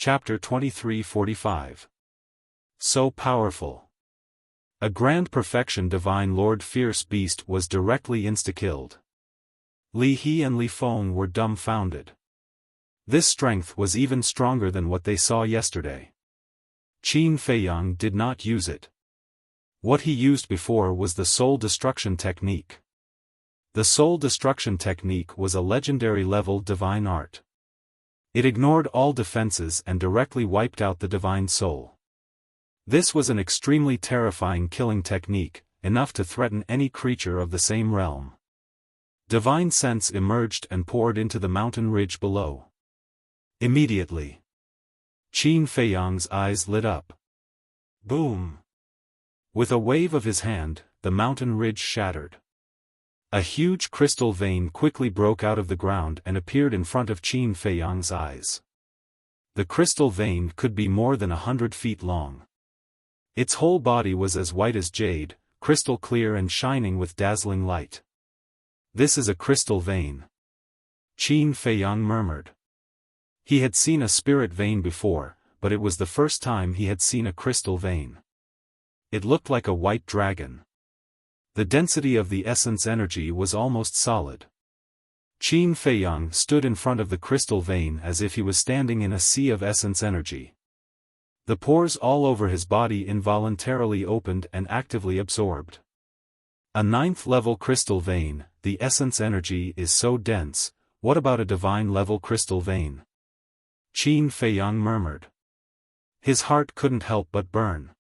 Chapter 23:45. So powerful. A grand perfection divine lord fierce beast was directly insta-killed. Li He and Li Feng were dumbfounded. This strength was even stronger than what they saw yesterday. Qin Feiyang did not use it. What he used before was the soul destruction technique. The soul destruction technique was a legendary level divine art. It ignored all defenses and directly wiped out the divine soul. This was an extremely terrifying killing technique, enough to threaten any creature of the same realm. Divine sense emerged and poured into the mountain ridge below. Immediately, Qin Feiyang's eyes lit up. Boom! With a wave of his hand, the mountain ridge shattered. A huge crystal vein quickly broke out of the ground and appeared in front of Qin Feiyang's eyes. The crystal vein could be more than 100 feet long. Its whole body was as white as jade, crystal clear and shining with dazzling light. "This is a crystal vein," Qin Feiyang murmured. He had seen a spirit vein before, but it was the first time he had seen a crystal vein. It looked like a white dragon. The density of the essence energy was almost solid. Qin Feiyang stood in front of the crystal vein as if he was standing in a sea of essence energy. The pores all over his body involuntarily opened and actively absorbed. A 9th-level crystal vein, the essence energy is so dense, what about a divine-level crystal vein? Qin Feiyang murmured. His heart couldn't help but burn.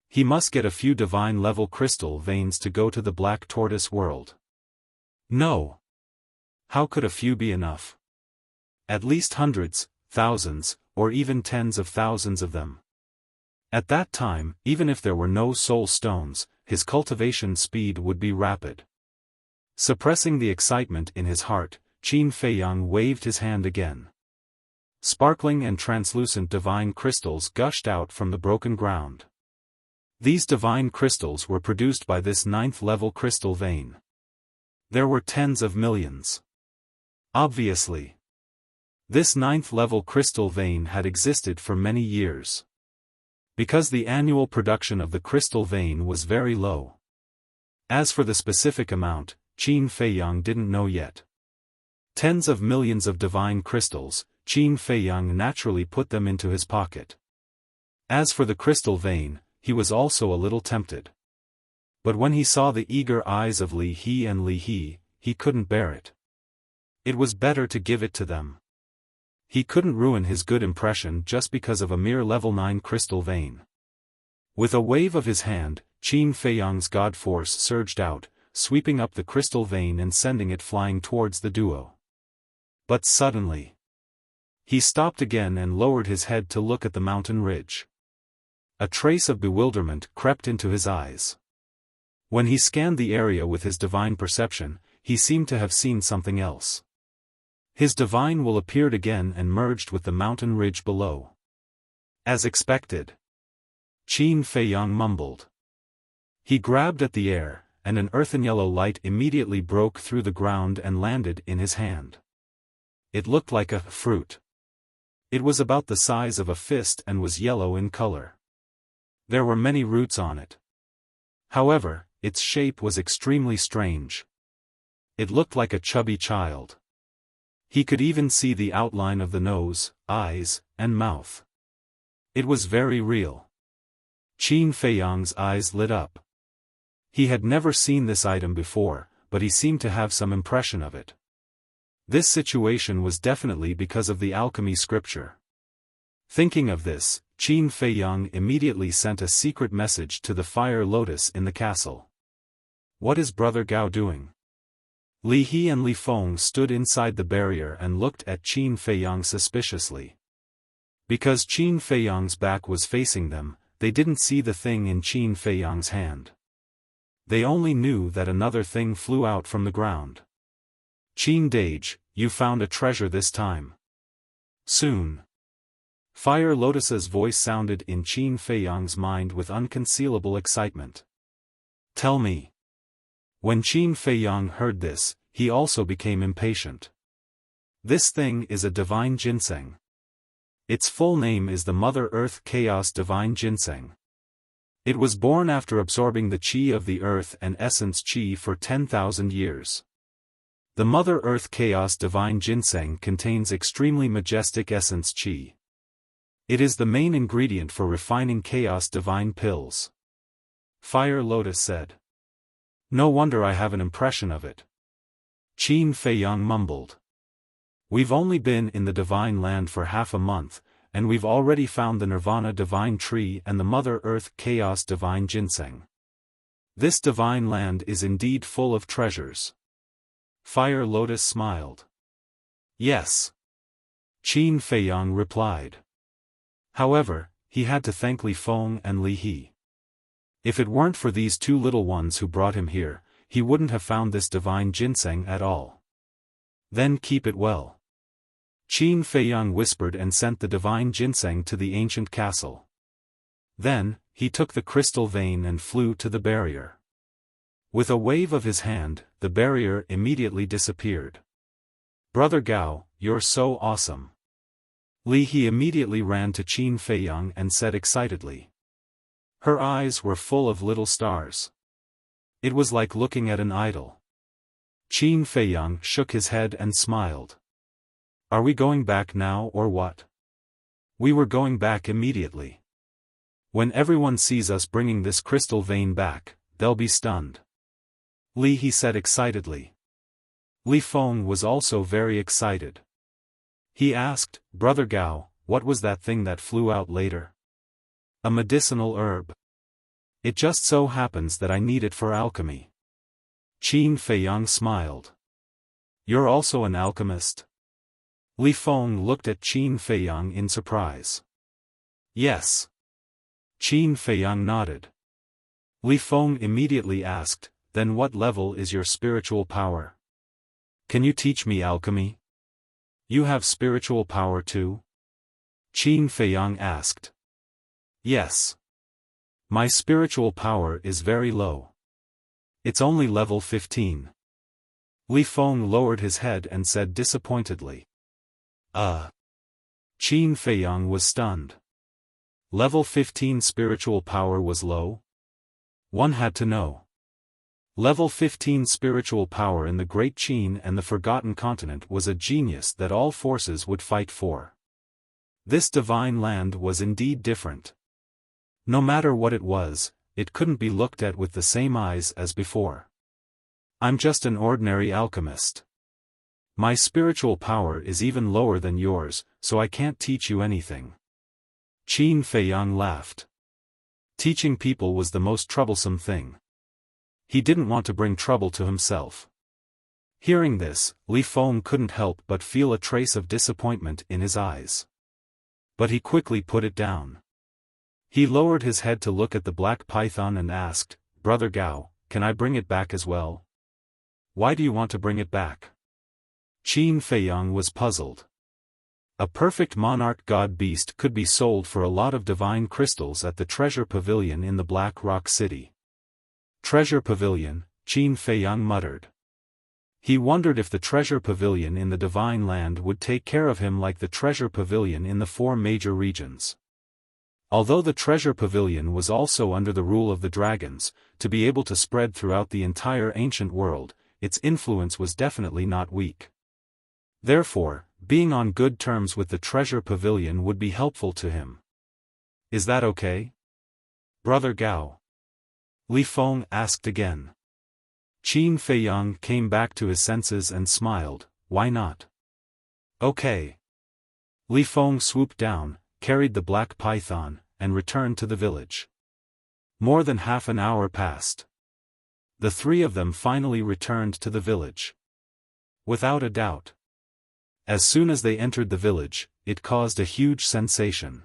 He must get a few divine-level crystal veins to go to the Black Tortoise world. No. How could a few be enough? At least hundreds, thousands, or even tens of thousands of them. At that time, even if there were no soul stones, his cultivation speed would be rapid. Suppressing the excitement in his heart, Qin Feiyang waved his hand again. Sparkling and translucent divine crystals gushed out from the broken ground. These divine crystals were produced by this 9th-level crystal vein. There were tens of millions. Obviously, this 9th-level crystal vein had existed for many years. Because the annual production of the crystal vein was very low. As for the specific amount, Qin Feiyang didn't know yet. Tens of millions of divine crystals, Qin Feiyang naturally put them into his pocket. As for the crystal vein, he was also a little tempted. But when he saw the eager eyes of Li He and Li He, he couldn't bear it. It was better to give it to them. He couldn't ruin his good impression just because of a mere level 9 crystal vein. With a wave of his hand, Qin Feiyang's god force surged out, sweeping up the crystal vein and sending it flying towards the duo. But suddenly, he stopped again and lowered his head to look at the mountain ridge. A trace of bewilderment crept into his eyes. When he scanned the area with his divine perception, he seemed to have seen something else. His divine will appeared again and merged with the mountain ridge below. As expected, Qin Feiyang mumbled. He grabbed at the air, and an earthen yellow light immediately broke through the ground and landed in his hand. It looked like a fruit. It was about the size of a fist and was yellow in color. There were many roots on it. However, its shape was extremely strange. It looked like a chubby child. He could even see the outline of the nose, eyes, and mouth. It was very real. Qin Feiyang's eyes lit up. He had never seen this item before, but he seemed to have some impression of it. This situation was definitely because of the alchemy scripture. Thinking of this, Qin Feiyang immediately sent a secret message to the fire lotus in the castle. "What is Brother Gao doing?" Li He and Li Feng stood inside the barrier and looked at Qin Feiyang suspiciously. Because Qin Feiyang's back was facing them, they didn't see the thing in Qin Feiyang's hand. They only knew that another thing flew out from the ground. "Qin Dage, you found a treasure this time. Soon." Fire Lotus's voice sounded in Qin Feiyang's mind with unconcealable excitement. "Tell me." When Qin Feiyang heard this, he also became impatient. "This thing is a divine ginseng. Its full name is the Mother Earth Chaos Divine Ginseng. It was born after absorbing the Qi of the Earth and Essence Qi for 10,000 years. The Mother Earth Chaos Divine Ginseng contains extremely majestic Essence Qi. It is the main ingredient for refining Chaos Divine pills. Fire Lotus said. No wonder I have an impression of it. Qin Feiyang mumbled. We've only been in the Divine Land for half a month, and we've already found the Nirvana Divine Tree and the Mother Earth Chaos Divine Ginseng. This Divine Land is indeed full of treasures. Fire Lotus smiled. Yes. Qin Feiyang replied. However, he had to thank Li Feng and Li He. If it weren't for these two little ones who brought him here, he wouldn't have found this divine ginseng at all. Then keep it well. Qin Feiyang whispered and sent the divine ginseng to the ancient castle. Then, he took the crystal vein and flew to the barrier. With a wave of his hand, the barrier immediately disappeared. Brother Gao, you're so awesome. Li He immediately ran to Qin Feiyang and said excitedly. Her eyes were full of little stars. It was like looking at an idol. Qin Feiyang shook his head and smiled. Are we going back now or what? We were going back immediately. When everyone sees us bringing this crystal vein back, they'll be stunned. Li He said excitedly. Li Feng was also very excited. He asked, Brother Gao, what was that thing that flew out later? A medicinal herb. It just so happens that I need it for alchemy. Qin Feiyang smiled. You're also an alchemist? Li Feng looked at Qin Feiyang in surprise. Yes. Qin Feiyang nodded. Li Feng immediately asked, then what level is your spiritual power? Can you teach me alchemy? You have spiritual power too? Qin Feiyang asked. Yes. My spiritual power is very low. It's only level 15. Li Feng lowered his head and said disappointedly. Qin Feiyang was stunned. Level 15 spiritual power was low? One had to know. Level 15 spiritual power in the Great Qin and the Forgotten Continent was a genius that all forces would fight for. This divine land was indeed different. No matter what it was, it couldn't be looked at with the same eyes as before. I'm just an ordinary alchemist. My spiritual power is even lower than yours, so I can't teach you anything. Qin Feiyang laughed. Teaching people was the most troublesome thing. He didn't want to bring trouble to himself. Hearing this, Li Feng couldn't help but feel a trace of disappointment in his eyes. But he quickly put it down. He lowered his head to look at the black python and asked, Brother Gao, can I bring it back as well? Why do you want to bring it back? Qin Feiyang was puzzled. A perfect monarch god beast could be sold for a lot of divine crystals at the treasure pavilion in the Black Rock City. Treasure pavilion, Qin Feiyang muttered. He wondered if the treasure pavilion in the divine land would take care of him like the treasure pavilion in the 4 major regions. Although the treasure pavilion was also under the rule of the dragons, to be able to spread throughout the entire ancient world, its influence was definitely not weak. Therefore, being on good terms with the treasure pavilion would be helpful to him. Is that okay? Brother Gao? Li Feng asked again. Qin Feiyang came back to his senses and smiled, why not? Okay. Li Feng swooped down, carried the black python, and returned to the village. More than half an hour passed. The 3 of them finally returned to the village. Without a doubt. As soon as they entered the village, it caused a huge sensation.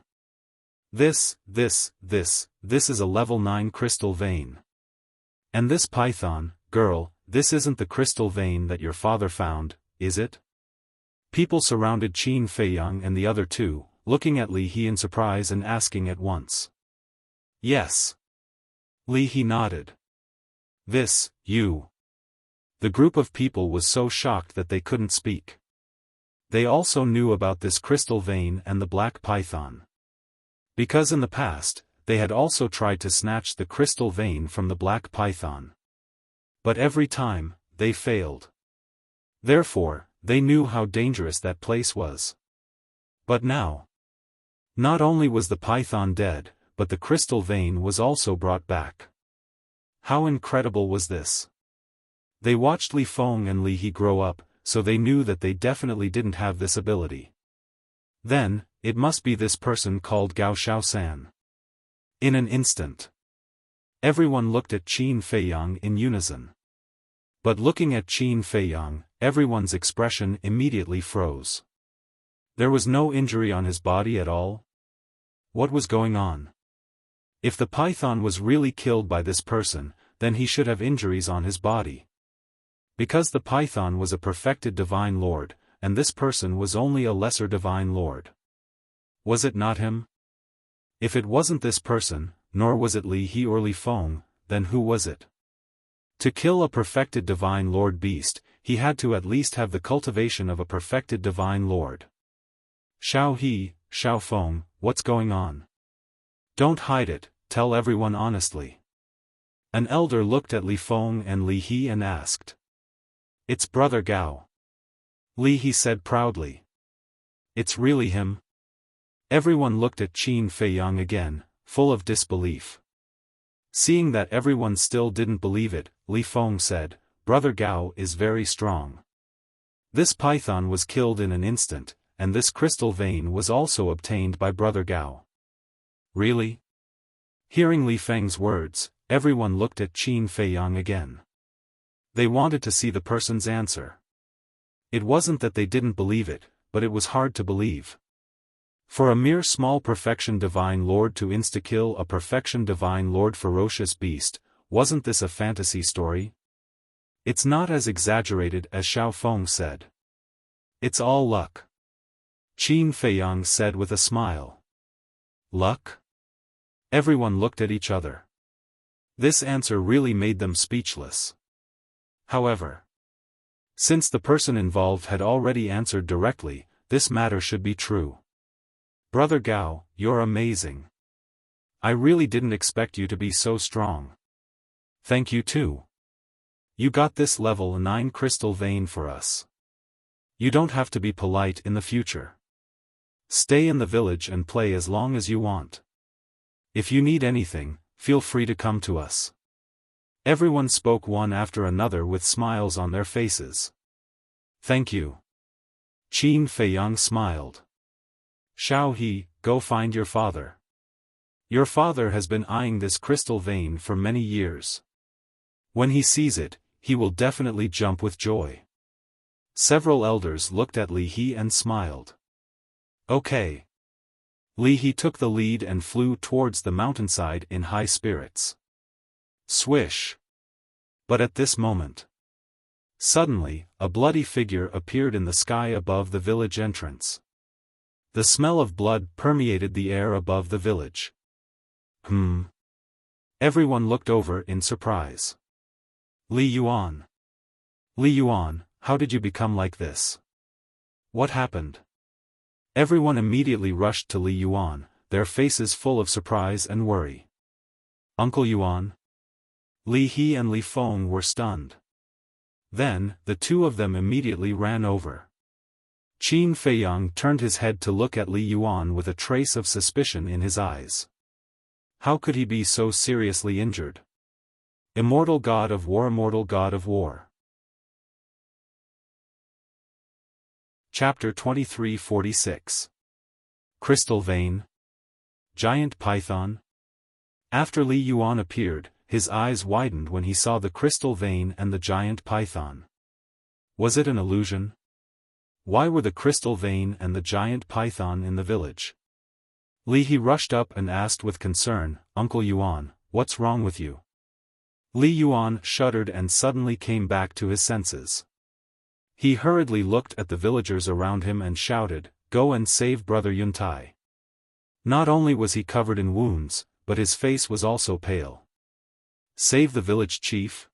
This is a level 9 crystal vein. And this python, girl, this isn't the crystal vein that your father found, is it? People surrounded Qin Feiyang and the other 2, looking at Li He in surprise and asking at once. Yes. Li He nodded. You. The group of people was so shocked that they couldn't speak. They also knew about this crystal vein and the black python. Because in the past, they had also tried to snatch the crystal vein from the black python. But every time, they failed. Therefore, they knew how dangerous that place was. But now, not only was the python dead, but the crystal vein was also brought back. How incredible was this? They watched Li Feng and Li He grow up, so they knew that they definitely didn't have this ability. Then, it must be this person called Gao Xiaosan. In an instant, everyone looked at Qin Feiyang in unison. But looking at Qin Feiyang, everyone's expression immediately froze. There was no injury on his body at all? What was going on? If the python was really killed by this person, then he should have injuries on his body. Because the python was a perfected divine lord, and this person was only a lesser divine lord. Was it not him? If it wasn't this person, nor was it Li He or Li Feng, then who was it? To kill a perfected divine lord beast, he had to at least have the cultivation of a perfected divine lord. Xiao He, Xiaofan, what's going on? Don't hide it, tell everyone honestly. An elder looked at Li Feng and Li He and asked. It's Brother Gao. Li He said proudly. It's really him? Everyone looked at Qin Feiyang again, full of disbelief. Seeing that everyone still didn't believe it, Li Feng said, Brother Gao is very strong. This python was killed in an instant, and this crystal vein was also obtained by Brother Gao. Really? Hearing Li Feng's words, everyone looked at Qin Feiyang again. They wanted to see the person's answer. It wasn't that they didn't believe it, but it was hard to believe. For a mere small perfection divine lord to insta-kill a perfection divine lord ferocious beast, wasn't this a fantasy story? It's not as exaggerated as Xiaofan said. It's all luck. Qin Feiyang said with a smile. Luck? Everyone looked at each other. This answer really made them speechless. However, since the person involved had already answered directly, this matter should be true. Brother Gao, you're amazing. I really didn't expect you to be so strong. Thank you too. You got this level 9 crystal vein for us. You don't have to be polite in the future. Stay in the village and play as long as you want. If you need anything, feel free to come to us. Everyone spoke one after another with smiles on their faces. Thank you. Qin Feiyang smiled. Xiao He, go find your father. Your father has been eyeing this crystal vein for many years. When he sees it, he will definitely jump with joy. Several elders looked at Li He and smiled. Okay. Li He took the lead and flew towards the mountainside in high spirits. Swish. But at this moment, suddenly, a bloody figure appeared in the sky above the village entrance. The smell of blood permeated the air above the village. Everyone looked over in surprise. Li Yuan. Li Yuan, how did you become like this? What happened? Everyone immediately rushed to Li Yuan, their faces full of surprise and worry. Uncle Yuan? Li He and Li Feng were stunned. Then, the two of them immediately ran over. Qin Feiyang turned his head to look at Li Yuan with a trace of suspicion in his eyes. How could he be so seriously injured? Immortal God of War, Immortal God of War. Chapter 2346. Crystal Vein. Giant Python. After Li Yuan appeared, his eyes widened when he saw the crystal vein and the giant python. Was it an illusion? Why were the crystal vein and the giant python in the village? Li He rushed up and asked with concern, Uncle Yuan, what's wrong with you? Li Yuan shuddered and suddenly came back to his senses. He hurriedly looked at the villagers around him and shouted, Go and save Brother Yuntai. Not only was he covered in wounds, but his face was also pale. Save the village chief?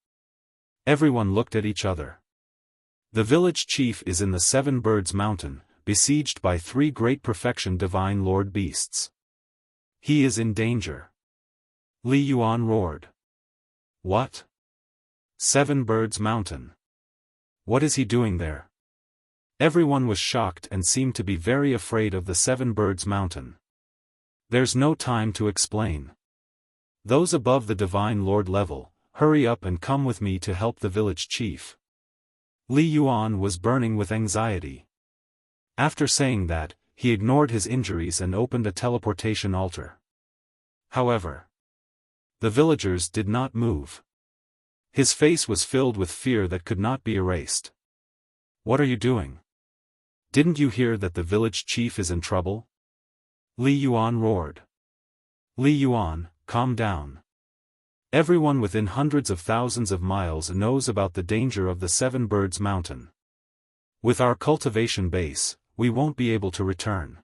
Everyone looked at each other. The village chief is in the Seven Birds Mountain, besieged by 3 great perfection divine lord beasts. He is in danger. Li Yuan roared. What? 7 Birds Mountain. What is he doing there? Everyone was shocked and seemed to be very afraid of the 7 Birds Mountain. There's no time to explain. Those above the divine lord level, hurry up and come with me to help the village chief. Li Yuan was burning with anxiety. After saying that, he ignored his injuries and opened a teleportation altar. However, the villagers did not move. His face was filled with fear that could not be erased. What are you doing? Didn't you hear that the village chief is in trouble? Li Yuan roared. Li Yuan, calm down. Everyone within hundreds of thousands of miles knows about the danger of the 7 Birds Mountain. With our cultivation base, we won't be able to return.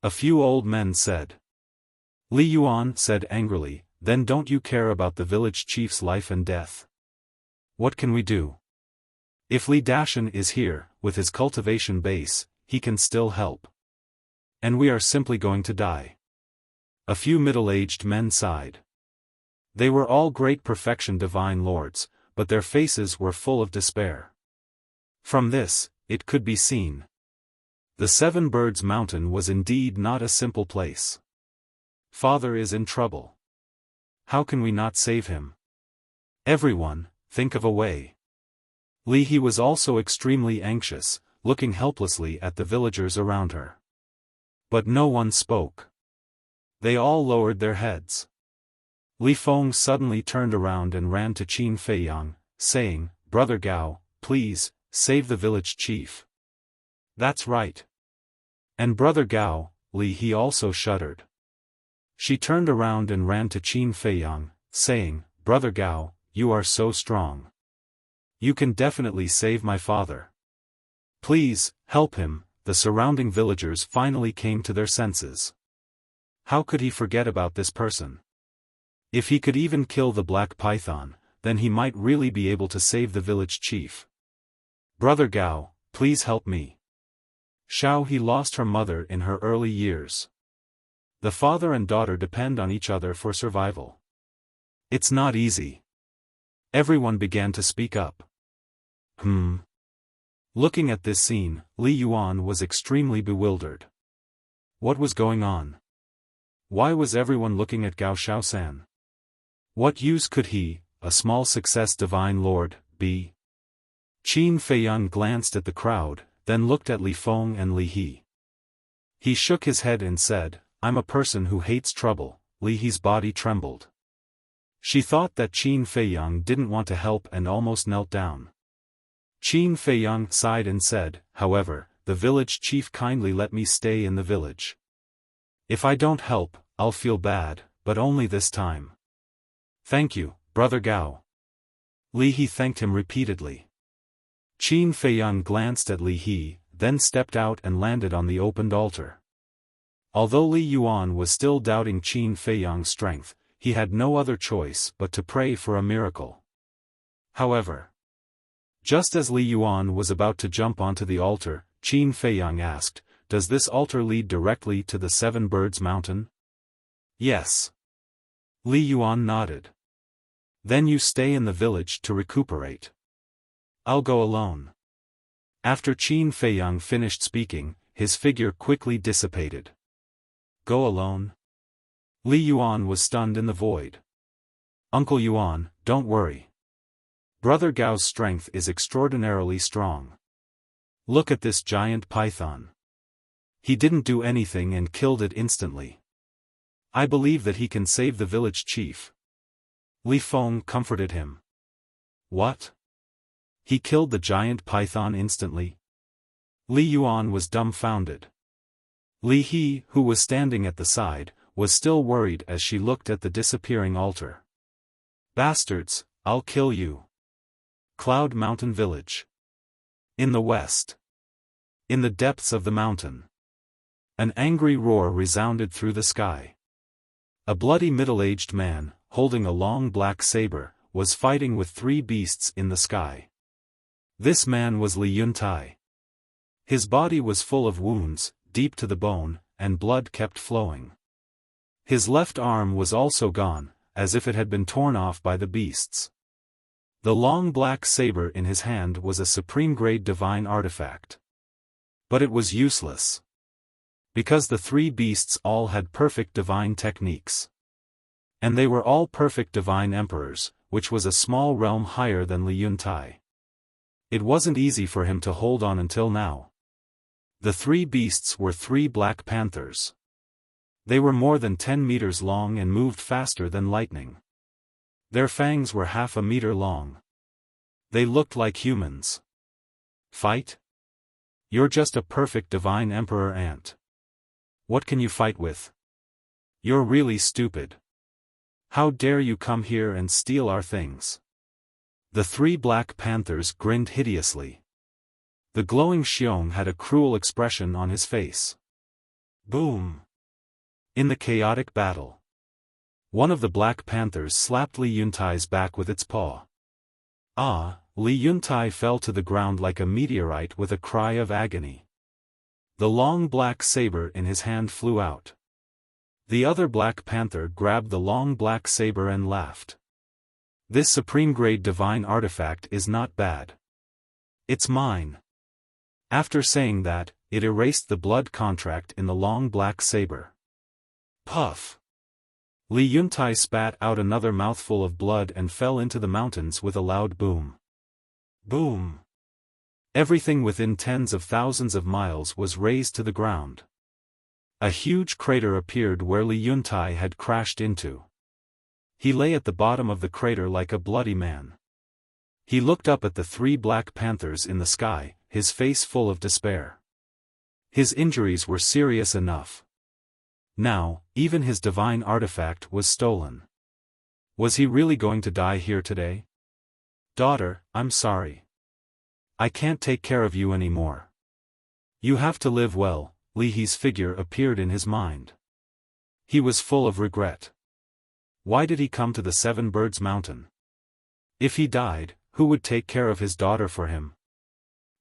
A few old men said. Li Yuan said angrily, then don't you care about the village chief's life and death? What can we do? If Li Dashan is here, with his cultivation base, he can still help. And we are simply going to die. A few middle-aged men sighed. They were all great perfection divine lords, but their faces were full of despair. From this, it could be seen. The 7 Birds Mountain was indeed not a simple place. Father is in trouble. How can we not save him? Everyone, think of a way. Li He was also extremely anxious, looking helplessly at the villagers around her. But no one spoke. They all lowered their heads. Li Feng suddenly turned around and ran to Qin Feiyang, saying, Brother Gao, please, save the village chief. That's right. And Brother Gao, Li He also shuddered. She turned around and ran to Qin Feiyang, saying, Brother Gao, you are so strong. You can definitely save my father. Please, help him. The surrounding villagers finally came to their senses. How could he forget about this person? If he could even kill the black python, then he might really be able to save the village chief. Brother Gao, please help me. Xiao He lost her mother in her early years. The father and daughter depend on each other for survival. It's not easy. Everyone began to speak up. Looking at this scene, Li Yuan was extremely bewildered. What was going on? Why was everyone looking at Gao Xiaosan? What use could he, a small success divine lord, be? Qin Feiyang glanced at the crowd, then looked at Li Feng and Li He. He shook his head and said, I'm a person who hates trouble. Li He's body trembled. She thought that Qin Feiyang didn't want to help and almost knelt down. Qin Feiyang sighed and said, however, the village chief kindly let me stay in the village. If I don't help, I'll feel bad, but only this time. Thank you, Brother Gao. Li He thanked him repeatedly. Qin Feiyang glanced at Li He, then stepped out and landed on the opened altar. Although Li Yuan was still doubting Qin Feiyang's strength, he had no other choice but to pray for a miracle. However, just as Li Yuan was about to jump onto the altar, Qin Feiyang asked, does this altar lead directly to the 7 Birds Mountain? Yes. Li Yuan nodded. Then you stay in the village to recuperate. I'll go alone. After Qin Feiyang finished speaking, his figure quickly dissipated. Go alone? Li Yuan was stunned in the void. Uncle Yuan, don't worry. Brother Gao's strength is extraordinarily strong. Look at this giant python. He didn't do anything and killed it instantly. I believe that he can save the village chief. Li Feng comforted him. What? He killed the giant python instantly? Li Yuan was dumbfounded. Li He, who was standing at the side, was still worried as she looked at the disappearing altar. Bastards, I'll kill you. Cloud Mountain Village. In the west. In the depths of the mountain. An angry roar resounded through the sky. A bloody middle-aged man, holding a long black saber, was fighting with 3 beasts in the sky. This man was Li Yuntai. His body was full of wounds, deep to the bone, and blood kept flowing. His left arm was also gone, as if it had been torn off by the beasts. The long black saber in his hand was a supreme-grade divine artifact. But it was useless. Because the three beasts all had perfect divine techniques. And they were all perfect divine emperors, which was a small realm higher than Li Yuntai. It wasn't easy for him to hold on until now. The three beasts were three black panthers. They were more than 10 meters long and moved faster than lightning. Their fangs were half a meter long. They looked like humans. Fight? You're just a perfect divine emperor ant. What can you fight with? You're really stupid. How dare you come here and steal our things? The three black panthers grinned hideously. The glowing Xiong had a cruel expression on his face. Boom! In the chaotic battle, one of the black panthers slapped Li Yuntai's back with its paw. Ah! Li Yuntai fell to the ground like a meteorite with a cry of agony. The long black saber in his hand flew out. The other black panther grabbed the long black saber and laughed. This supreme-grade divine artifact is not bad. It's mine. After saying that, it erased the blood contract in the long black saber. Puff! Li Yuntai spat out another mouthful of blood and fell into the mountains with a loud boom. Boom! Everything within tens of thousands of miles was razed to the ground. A huge crater appeared where Li Yuntai had crashed into. He lay at the bottom of the crater like a bloody man. He looked up at the three black panthers in the sky, his face full of despair. His injuries were serious enough. Now, even his divine artifact was stolen. Was he really going to die here today? Daughter, I'm sorry. I can't take care of you anymore. You have to live well. Li He's figure appeared in his mind. He was full of regret. Why did he come to the Seven Birds Mountain? If he died, who would take care of his daughter for him?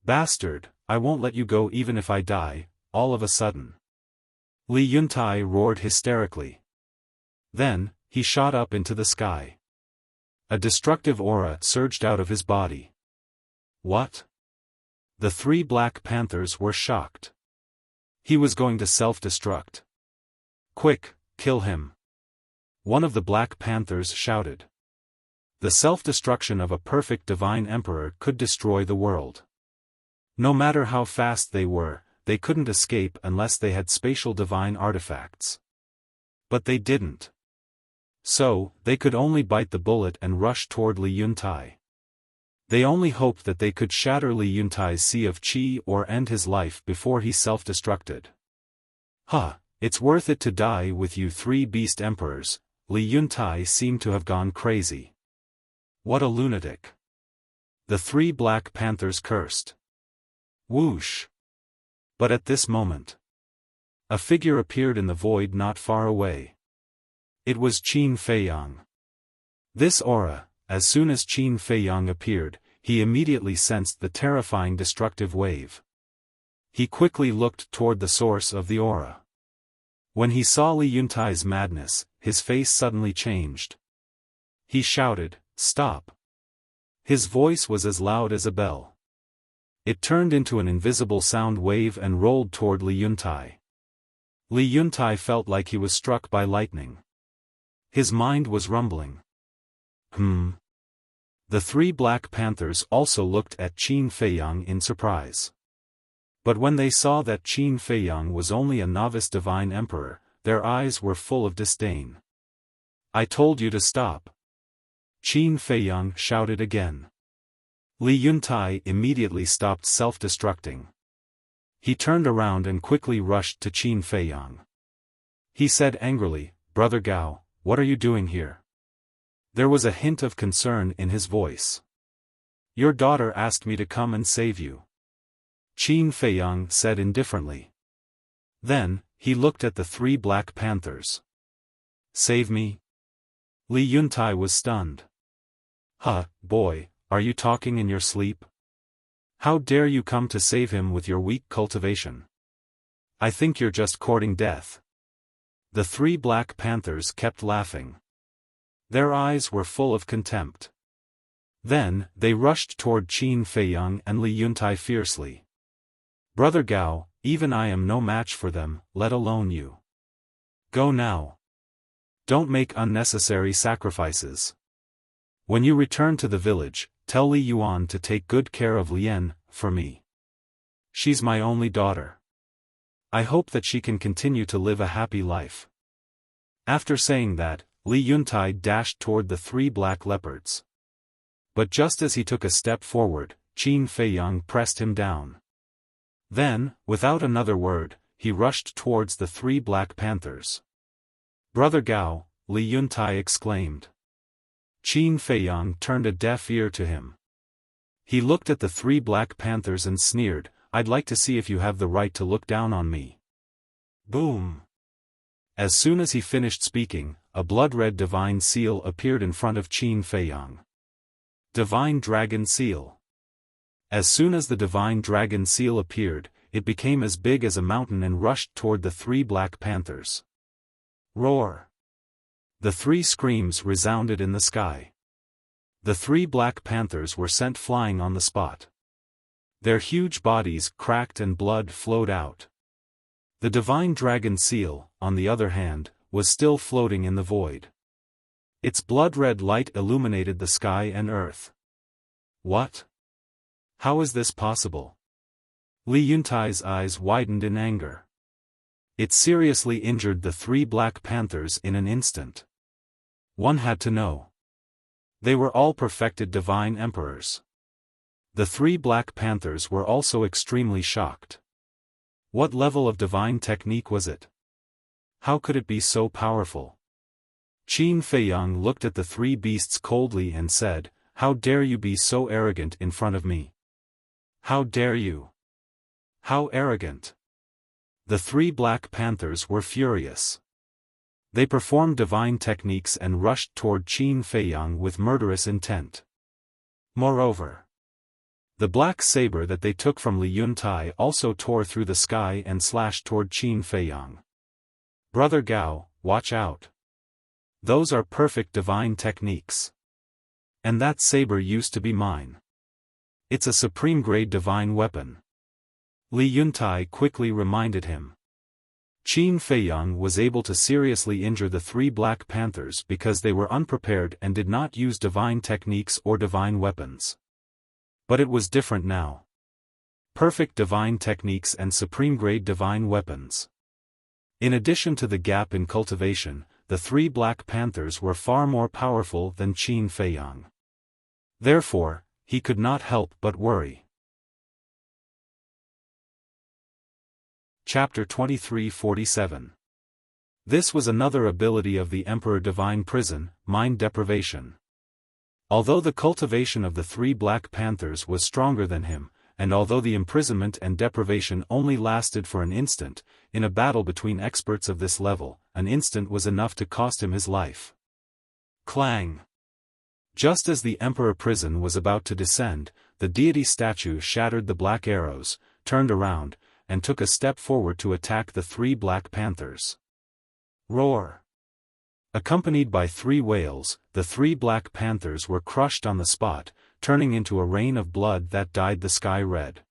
Bastard, I won't let you go even if I die. All of a sudden, Li Yuntai roared hysterically. Then, he shot up into the sky. A destructive aura surged out of his body. What? The three black panthers were shocked. He was going to self-destruct. Quick, kill him. One of the black panthers shouted. The self-destruction of a perfect divine emperor could destroy the world. No matter how fast they were, they couldn't escape unless they had spatial divine artifacts. But they didn't. So, they could only bite the bullet and rush toward Li Yuntai. They only hoped that they could shatter Li Yuntai's sea of qi or end his life before he self-destructed. Huh, it's worth it to die with you three beast emperors. Li Yuntai seemed to have gone crazy. What a lunatic. The three black panthers cursed. Whoosh! But at this moment, a figure appeared in the void not far away. It was Qin Feiyang. This aura, as soon as Qin Feiyang appeared, he immediately sensed the terrifying destructive wave. He quickly looked toward the source of the aura. When he saw Li Yuntai's madness, his face suddenly changed. He shouted, "Stop!" His voice was as loud as a bell. It turned into an invisible sound wave and rolled toward Li Yuntai. Li Yuntai felt like he was struck by lightning. His mind was rumbling. The three black panthers also looked at Qin Feiyang in surprise. But when they saw that Qin Feiyang was only a novice divine emperor, their eyes were full of disdain. I told you to stop. Qin Feiyang shouted again. Li Yuntai immediately stopped self-destructing. He turned around and quickly rushed to Qin Feiyang. He said angrily, "Brother Gao, what are you doing here?" There was a hint of concern in his voice. "Your daughter asked me to come and save you," Qin Feiyang said indifferently. Then, he looked at the three black panthers. "Save me?" Li Yuntai was stunned. "Huh, boy, are you talking in your sleep?" How dare you come to save him with your weak cultivation? I think you're just courting death. The three Black Panthers kept laughing. Their eyes were full of contempt. Then, they rushed toward Qin Feiyang and Li Yuntai fiercely. Brother Gao, even I am no match for them, let alone you. Go now. Don't make unnecessary sacrifices. When you return to the village, tell Li Yuan to take good care of Lian, for me. She's my only daughter. I hope that she can continue to live a happy life. After saying that, Li Yuntai dashed toward the three black leopards. But just as he took a step forward, Qin Feiyang pressed him down. Then, without another word, he rushed towards the three Black Panthers. Brother Gao, Li Yuntai exclaimed. Qin Feiyang turned a deaf ear to him. He looked at the three Black Panthers and sneered, I'd like to see if you have the right to look down on me. Boom! As soon as he finished speaking, a blood-red divine seal appeared in front of Qin Feiyang. Divine Dragon Seal. As soon as the Divine Dragon Seal appeared, it became as big as a mountain and rushed toward the three Black Panthers. Roar! The three screams resounded in the sky. The three Black Panthers were sent flying on the spot. Their huge bodies cracked and blood flowed out. The Divine Dragon Seal, on the other hand, was still floating in the void. Its blood-red light illuminated the sky and earth. What? How is this possible? Li Yuntai's eyes widened in anger. It seriously injured the three Black Panthers in an instant. One had to know. They were all perfected divine emperors. The three Black Panthers were also extremely shocked. What level of divine technique was it? How could it be so powerful? Qin Feiyang looked at the three beasts coldly and said, How dare you be so arrogant in front of me? How dare you? How arrogant! The three Black Panthers were furious. They performed divine techniques and rushed toward Qin Feiyang with murderous intent. Moreover, the black saber that they took from Li Yuntai also tore through the sky and slashed toward Qin Feiyang. Brother Gao, watch out. Those are perfect divine techniques. And that saber used to be mine. It's a supreme-grade divine weapon. Li Yuntai quickly reminded him. Qin Feiyang was able to seriously injure the three Black Panthers because they were unprepared and did not use divine techniques or divine weapons. But it was different now. Perfect divine techniques and supreme-grade divine weapons. In addition to the gap in cultivation, the three Black Panthers were far more powerful than Qin Feiyang. Therefore, he could not help but worry. Chapter 2347. This was another ability of the Emperor Divine Prison, mind deprivation. Although the cultivation of the three Black Panthers was stronger than him, and although the imprisonment and deprivation only lasted for an instant, in a battle between experts of this level, an instant was enough to cost him his life. Clang! Just as the Emperor Prison was about to descend, the deity statue shattered the black arrows, turned around, and took a step forward to attack the three Black Panthers. Roar! Accompanied by three whales, the three Black Panthers were crushed on the spot, turning into a rain of blood that dyed the sky red.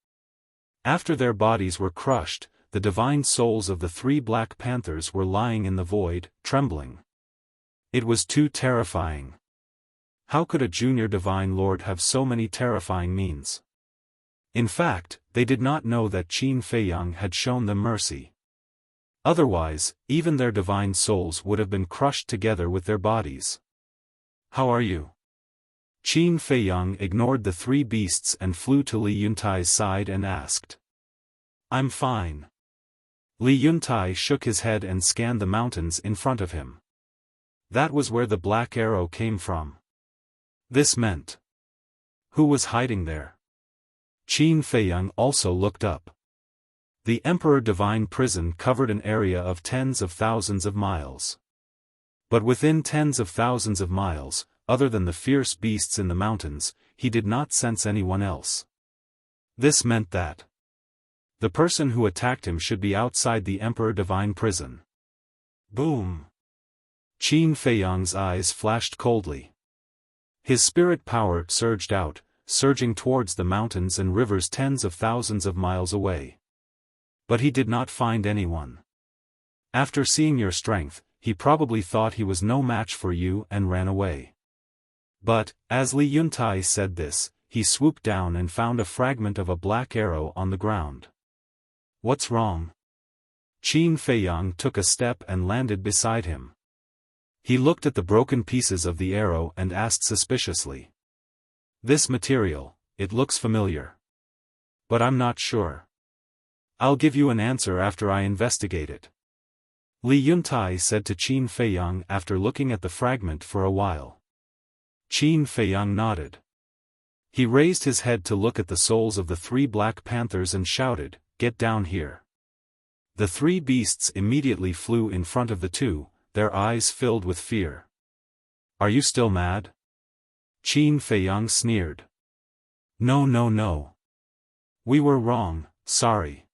After their bodies were crushed, the divine souls of the three Black Panthers were lying in the void, trembling. It was too terrifying. How could a junior divine lord have so many terrifying means? In fact, they did not know that Qin Feiyang had shown them mercy. Otherwise, even their divine souls would have been crushed together with their bodies. How are you? Qin Feiyang ignored the three beasts and flew to Li Yuntai's side and asked. I'm fine. Li Yuntai shook his head and scanned the mountains in front of him. That was where the black arrow came from. This meant. Who was hiding there? Qin Feiyang also looked up. The Emperor Divine Prison covered an area of tens of thousands of miles. But within tens of thousands of miles, other than the fierce beasts in the mountains, he did not sense anyone else. This meant that the person who attacked him should be outside the Emperor Divine prison. Boom! Qin Feiyang's eyes flashed coldly. His spirit power surged out, surging towards the mountains and rivers tens of thousands of miles away. But he did not find anyone. After seeing your strength, he probably thought he was no match for you and ran away. But, as Li Yuntai said this, he swooped down and found a fragment of a black arrow on the ground. What's wrong? Qin Feiyang took a step and landed beside him. He looked at the broken pieces of the arrow and asked suspiciously. This material, it looks familiar. But I'm not sure. I'll give you an answer after I investigate it. Li Yuntai said to Qin Feiyang after looking at the fragment for a while. Qin Feiyang nodded. He raised his head to look at the souls of the 3 black panthers and shouted, "Get down here." The 3 beasts immediately flew in front of the 2, their eyes filled with fear. Are you still mad? Qin Feiyang sneered. No, no, no. We were wrong, sorry.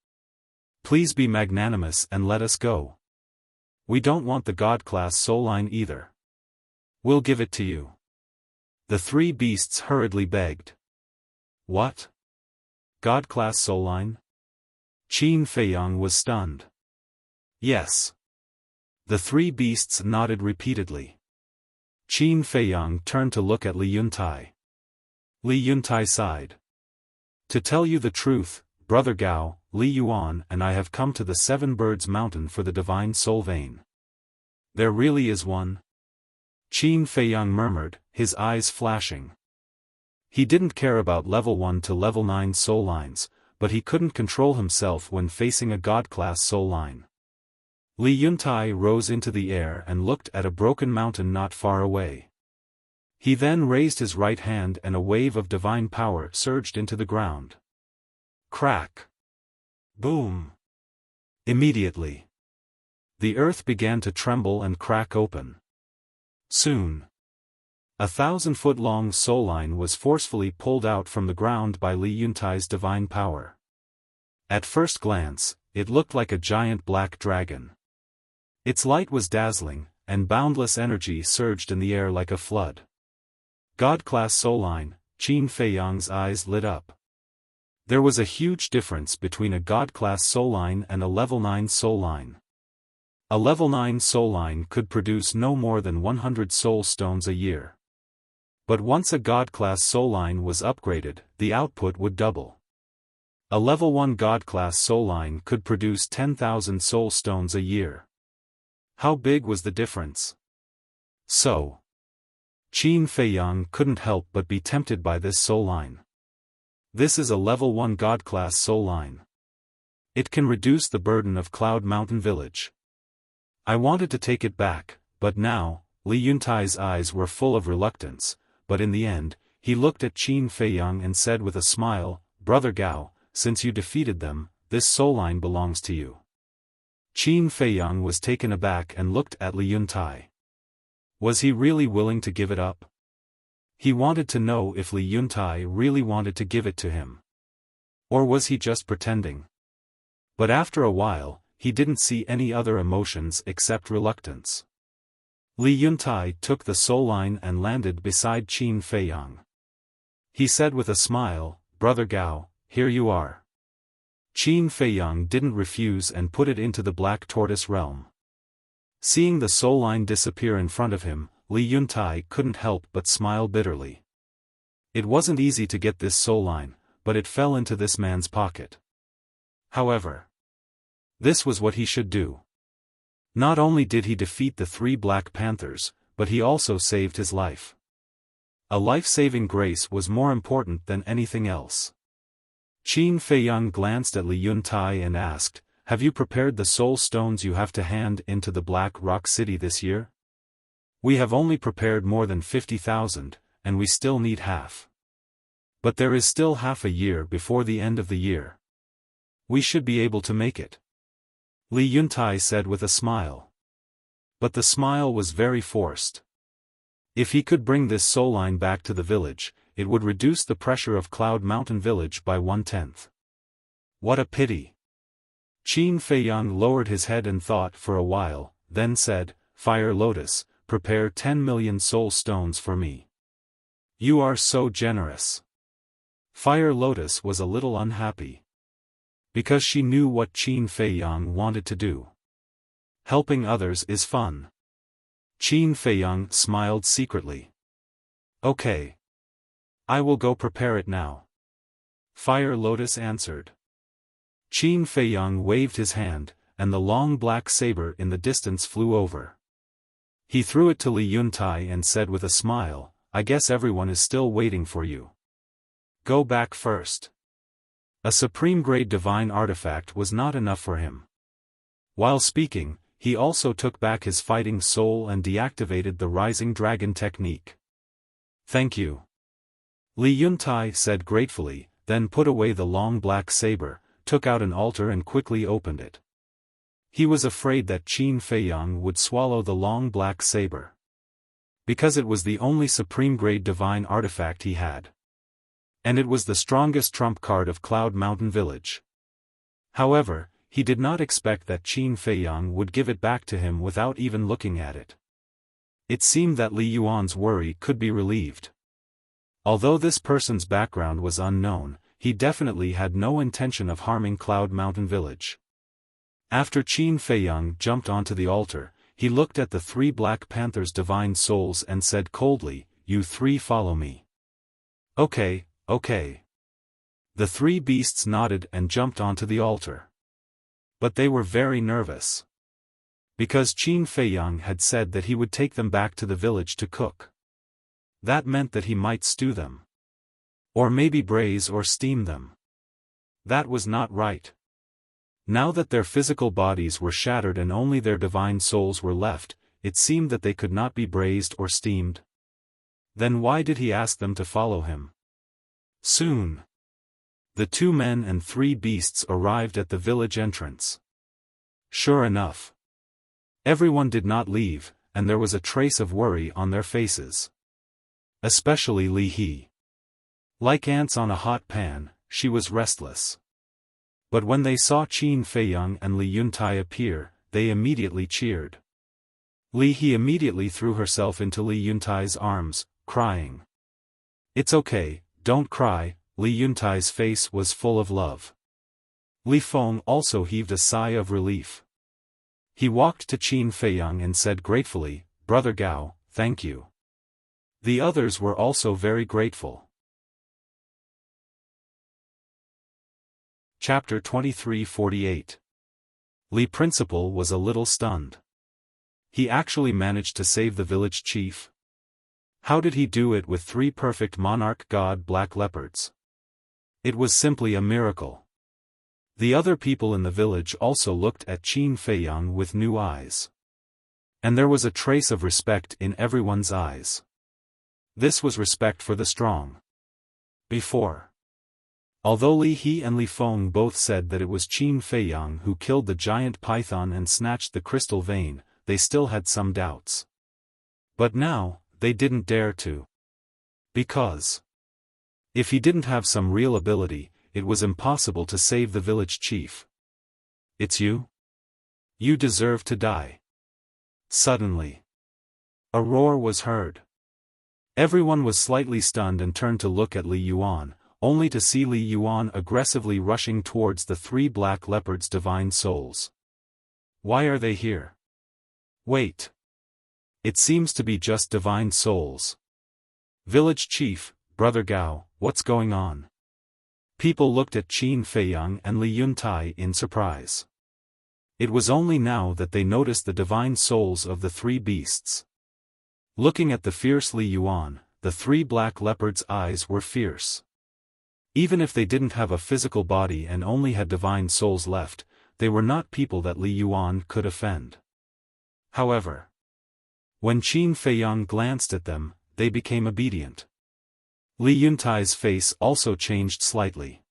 Please be magnanimous and let us go. We don't want the God-class soul line either. We'll give it to you. The 3 beasts hurriedly begged. What? God-class soul line? Qin Feiyang was stunned. Yes. The 3 beasts nodded repeatedly. Qin Feiyang turned to look at Li Yuntai. Li Yuntai sighed. To tell you the truth, Brother Gao, Li Yuan and I have come to the 7 Birds Mountain for the divine soul vein. There really is one? Qin Feiyang murmured, his eyes flashing. He didn't care about level 1 to level 9 soul lines, but he couldn't control himself when facing a God-class soul line. Li Yuntai rose into the air and looked at a broken mountain not far away. He then raised his right hand and a wave of divine power surged into the ground. Crack! Boom! Immediately, the earth began to tremble and crack open. Soon, a 1,000-foot-long soul line was forcefully pulled out from the ground by Li Yuntai's divine power. At first glance, it looked like a giant black dragon. Its light was dazzling, and boundless energy surged in the air like a flood. God-class soul line, Qin Feiyang's eyes lit up. There was a huge difference between a God-class soul line and a level 9 soul line. A level 9 soul line could produce no more than 100 soul stones a year. But once a God-class soul line was upgraded, the output would double. A level 1 God-class soul line could produce 10,000 soul stones a year. How big was the difference? So, Qin Feiyang couldn't help but be tempted by this soul line. This is a level 1 God-class soul line. It can reduce the burden of Cloud Mountain Village. I wanted to take it back, but now, Li Yuntai's eyes were full of reluctance, but in the end, he looked at Qin Feiyang and said with a smile, Brother Gao, since you defeated them, this soul line belongs to you. Qin Feiyang was taken aback and looked at Li Yuntai. Was he really willing to give it up? He wanted to know if Li Yuntai really wanted to give it to him. Or was he just pretending? But after a while, he didn't see any other emotions except reluctance. Li Yuntai took the soul line and landed beside Qin Feiyang. He said with a smile, Brother Gao, here you are. Qin Feiyang didn't refuse and put it into the Black Tortoise realm. Seeing the soul line disappear in front of him, Li Yuntai couldn't help but smile bitterly. It wasn't easy to get this soul line, but it fell into this man's pocket. However, this was what he should do. Not only did he defeat the 3 Black Panthers, but he also saved his life. A life-saving grace was more important than anything else. Qin Feiyang glanced at Li Yuntai and asked, Have you prepared the soul stones you have to hand into the Black Rock City this year? We have only prepared more than 50,000, and we still need half. But there is still half a year before the end of the year. We should be able to make it. Li Yuntai said with a smile. But the smile was very forced. If he could bring this soul line back to the village, it would reduce the pressure of Cloud Mountain Village by 1/10. What a pity. Qin Feiyang lowered his head and thought for a while, then said, Fire Lotus, prepare 10 million soul stones for me. You are so generous. Fire Lotus was a little unhappy. Because she knew what Qin Feiyang wanted to do. Helping others is fun. Qin Feiyang smiled secretly. Okay. I will go prepare it now. Fire Lotus answered. Qin Feiyang waved his hand, and the long black saber in the distance flew over. He threw it to Li Yuntai and said with a smile, I guess everyone is still waiting for you. Go back first. A supreme-grade divine artifact was not enough for him. While speaking, he also took back his fighting soul and deactivated the Rising Dragon technique. Thank you. Li Yuntai said gratefully, then put away the long black saber, took out an altar and quickly opened it. He was afraid that Qin Feiyang would swallow the long black saber. Because it was the only supreme-grade divine artifact he had. And it was the strongest trump card of Cloud Mountain Village. However, he did not expect that Qin Feiyang would give it back to him without even looking at it. It seemed that Li Yuan's worry could be relieved. Although this person's background was unknown, he definitely had no intention of harming Cloud Mountain Village. After Qin Feiyang jumped onto the altar, he looked at the 3 Black Panthers' divine souls and said coldly, You 3 follow me. Okay. The 3 beasts nodded and jumped onto the altar. But they were very nervous. Because Qin Feiyang had said that he would take them back to the village to cook. That meant that he might stew them. Or maybe braise or steam them. That was not right. Now that their physical bodies were shattered and only their divine souls were left, it seemed that they could not be braised or steamed. Then why did he ask them to follow him? Soon. The 2 men and 3 beasts arrived at the village entrance. Sure enough. Everyone did not leave, and there was a trace of worry on their faces. Especially Li He. Like ants on a hot pan, she was restless. But when they saw Qin Feiyang and Li Yuntai appear, they immediately cheered. Li He immediately threw herself into Li Yuntai's arms, crying. It's okay, don't cry. Li Yuntai's face was full of love. Li Feng also heaved a sigh of relief. He walked to Qin Feiyang and said gratefully, Brother Gao, thank you. The others were also very grateful. Chapter 2348. Li Principal was a little stunned. He actually managed to save the village chief. How did he do it with 3 perfect monarch god black leopards? It was simply a miracle. The other people in the village also looked at Qin Feiyang with new eyes. And there was a trace of respect in everyone's eyes. This was respect for the strong. Before. Although Li He and Li Feng both said that it was Qin Feiyang who killed the giant python and snatched the crystal vein, they still had some doubts. But now, they didn't dare to. Because if he didn't have some real ability, it was impossible to save the village chief. It's you? You deserve to die. Suddenly, a roar was heard. Everyone was slightly stunned and turned to look at Li Yuan, only to see Li Yuan aggressively rushing towards the 3 black leopards' divine souls. Why are they here? Wait. It seems to be just divine souls. Village chief, Brother Gao, what's going on? People looked at Qin Feiyang and Li Yuntai in surprise. It was only now that they noticed the divine souls of the 3 beasts. Looking at the fierce Li Yuan, the 3 black leopards' eyes were fierce. Even if they didn't have a physical body and only had divine souls left, they were not people that Li Yuan could offend. However, when Qin Feiyang glanced at them, they became obedient. Li Yuntai's face also changed slightly.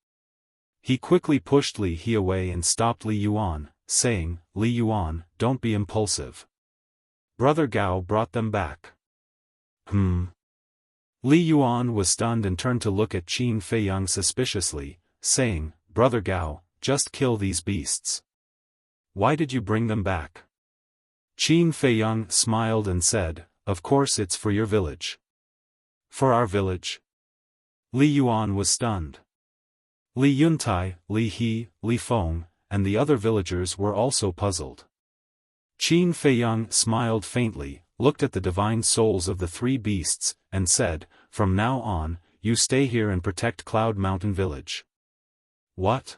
He quickly pushed Li He away and stopped Li Yuan, saying, Li Yuan, don't be impulsive. Brother Gao brought them back. Li Yuan was stunned and turned to look at Qin Feiyang suspiciously, saying, "Brother Gao, just kill these beasts. Why did you bring them back?" Qin Feiyang smiled and said, "Of course it's for your village." "For our village?" Li Yuan was stunned. Li Yuntai, Li He, Li Feng, and the other villagers were also puzzled. Qin Feiyang smiled faintly, looked at the divine souls of the three beasts, and said, "From now on, you stay here and protect Cloud Mountain Village." "What?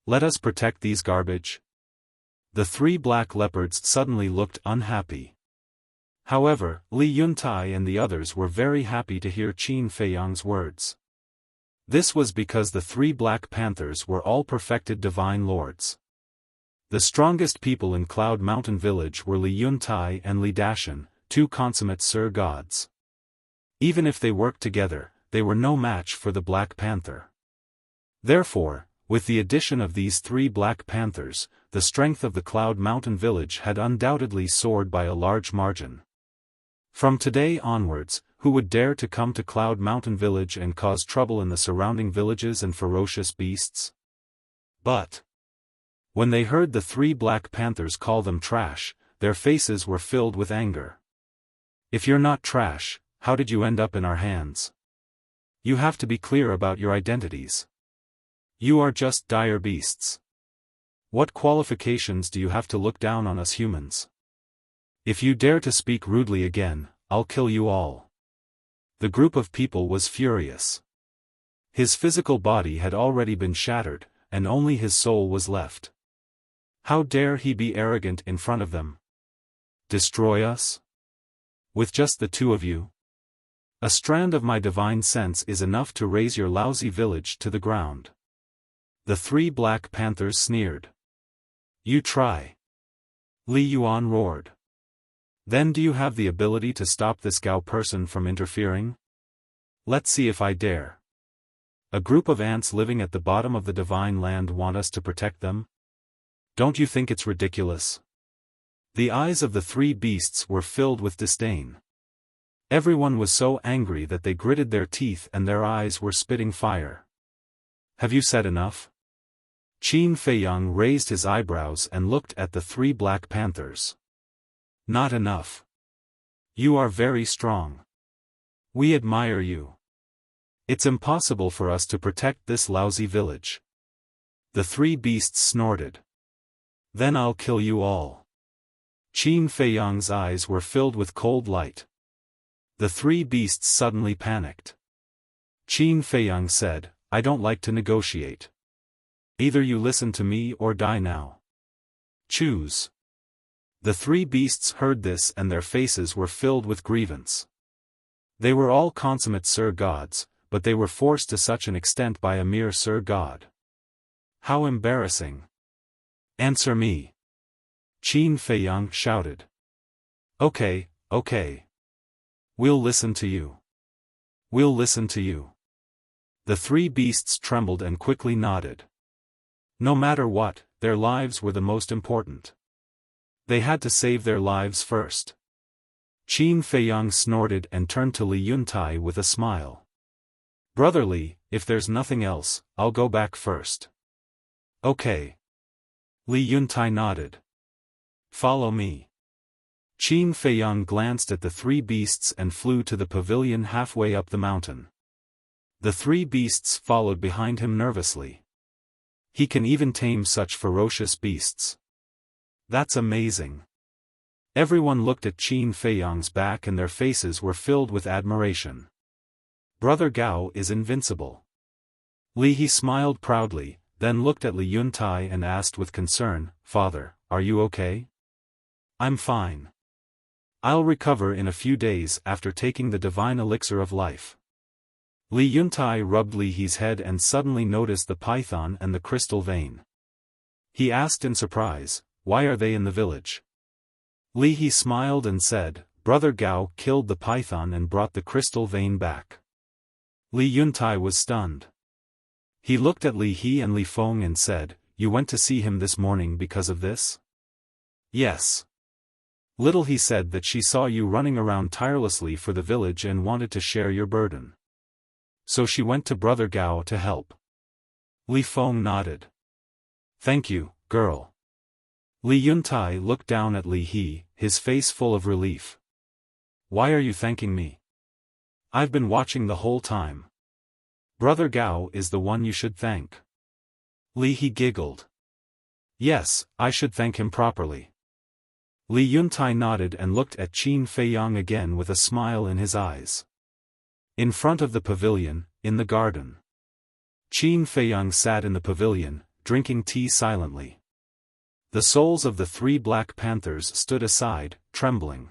Let us protect these garbage?" The three black leopards suddenly looked unhappy. However, Li Yuntai and the others were very happy to hear Qin Feiyang's words. This was because the three black panthers were all perfected divine lords. The strongest people in Cloud Mountain Village were Li Yuntai and Li Dashan, two consummate Sir Gods. Even if they worked together, they were no match for the Black Panther. Therefore, with the addition of these three Black Panthers, the strength of the Cloud Mountain Village had undoubtedly soared by a large margin. From today onwards, who would dare to come to Cloud Mountain Village and cause trouble in the surrounding villages and ferocious beasts? But when they heard the three Black Panthers call them trash, their faces were filled with anger. "If you're not trash, how did you end up in our hands? You have to be clear about your identities. You are just dire beasts. What qualifications do you have to look down on us humans? If you dare to speak rudely again, I'll kill you all." The group of people was furious. His physical body had already been shattered, and only his soul was left. How dare he be arrogant in front of them? Destroy us? With just the two of you? A strand of my divine sense is enough to raise your lousy village to the ground. The three Black Panthers sneered. "You try." Li Yuan roared. "Then do you have the ability to stop this Gao person from interfering? Let's see if I dare. A group of ants living at the bottom of the divine land want us to protect them? Don't you think it's ridiculous?" The eyes of the three beasts were filled with disdain. Everyone was so angry that they gritted their teeth and their eyes were spitting fire. "Have you said enough?" Qin Feiyang raised his eyebrows and looked at the three Black Panthers. "Not enough. You are very strong. We admire you. It's impossible for us to protect this lousy village." The three beasts snorted. "Then I'll kill you all." Qin Feiyang's eyes were filled with cold light. The three beasts suddenly panicked. Qin Feiyang said, "I don't like to negotiate. Either you listen to me or die now. Choose." The three beasts heard this and their faces were filled with grievance. They were all consummate Sir Gods, but they were forced to such an extent by a mere Sir God. How embarrassing. "Answer me." Qin Feiyang shouted. Okay. We'll listen to you. We'll listen to you." The three beasts trembled and quickly nodded. No matter what, their lives were the most important. They had to save their lives first. Qin Feiyang snorted and turned to Li Yuntai with a smile. "Brother Li, if there's nothing else, I'll go back first." "Okay." Li Yuntai nodded. "Follow me." Qin Feiyang glanced at the three beasts and flew to the pavilion halfway up the mountain. The three beasts followed behind him nervously. He can even tame such ferocious beasts. That's amazing. Everyone looked at Qin Feiyang's back and their faces were filled with admiration. Brother Gao is invincible. Li He smiled proudly, then looked at Li Yuntai and asked with concern, "Father, are you okay?" "I'm fine. I'll recover in a few days after taking the divine elixir of life." Li Yuntai rubbed Li He's head and suddenly noticed the python and the crystal vein. He asked in surprise, "Why are they in the village?" Li He smiled and said, "Brother Gao killed the python and brought the crystal vein back." Li Yuntai was stunned. He looked at Li He and Li Feng and said, "You went to see him this morning because of this?" "Yes. Little he said that she saw you running around tirelessly for the village and wanted to share your burden. So she went to Brother Gao to help. Li Feng nodded. Thank you, girl. Li Yuntai looked down at Li He, his face full of relief. Why are you thanking me? I've been watching the whole time. Brother Gao is the one you should thank. Li He giggled. Yes, I should thank him properly. Li Yuntai nodded and looked at Qin Feiyang again with a smile in his eyes. In front of the pavilion, in the garden. Qin Feiyang sat in the pavilion, drinking tea silently. The souls of the 3 Black Panthers stood aside, trembling.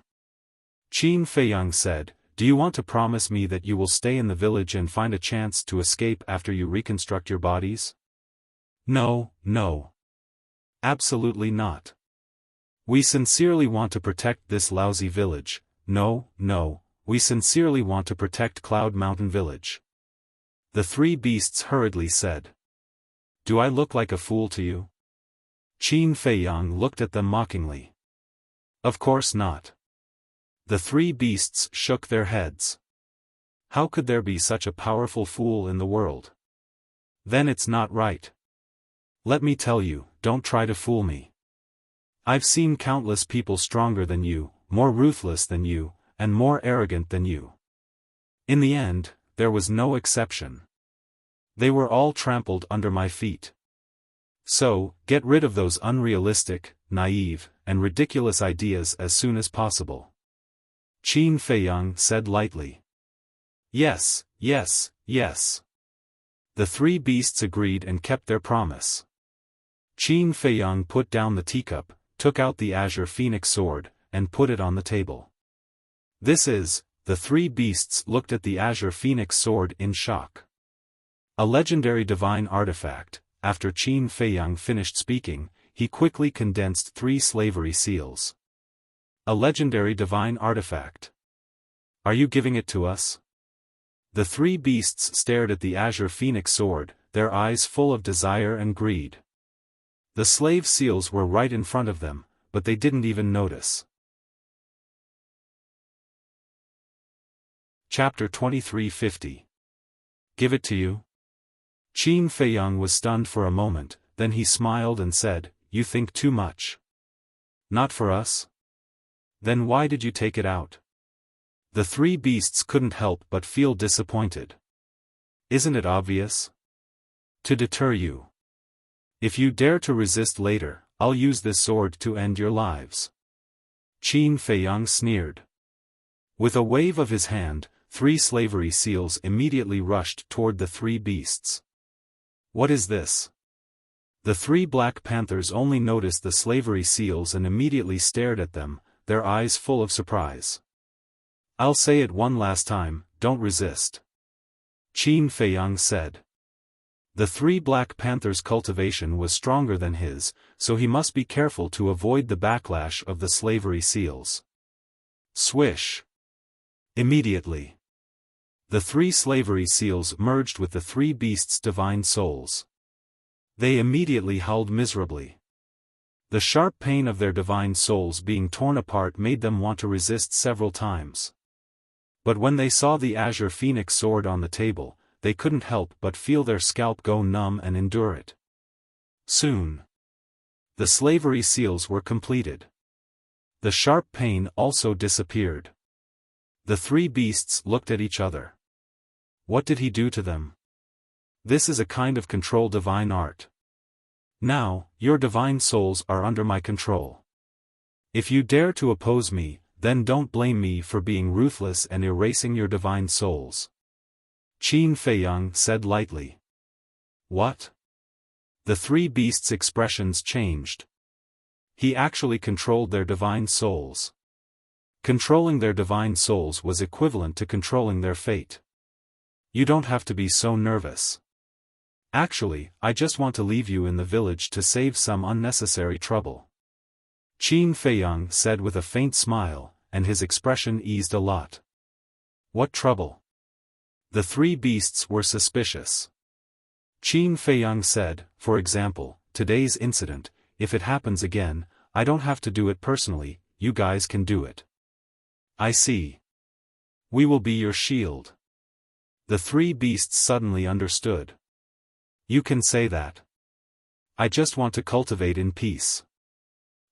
Qin Feiyang said, Do you want to promise me that you will stay in the village and find a chance to escape after you reconstruct your bodies? No, no. Absolutely not. We sincerely want to protect this lousy village. No, no, we sincerely want to protect Cloud Mountain Village. The 3 beasts hurriedly said. Do I look like a fool to you? Qin Feiyang looked at them mockingly. Of course not. The 3 beasts shook their heads. How could there be such a powerful fool in the world? Then it's not right. Let me tell you, don't try to fool me. I've seen countless people stronger than you, more ruthless than you, and more arrogant than you. In the end, there was no exception. They were all trampled under my feet. So, get rid of those unrealistic, naive, and ridiculous ideas as soon as possible. Qin Feiyang said lightly. Yes, yes, yes. The 3 beasts agreed and kept their promise. Qin Feiyang put down the teacup, took out the azure phoenix sword, and put it on the table. This is, the 3 beasts looked at the azure phoenix sword in shock. A legendary divine artifact. After Qin Feiyang finished speaking, he quickly condensed 3 slavery seals. A legendary divine artifact. Are you giving it to us? The 3 beasts stared at the azure phoenix sword, their eyes full of desire and greed. The slave seals were right in front of them, but they didn't even notice. Chapter 2350. Give it to you? Qin Feiyang was stunned for a moment, then he smiled and said, You think too much. Not for us? Then why did you take it out? The 3 beasts couldn't help but feel disappointed. Isn't it obvious? To deter you. If you dare to resist later, I'll use this sword to end your lives. Qin Feiyang sneered. With a wave of his hand, 3 slavery seals immediately rushed toward the 3 beasts. What is this? The 3 Black Panthers only noticed the slavery seals and immediately stared at them, their eyes full of surprise. I'll say it one last time, don't resist. Qin Feiyang said. The 3 Black Panthers' cultivation was stronger than his, so he must be careful to avoid the backlash of the slavery seals. Swish. Immediately. The 3 slavery seals merged with the 3 beasts' divine souls. They immediately howled miserably. The sharp pain of their divine souls being torn apart made them want to resist several times. But when they saw the azure phoenix sword on the table, they couldn't help but feel their scalp go numb and endure it. Soon. The slavery seals were completed. The sharp pain also disappeared. The 3 beasts looked at each other. What did he do to them? This is a kind of control divine art. Now, your divine souls are under my control. If you dare to oppose me, then don't blame me for being ruthless and erasing your divine souls. Qin Feiyang said lightly. What? The 3 beasts' expressions changed. He actually controlled their divine souls. Controlling their divine souls was equivalent to controlling their fate. You don't have to be so nervous. Actually, I just want to leave you in the village to save some unnecessary trouble. Qin Feiyang said with a faint smile, and his expression eased a lot. What trouble? The 3 beasts were suspicious. Qin Feiyang said, for example, today's incident, if it happens again, I don't have to do it personally, you guys can do it. I see. We will be your shield. The three beasts suddenly understood. You can say that. I just want to cultivate in peace.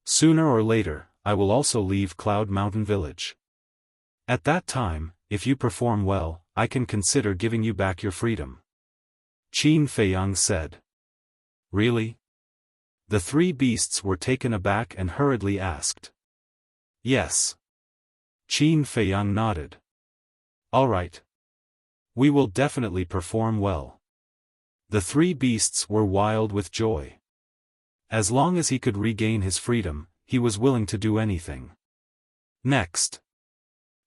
Sooner or later, I will also leave Cloud Mountain Village. At that time, if you perform well, I can consider giving you back your freedom. Qin Feiyang said. Really? The three beasts were taken aback and hurriedly asked. Yes. Qin Feiyang nodded. All right. We will definitely perform well. The three beasts were wild with joy. As long as he could regain his freedom, he was willing to do anything. Next.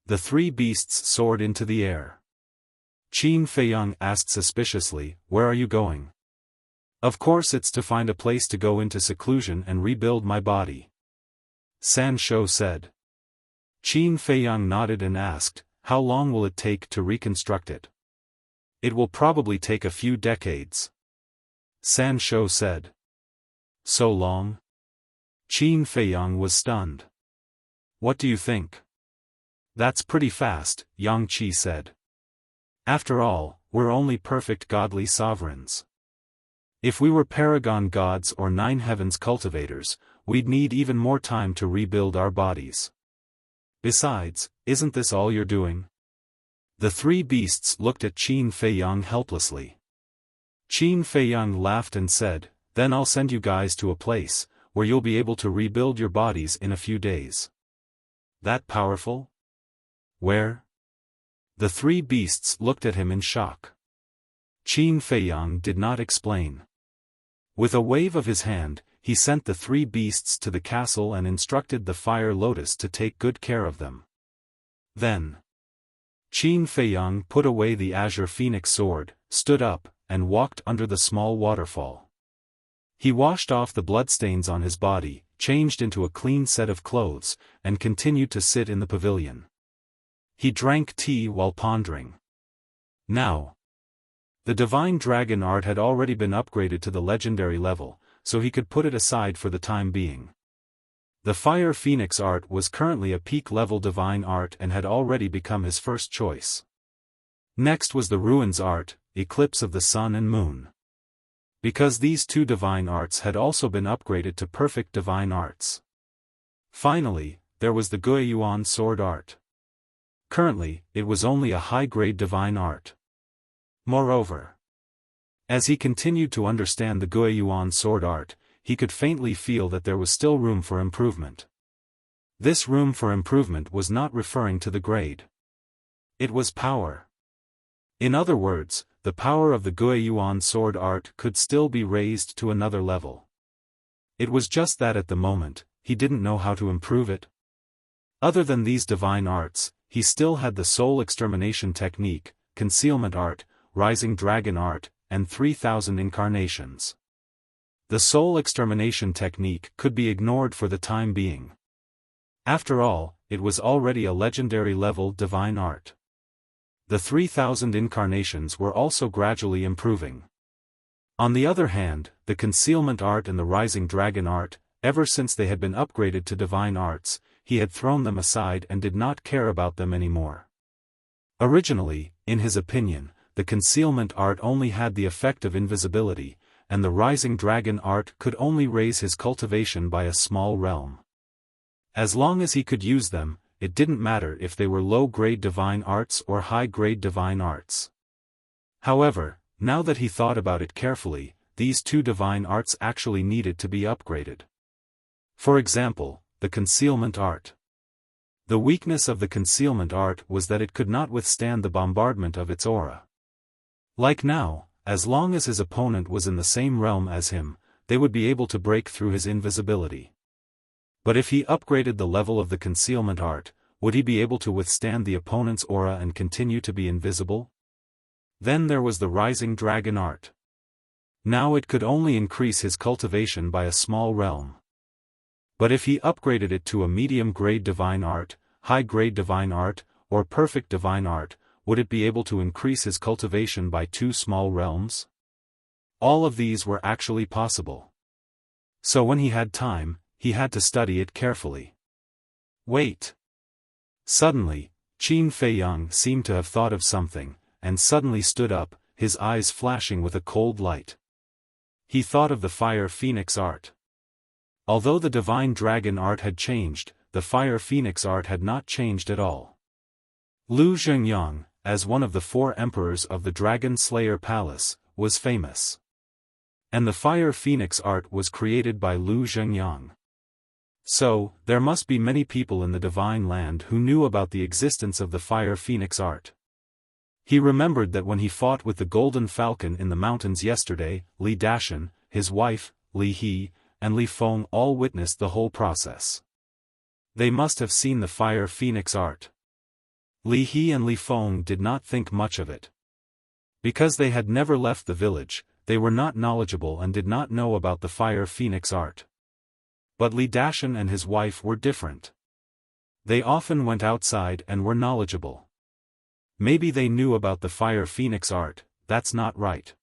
The three beasts soared into the air. Qin Feiyang asked suspiciously, where are you going? Of course it's to find a place to go into seclusion and rebuild my body. San Shou said. Qin Feiyang nodded and asked, how long will it take to reconstruct it? It will probably take a few decades. San Shou said. So long? Qin Feiyang was stunned. What do you think? That's pretty fast, Yang Qi said. After all, we're only perfect godly sovereigns. If we were paragon gods or nine heavens cultivators, we'd need even more time to rebuild our bodies. Besides, isn't this all you're doing? The three beasts looked at Qin Feiyang helplessly. Qin Feiyang laughed and said, then I'll send you guys to a place where you'll be able to rebuild your bodies in a few days. That powerful? Where? The three beasts looked at him in shock. Qin Feiyang did not explain. With a wave of his hand, he sent the three beasts to the castle and instructed the Fire Lotus to take good care of them. Then, Qin Feiyang put away the Azure Phoenix sword, stood up, and walked under the small waterfall. He washed off the bloodstains on his body, changed into a clean set of clothes, and continued to sit in the pavilion. He drank tea while pondering. Now, the divine dragon art had already been upgraded to the legendary level, so he could put it aside for the time being. The Fire Phoenix art was currently a peak-level divine art and had already become his first choice. Next was the Ruins art, Eclipse of the Sun and Moon. Because these two divine arts had also been upgraded to perfect divine arts. Finally, there was the Guiyuan sword art. Currently, it was only a high-grade divine art. Moreover, as he continued to understand the Guiyuan sword art, he could faintly feel that there was still room for improvement. This room for improvement was not referring to the grade. It was power. In other words, the power of the Guiyuan sword art could still be raised to another level. It was just that at the moment, he didn't know how to improve it. Other than these divine arts, he still had the soul extermination technique, concealment art, rising dragon art, and 3,000 incarnations. The soul extermination technique could be ignored for the time being. After all, it was already a legendary level divine art. The 3,000 incarnations were also gradually improving. On the other hand, the concealment art and the rising dragon art, ever since they had been upgraded to divine arts, he had thrown them aside and did not care about them anymore. Originally, in his opinion, the concealment art only had the effect of invisibility, and the rising dragon art could only raise his cultivation by a small realm. As long as he could use them, it didn't matter if they were low-grade divine arts or high-grade divine arts. However, now that he thought about it carefully, these two divine arts actually needed to be upgraded. For example, the concealment art. The weakness of the concealment art was that it could not withstand the bombardment of its aura. Like now, as long as his opponent was in the same realm as him, they would be able to break through his invisibility. But if he upgraded the level of the concealment art, would he be able to withstand the opponent's aura and continue to be invisible? Then there was the rising dragon art. Now it could only increase his cultivation by a small realm. But if he upgraded it to a medium-grade divine art, high-grade divine art, or perfect divine art, would it be able to increase his cultivation by 2 small realms? All of these were actually possible. So when he had time, he had to study it carefully. Wait. Suddenly, Qin Feiyang seemed to have thought of something, and suddenly stood up, his eyes flashing with a cold light. He thought of the Fire Phoenix art. Although the Divine Dragon art had changed, the Fire Phoenix art had not changed at all. Lu Zhengyang, as one of the 4 emperors of the Dragon Slayer Palace, was famous. And the Fire Phoenix art was created by Lu Zhengyang. So, there must be many people in the Divine Land who knew about the existence of the Fire Phoenix art. He remembered that when he fought with the Golden Falcon in the mountains yesterday, Li Dashan, his wife, Li He, and Li Feng all witnessed the whole process. They must have seen the Fire Phoenix art. Li He and Li Feng did not think much of it. Because they had never left the village, they were not knowledgeable and did not know about the Fire Phoenix art. But Li Dashan and his wife were different. They often went outside and were knowledgeable. Maybe they knew about the Fire Phoenix art, that's not right.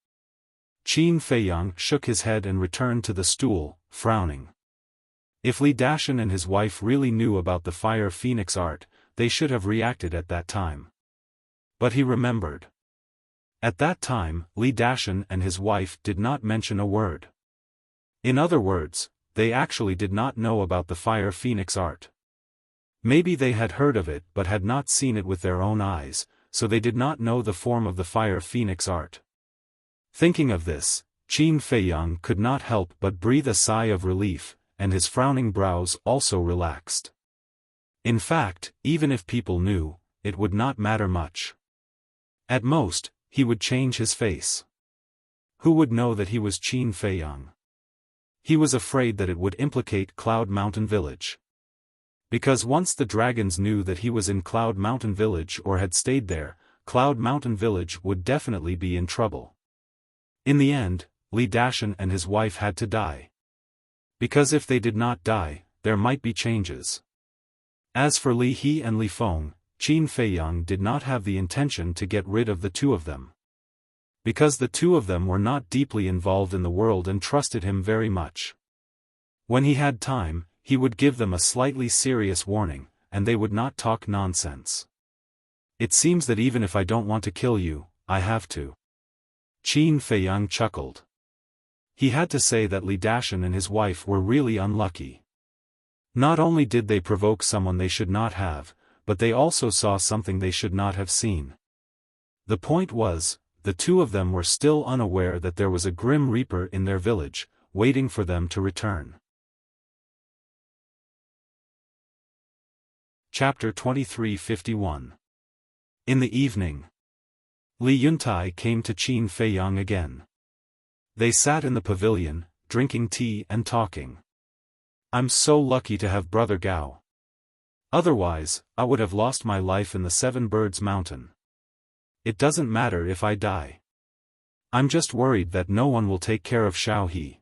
Qin Feiyang shook his head and returned to the stool, frowning. If Li Dashan and his wife really knew about the Fire Phoenix art, they should have reacted at that time. But he remembered. At that time, Li Dashan and his wife did not mention a word. In other words, they actually did not know about the Fire Phoenix art. Maybe they had heard of it but had not seen it with their own eyes, so they did not know the form of the Fire Phoenix art. Thinking of this, Qin Feiyang could not help but breathe a sigh of relief, and his frowning brows also relaxed. In fact, even if people knew, it would not matter much. At most, he would change his face. Who would know that he was Qin Feiyang? He was afraid that it would implicate Cloud Mountain Village. Because once the dragons knew that he was in Cloud Mountain Village or had stayed there, Cloud Mountain Village would definitely be in trouble. In the end, Li Dashan and his wife had to die. Because if they did not die, there might be changes. As for Li He and Li Feng, Qin Feiyang did not have the intention to get rid of the 2 of them. Because the 2 of them were not deeply involved in the world and trusted him very much. When he had time, he would give them a slightly serious warning, and they would not talk nonsense. It seems that even if I don't want to kill you, I have to. Qin Feiyang chuckled. He had to say that Li Dashan and his wife were really unlucky. Not only did they provoke someone they should not have, but they also saw something they should not have seen. The point was, the 2 of them were still unaware that there was a Grim Reaper in their village, waiting for them to return. Chapter 2351. In the evening, Li Yuntai came to Qin Feiyang again. They sat in the pavilion, drinking tea and talking. I'm so lucky to have Brother Gao. Otherwise, I would have lost my life in the 7 Birds Mountain. It doesn't matter if I die. I'm just worried that no one will take care of Xiaohe.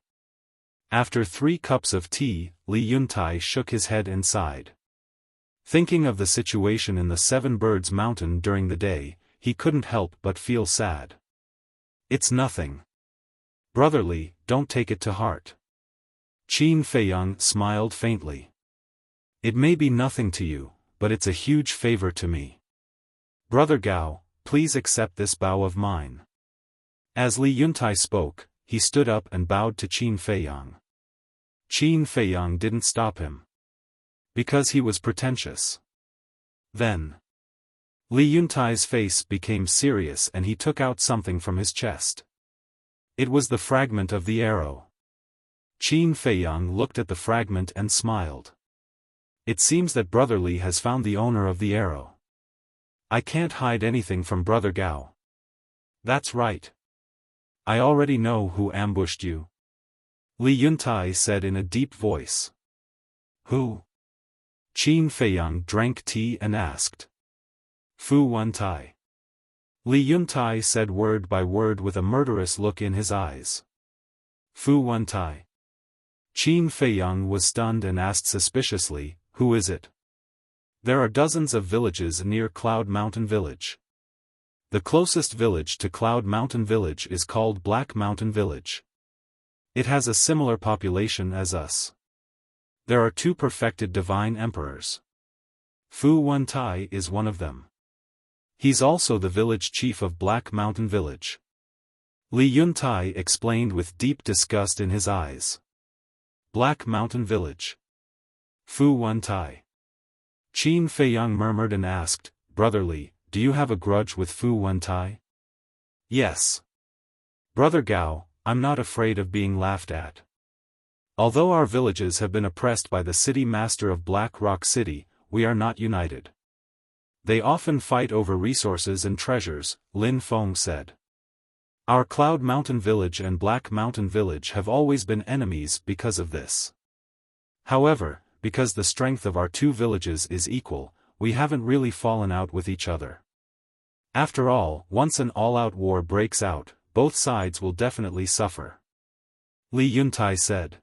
After 3 cups of tea, Li Yuntai shook his head and sighed. Thinking of the situation in the 7 Birds Mountain during the day, he couldn't help but feel sad. It's nothing. Brother Li, don't take it to heart. Qin Feiyang smiled faintly. It may be nothing to you, but it's a huge favor to me. Brother Gao, please accept this bow of mine. As Li Yuntai spoke, he stood up and bowed to Qin Feiyang. Qin Feiyang didn't stop him. Because he was pretentious. Then, Li Yuntai's face became serious and he took out something from his chest. It was the fragment of the arrow. Qin Feiyang looked at the fragment and smiled. It seems that Brother Li has found the owner of the arrow. I can't hide anything from Brother Gao. That's right. I already know who ambushed you. Li Yuntai said in a deep voice. Who? Qin Feiyang drank tea and asked. Fu Wentai. Li Yuntai said word by word with a murderous look in his eyes. Fu Wentai. Qin Feiyang was stunned and asked suspiciously, who is it? There are dozens of villages near Cloud Mountain Village. The closest village to Cloud Mountain Village is called Black Mountain Village. It has a similar population as us. There are 2 perfected divine emperors. Fu Wentai is one of them. He's also the village chief of Black Mountain Village. Li Yuntai explained with deep disgust in his eyes. Black Mountain Village. Fu Wentai. Qin Feiyang murmured and asked, Brother Li, do you have a grudge with Fu Wentai? Yes. Brother Gao, I'm not afraid of being laughed at. Although our villages have been oppressed by the city master of Black Rock City, we are not united. They often fight over resources and treasures, Lin Feng said. Our Cloud Mountain Village and Black Mountain Village have always been enemies because of this. However, because the strength of our two villages is equal, we haven't really fallen out with each other. After all, once an all-out war breaks out, both sides will definitely suffer. Li Yuntai said.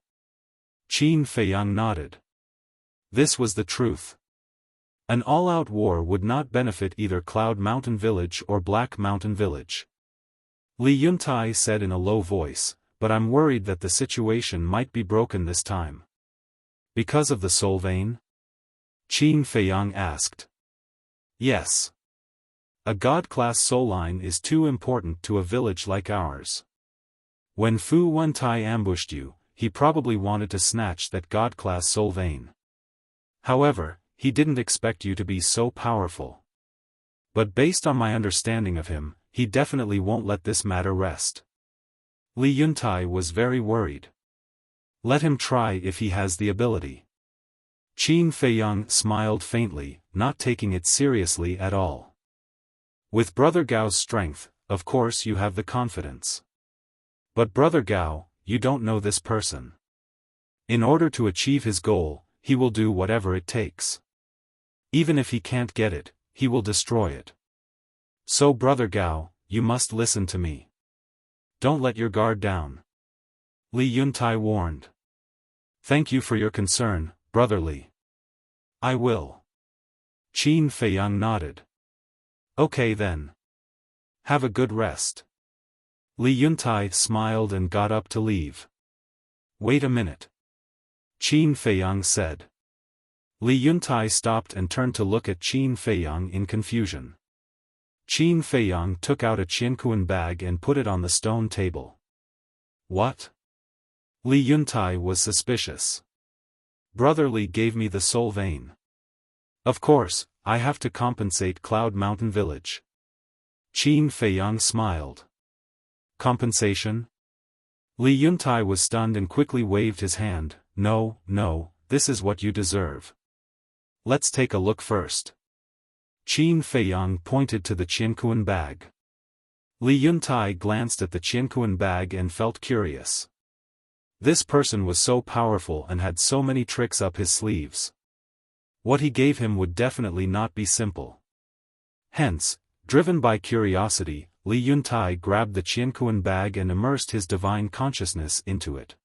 Qin Feiyang nodded. This was the truth. An all-out war would not benefit either Cloud Mountain Village or Black Mountain Village. Li Yuntai said in a low voice, but I'm worried that the situation might be broken this time. Because of the soul vein? Qin Feiyang asked. Yes. A god-class soul line is too important to a village like ours. When Fu Wentai ambushed you, he probably wanted to snatch that god-class soul vein. However, he didn't expect you to be so powerful. But based on my understanding of him, he definitely won't let this matter rest. Li Yuntai was very worried. Let him try if he has the ability. Qin Feiyang smiled faintly, not taking it seriously at all. With Brother Gao's strength, of course you have the confidence. But Brother Gao, you don't know this person. In order to achieve his goal, he will do whatever it takes. Even if he can't get it, he will destroy it. So Brother Gao, you must listen to me. Don't let your guard down. Li Yuntai warned. Thank you for your concern, Brother Li. I will. Qin Feiyang nodded. Okay then. Have a good rest. Li Yuntai smiled and got up to leave. Wait a minute. Qin Feiyang said. Li Yuntai stopped and turned to look at Qin Feiyang in confusion. Qin Feiyang took out a Qiankuan bag and put it on the stone table. What? Li Yuntai was suspicious. Brother Li gave me the soul vein. Of course, I have to compensate Cloud Mountain Village. Qin Feiyang smiled. Compensation? Li Yuntai was stunned and quickly waved his hand. No, this is what you deserve. Let's take a look first. Qin Feiyang pointed to the Qiankuan bag. Li Yuntai glanced at the Qiankuan bag and felt curious. This person was so powerful and had so many tricks up his sleeves. What he gave him would definitely not be simple. Hence, driven by curiosity, Li Yuntai grabbed the Qiankuan bag and immersed his divine consciousness into it.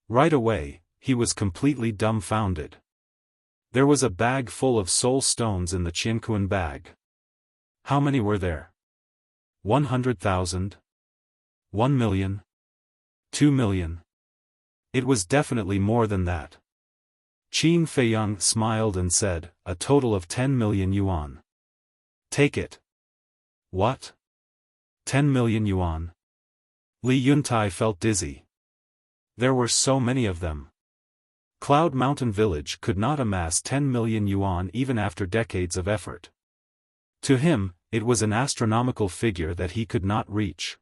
Right away, he was completely dumbfounded. There was a bag full of soul stones in the Qiankuan bag. How many were there? 100,000? 1 million? 2 million? It was definitely more than that. Qin Feiyang smiled and said, a total of 10 million yuan. Take it. What? 10 million yuan? Li Yuntai felt dizzy. There were so many of them. Cloud Mountain Village could not amass 10 million yuan even after decades of effort. To him, it was an astronomical figure that he could not reach.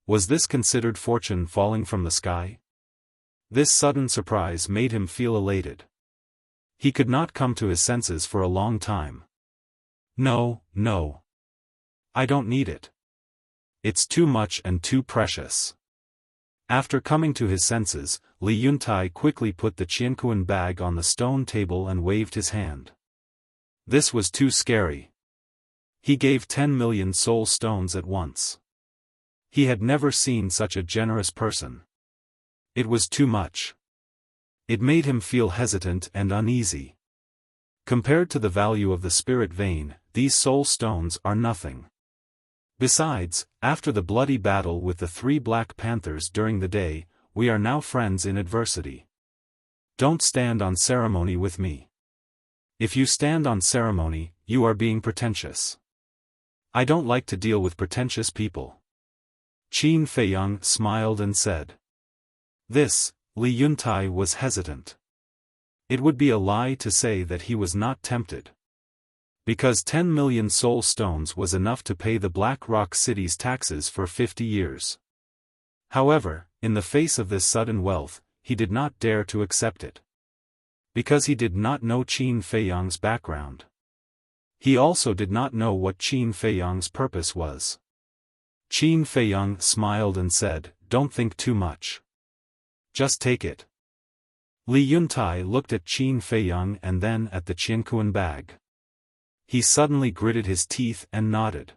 Was this considered fortune falling from the sky? This sudden surprise made him feel elated. He could not come to his senses for a long time. No. I don't need it. It's too much and too precious. After coming to his senses, Li Yuntai quickly put the Qiankuan bag on the stone table and waved his hand. This was too scary. He gave 10 million soul stones at once. He had never seen such a generous person. It was too much. It made him feel hesitant and uneasy. Compared to the value of the spirit vein, these soul stones are nothing. Besides, after the bloody battle with the 3 Black Panthers during the day, we are now friends in adversity. Don't stand on ceremony with me. If you stand on ceremony, you are being pretentious. I don't like to deal with pretentious people. Qin Feiyang smiled and said. This, Li Yuntai was hesitant. It would be a lie to say that he was not tempted. Because 10 million soul stones was enough to pay the Black Rock City's taxes for 50 years. However, in the face of this sudden wealth, he did not dare to accept it. Because he did not know Qin Feiyang's background. He also did not know what Qin Feiyang's purpose was. Qin Feiyang smiled and said, "Don't think too much. Just take it." Li Yuntai looked at Qin Feiyang and then at the Qiankuan bag. He suddenly gritted his teeth and nodded.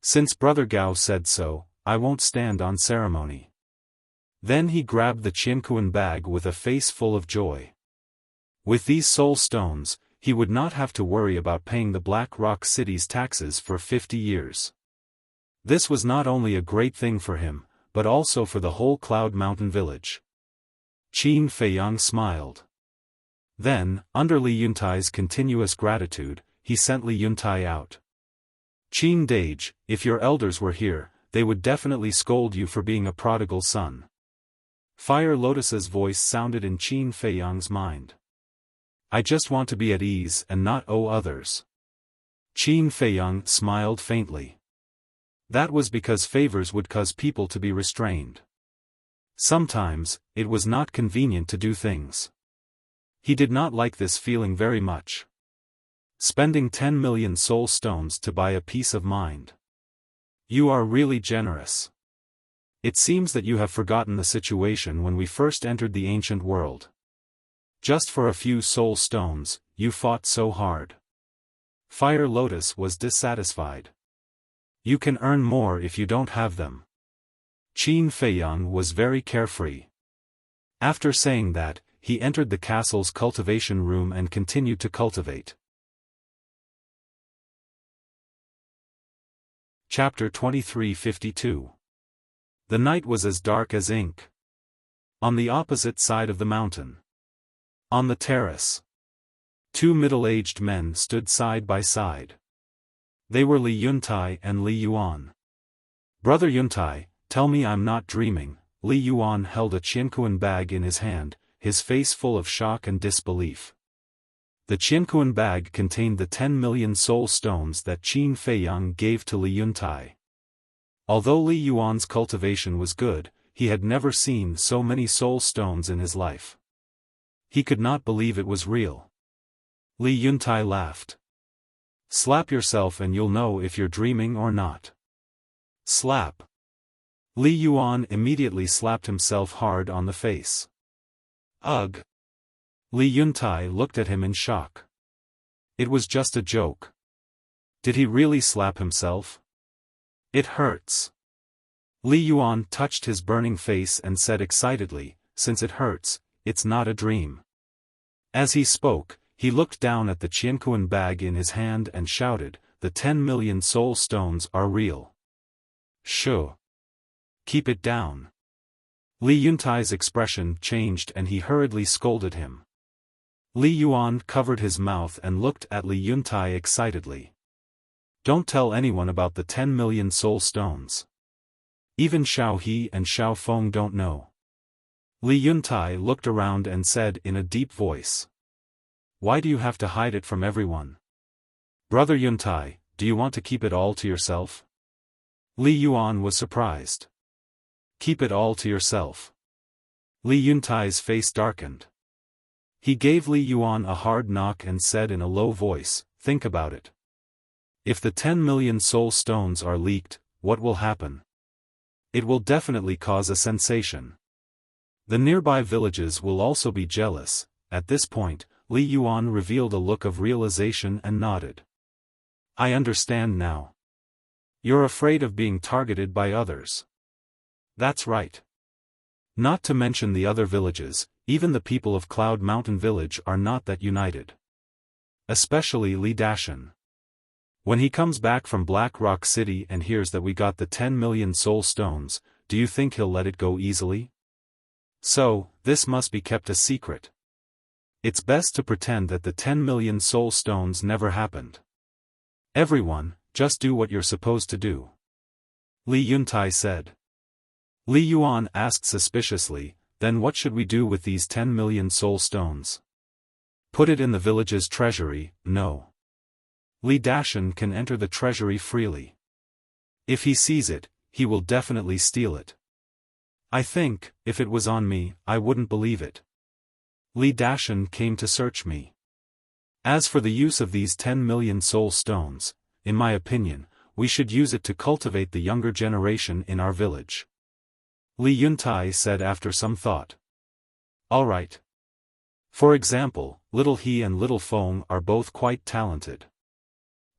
"Since Brother Gao said so, I won't stand on ceremony." Then he grabbed the Qiankuan bag with a face full of joy. With these soul stones, he would not have to worry about paying the Black Rock City's taxes for 50 years. This was not only a great thing for him, but also for the whole Cloud Mountain village. Qin Feiyang smiled. Then, under Li Yuntai's continuous gratitude, he sent Li Yuntai out. "Qin Dage, if your elders were here, they would definitely scold you for being a prodigal son." Fire Lotus's voice sounded in Qin Feiyang's mind. "I just want to be at ease and not owe others." Qin Feiyang smiled faintly. That was because favors would cause people to be restrained. Sometimes, it was not convenient to do things. He did not like this feeling very much. Spending 10 million soul stones to buy a peace of mind. You are really generous. It seems that you have forgotten the situation when we first entered the ancient world. Just for a few soul stones, you fought so hard. Fire Lotus was dissatisfied. You can earn more if you don't have them. Qin Feiyang was very carefree. After saying that, he entered the castle's cultivation room and continued to cultivate. Chapter 2352. The night was as dark as ink. On the opposite side of the mountain. On the terrace. Two middle-aged men stood side by side. They were Li Yuntai and Li Yuan. "Brother Yuntai, tell me I'm not dreaming." Li Yuan held a Qiankuan bag in his hand, his face full of shock and disbelief. The Qiankuan bag contained the 10 million soul stones that Qin Feiyang gave to Li Yuntai. Although Li Yuan's cultivation was good, he had never seen so many soul stones in his life. He could not believe it was real. Li Yuntai laughed. "Slap yourself and you'll know if you're dreaming or not." Slap. Li Yuan immediately slapped himself hard on the face. Ugh. Li Yuntai looked at him in shock. It was just a joke. Did he really slap himself? It hurts. Li Yuan touched his burning face and said excitedly, "Since it hurts, it's not a dream." As he spoke, he looked down at the Qiankuan bag in his hand and shouted, "The 10 million soul stones are real." "Shoo. Keep it down." Li Yuntai's expression changed and he hurriedly scolded him. Li Yuan covered his mouth and looked at Li Yuntai excitedly. "Don't tell anyone about the 10 million soul stones. Even Xiao He and Xiaofan don't know." Li Yuntai looked around and said in a deep voice. "Why do you have to hide it from everyone? Brother Yuntai, do you want to keep it all to yourself?" Li Yuan was surprised. "Keep it all to yourself?" Li Yuntai's face darkened. He gave Li Yuan a hard knock and said in a low voice, "Think about it. If the 10 million soul stones are leaked, what will happen? It will definitely cause a sensation. The nearby villages will also be jealous." At this point, Li Yuan revealed a look of realization and nodded. "I understand now. You're afraid of being targeted by others." "That's right. Not to mention the other villages, even the people of Cloud Mountain Village are not that united. Especially Li Dashan. When he comes back from Black Rock City and hears that we got the 10 million soul stones, do you think he'll let it go easily? So, this must be kept a secret. It's best to pretend that the 10 million soul stones never happened. Everyone, just do what you're supposed to do. Li Yuntai said. Li Yuan asked suspiciously, then what should we do with these 10 million soul stones? Put it in the village's treasury, no. Li Dashan can enter the treasury freely. If he sees it, he will definitely steal it. I think, if it was on me, I wouldn't believe it. Li Dashan came to search me. As for the use of these 10 million soul stones, in my opinion, we should use it to cultivate the younger generation in our village. Li Yuntai said after some thought. All right. For example, Little He and Little Feng are both quite talented.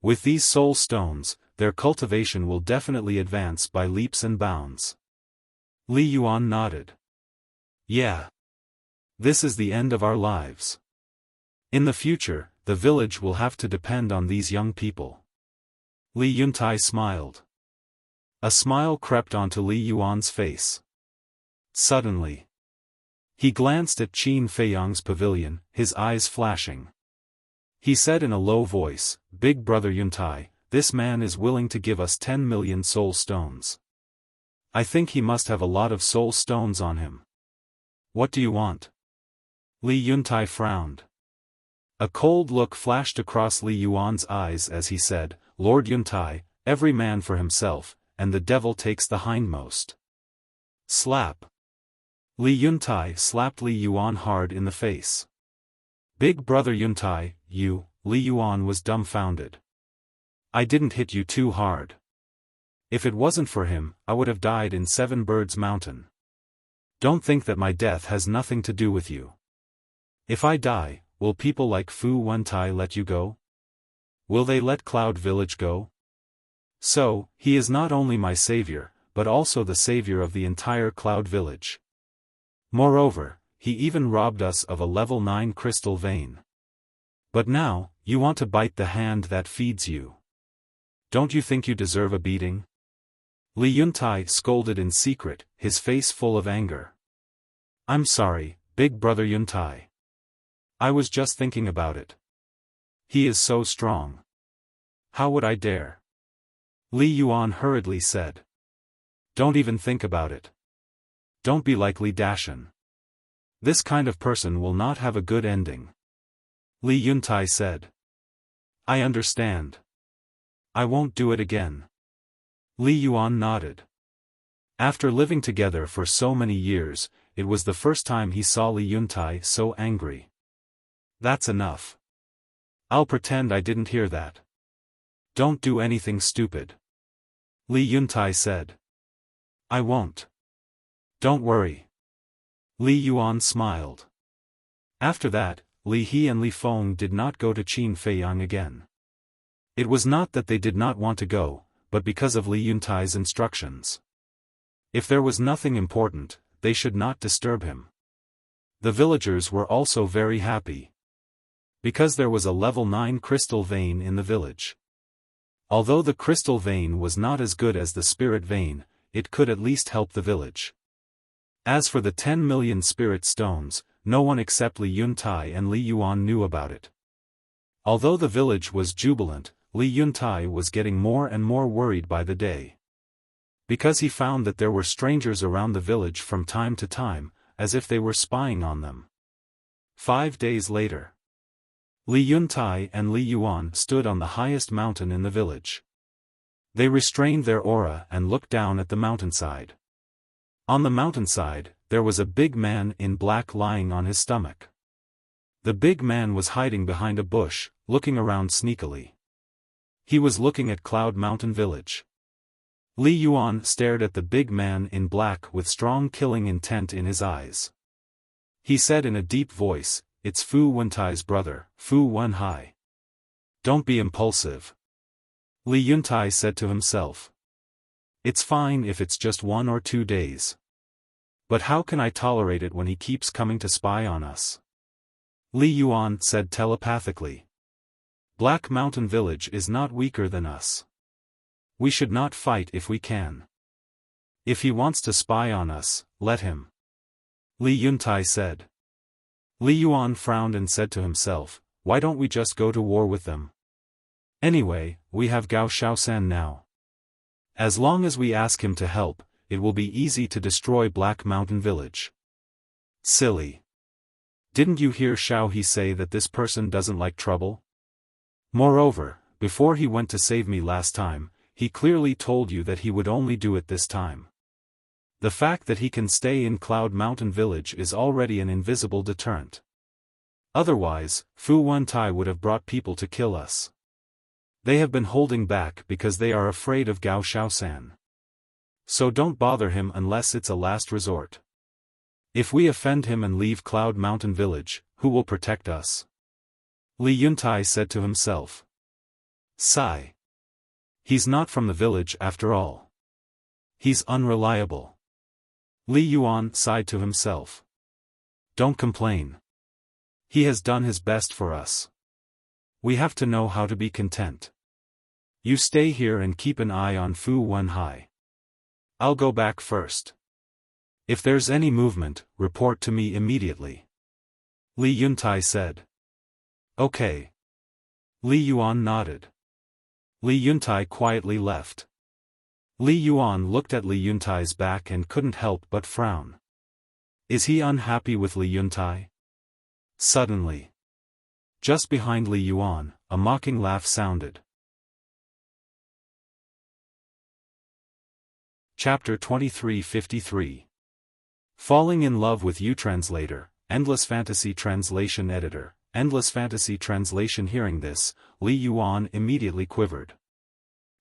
With these soul stones, their cultivation will definitely advance by leaps and bounds. Li Yuan nodded. Yeah. This is the end of our lives. In the future, the village will have to depend on these young people. Li Yuntai smiled. A smile crept onto Li Yuan's face. Suddenly, he glanced at Qin Feiyang's pavilion, his eyes flashing. He said in a low voice, Big Brother Yuntai, this man is willing to give us 10 million soul stones. I think he must have a lot of soul stones on him. What do you want? Li Yuntai frowned. A cold look flashed across Li Yuan's eyes as he said, Lord Yuntai, every man for himself, and the devil takes the hindmost. Slap. Li Yuntai slapped Li Yuan hard in the face. Big Brother Yuntai, you, Li Yuan was dumbfounded. I didn't hit you too hard. If it wasn't for him, I would have died in Seven Birds Mountain. Don't think that my death has nothing to do with you. If I die, will people like Fu Wentai let you go? Will they let Cloud Village go? So, he is not only my savior, but also the savior of the entire Cloud Village. Moreover, he even robbed us of a level 9 crystal vein. But now, you want to bite the hand that feeds you. Don't you think you deserve a beating? Li Yuntai scolded in secret, his face full of anger. I'm sorry, Big Brother Yuntai. I was just thinking about it. He is so strong. How would I dare? Li Yuan hurriedly said. Don't even think about it. Don't be like Li Dashan. This kind of person will not have a good ending. Li Yuntai said. I understand. I won't do it again. Li Yuan nodded. After living together for so many years, it was the first time he saw Li Yuntai so angry. That's enough. I'll pretend I didn't hear that. Don't do anything stupid. Li Yuntai said. I won't. Don't worry. Li Yuan smiled. After that, Li He and Li Feng did not go to Qin Feiyang again. It was not that they did not want to go, but because of Li Yuntai's instructions. If there was nothing important, they should not disturb him. The villagers were also very happy. Because there was a level 9 crystal vein in the village. Although the crystal vein was not as good as the spirit vein, it could at least help the village. As for the 10 million spirit stones, no one except Li Yuntai and Li Yuan knew about it. Although the village was jubilant, Li Yuntai was getting more and more worried by the day. Because he found that there were strangers around the village from time to time, as if they were spying on them. 5 days later, Li Yuntai and Li Yuan stood on the highest mountain in the village. They restrained their aura and looked down at the mountainside. On the mountainside, there was a big man in black lying on his stomach. The big man was hiding behind a bush, looking around sneakily. He was looking at Cloud Mountain Village. Li Yuan stared at the big man in black with strong killing intent in his eyes. He said in a deep voice, It's Fu Wentai's brother, Fu Wenhai. Don't be impulsive. Li Yuntai said to himself. It's fine if it's just 1 or 2 days. But how can I tolerate it when he keeps coming to spy on us? Li Yuan said telepathically. Black Mountain Village is not weaker than us. We should not fight if we can. If he wants to spy on us, let him. Li Yuntai said. Li Yuan frowned and said to himself, why don't we just go to war with them? Anyway, we have Gao Xiaosan now. As long as we ask him to help, it will be easy to destroy Black Mountain Village. Silly. Didn't you hear Xiao He say that this person doesn't like trouble? Moreover, before he went to save me last time, he clearly told you that he would only do it this time. The fact that he can stay in Cloud Mountain Village is already an invisible deterrent. Otherwise, Fu Wentai would have brought people to kill us. They have been holding back because they are afraid of Gao Xiaosan. So don't bother him unless it's a last resort. If we offend him and leave Cloud Mountain Village, who will protect us? Li Yuntai said to himself. Sigh. He's not from the village after all. He's unreliable. Li Yuan sighed to himself. Don't complain. He has done his best for us. We have to know how to be content. You stay here and keep an eye on Fu Wenhai. I'll go back first. If there's any movement, report to me immediately. Li Yuntai said. Okay. Li Yuan nodded. Li Yuntai quietly left. Li Yuan looked at Li Yuntai's back and couldn't help but frown. Is he unhappy with Li Yuntai? Suddenly. Just behind Li Yuan, a mocking laugh sounded. Chapter 2353. Falling in Love with You. Translator, Endless Fantasy Translation Editor, Endless Fantasy Translation. Hearing this, Li Yuan immediately quivered.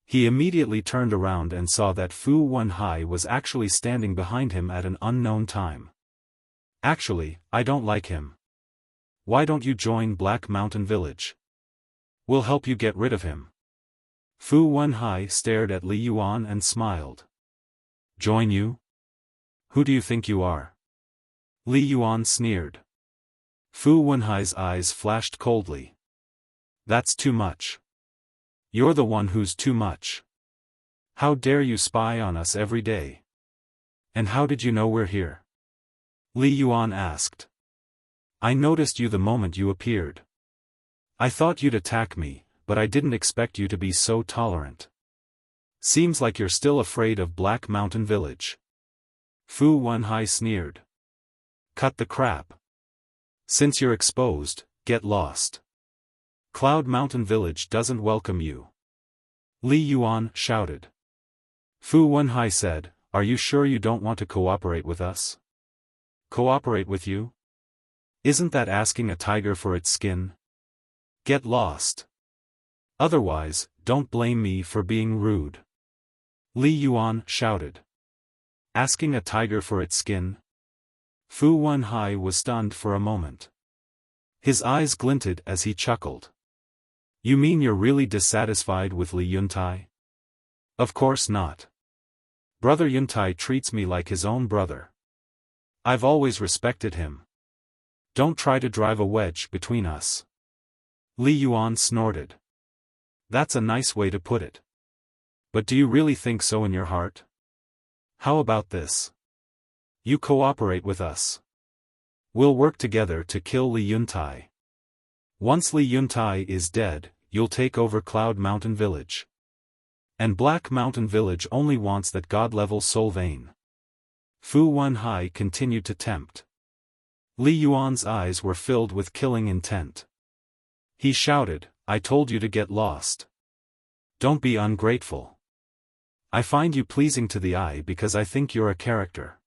He immediately turned around and saw that Fu Wenhai was actually standing behind him at an unknown time. Actually, I don't like him. Why don't you join Black Mountain Village? We'll help you get rid of him. Fu Wenhai stared at Li Yuan and smiled. Join you? Who do you think you are? Li Yuan sneered. Fu Wenhai's eyes flashed coldly. That's too much. You're the one who's too much. How dare you spy on us every day? And how did you know we're here? Li Yuan asked. I noticed you the moment you appeared. I thought you'd attack me, but I didn't expect you to be so tolerant. Seems like you're still afraid of Black Mountain Village. Fu Wenhai sneered. Cut the crap. Since you're exposed, get lost. Cloud Mountain Village doesn't welcome you. Li Yuan shouted. Fu Wenhai said, Are you sure you don't want to cooperate with us? Cooperate with you? Isn't that asking a tiger for its skin? Get lost. Otherwise, don't blame me for being rude. Li Yuan shouted. Asking a tiger for its skin? Fu Wenhai was stunned for a moment. His eyes glinted as he chuckled. You mean you're really dissatisfied with Li Yuntai? Of course not. Brother Yuntai treats me like his own brother. I've always respected him. Don't try to drive a wedge between us. Li Yuan snorted. That's a nice way to put it. But do you really think so in your heart? How about this? You cooperate with us. We'll work together to kill Li Yuntai. Once Li Yuntai is dead, you'll take over Cloud Mountain Village. And Black Mountain Village only wants that god-level soul vein. Fu Wenhai continued to tempt. Li Yuan's eyes were filled with killing intent. He shouted, I told you to get lost. Don't be ungrateful. I find you pleasing to the eye because I think you're a character.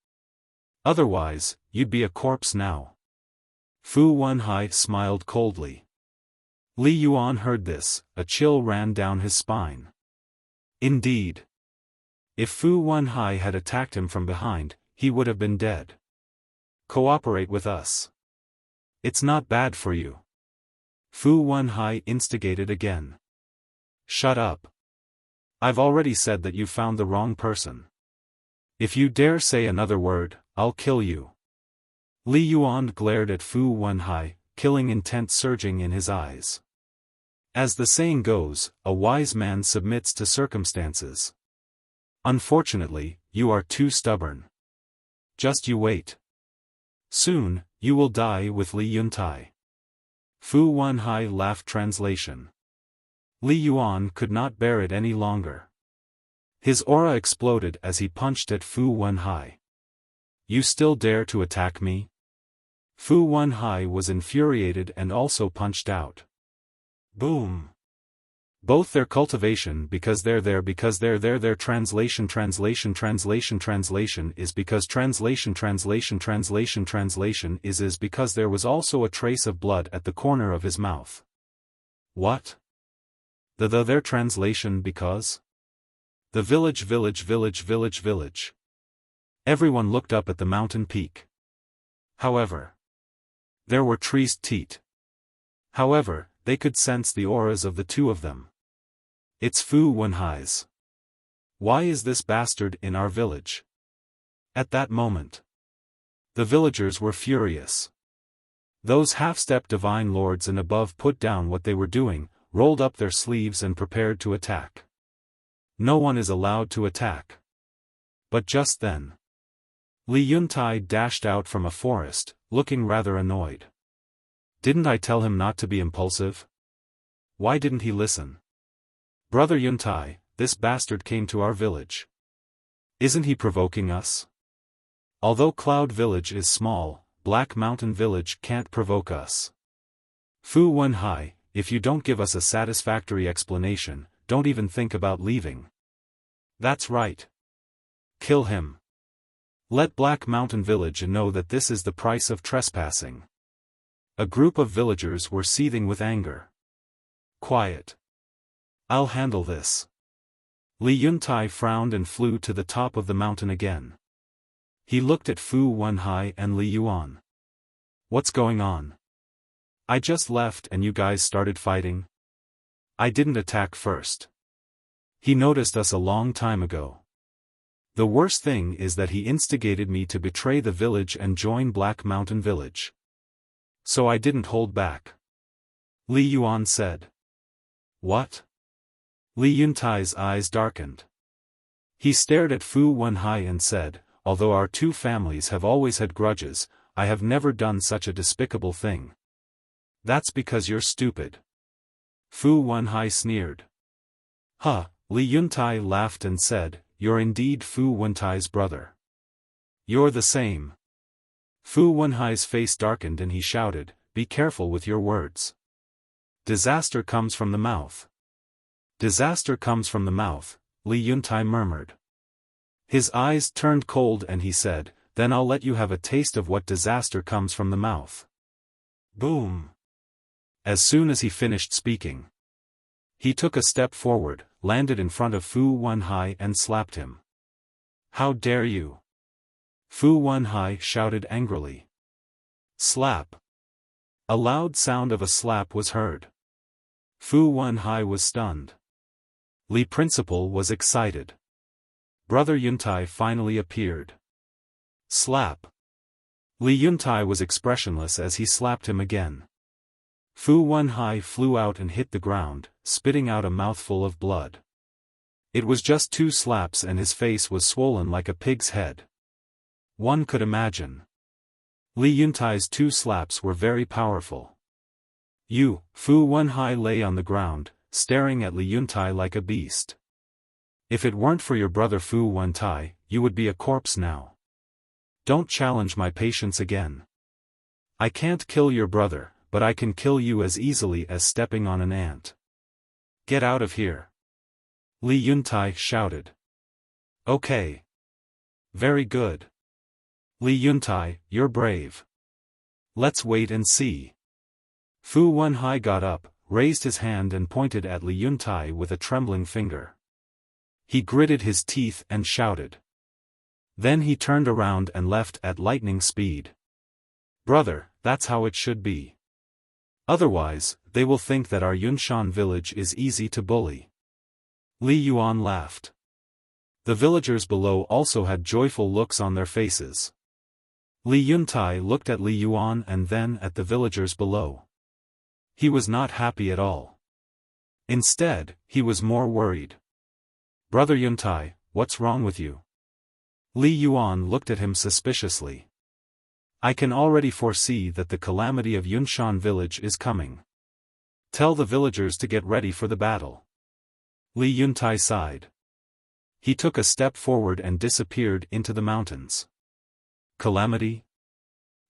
Otherwise, you'd be a corpse now. Fu Wenhai smiled coldly. Li Yuan heard this, a chill ran down his spine. Indeed. If Fu Wenhai had attacked him from behind, he would have been dead. Cooperate with us. It's not bad for you. Fu Wenhai instigated again. Shut up. I've already said that you found the wrong person. If you dare say another word, I'll kill you. Li Yuan glared at Fu Wenhai, killing intent surging in his eyes. As the saying goes, a wise man submits to circumstances. Unfortunately, you are too stubborn. Just you wait. Soon, You will die with Li Yuntai. Fu Wenhai laughed. Translation. Li Yuan could not bear it any longer. His aura exploded as he punched at Fu Wenhai. You still dare to attack me? Fu Wenhai was infuriated and also punched out. Boom. Both their cultivation because they're there their translation is because translation is because there was also a trace of blood at the corner of his mouth. What? Their translation because? The village. Everyone looked up at the mountain peak. However, there were trees teat. However, they could sense the auras of the two of them. It's Fu Wenhai's. Why is this bastard in our village? At that moment, the villagers were furious. Those half-step divine lords and above put down what they were doing, rolled up their sleeves and prepared to attack. No one is allowed to attack. But just then, Li Yuntai dashed out from a forest, looking rather annoyed. Didn't I tell him not to be impulsive? Why didn't he listen? Brother Yuntai, this bastard came to our village. Isn't he provoking us? Although Cloud Village is small, Black Mountain Village can't provoke us. Fu Wenhai, if you don't give us a satisfactory explanation, don't even think about leaving. That's right. Kill him. Let Black Mountain Village know that this is the price of trespassing. A group of villagers were seething with anger. Quiet. I'll handle this. Li Yuntai frowned and flew to the top of the mountain again. He looked at Fu Wenhai and Li Yuan. What's going on? I just left and you guys started fighting? I didn't attack first. He noticed us a long time ago. The worst thing is that he instigated me to betray the village and join Black Mountain Village. So I didn't hold back. Li Yuan said. What? Li Yuntai's eyes darkened. He stared at Fu Wenhai and said, although our two families have always had grudges, I have never done such a despicable thing. That's because you're stupid. Fu Wenhai sneered. Huh, Li Yuntai laughed and said, you're indeed Fu Wentai's brother. You're the same. Fu Wenhai's face darkened and he shouted, be careful with your words. Disaster comes from the mouth. Disaster comes from the mouth, Li Yuntai murmured. His eyes turned cold and he said, then I'll let you have a taste of what disaster comes from the mouth. Boom. As soon as he finished speaking, he took a step forward, landed in front of Fu Wenhai and slapped him. How dare you? Fu Wenhai shouted angrily. Slap. A loud sound of a slap was heard. Fu Wenhai was stunned. Li Principal was excited. Brother Yuntai finally appeared. Slap. Li Yuntai was expressionless as he slapped him again. Fu Wenhai flew out and hit the ground, spitting out a mouthful of blood. It was just 2 slaps and his face was swollen like a pig's head. One could imagine. Li Yuntai's 2 slaps were very powerful. Fu Wenhai lay on the ground, staring at Li Yuntai like a beast. If it weren't for your brother Fu Wentai, you would be a corpse now. Don't challenge my patience again. I can't kill your brother, but I can kill you as easily as stepping on an ant. Get out of here. Li Yuntai shouted. Okay. Very good. Li Yuntai, you're brave. Let's wait and see. Fu Wenhai got up, raised his hand and pointed at Li Yuntai with a trembling finger. He gritted his teeth and shouted. Then he turned around and left at lightning speed. Brother, that's how it should be. Otherwise, they will think that our Yunshan village is easy to bully. Li Yuan laughed. The villagers below also had joyful looks on their faces. Li Yuntai looked at Li Yuan and then at the villagers below. He was not happy at all. Instead, he was more worried. Brother Yuntai, what's wrong with you? Li Yuan looked at him suspiciously. I can already foresee that the calamity of Yunshan village is coming. Tell the villagers to get ready for the battle. Li Yuntai sighed. He took a step forward and disappeared into the mountains. Calamity?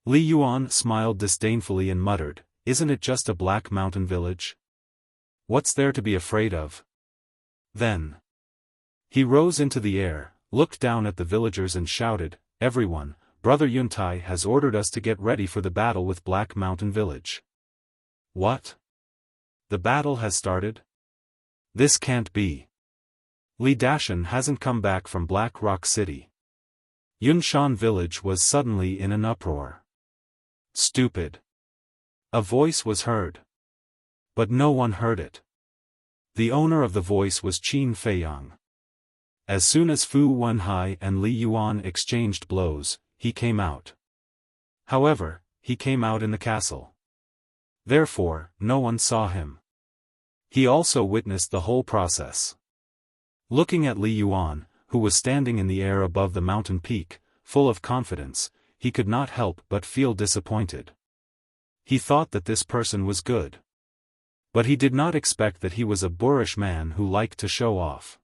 Li Yuan smiled disdainfully and muttered, "Isn't it just a black mountain village? What's there to be afraid of?" Then he rose into the air, looked down at the villagers and shouted, "Everyone, Brother Yuntai has ordered us to get ready for the battle with Black Mountain Village." What? The battle has started? This can't be. Li Dashan hasn't come back from Black Rock City. Yunshan village was suddenly in an uproar. Stupid. A voice was heard. But no one heard it. The owner of the voice was Qin Feiyang. As soon as Fu Wenhai and Li Yuan exchanged blows, he came out. However, he came out in the castle. Therefore, no one saw him. He also witnessed the whole process. Looking at Li Yuan, who was standing in the air above the mountain peak, full of confidence, he could not help but feel disappointed. He thought that this person was good. But he did not expect that he was a boorish man who liked to show off.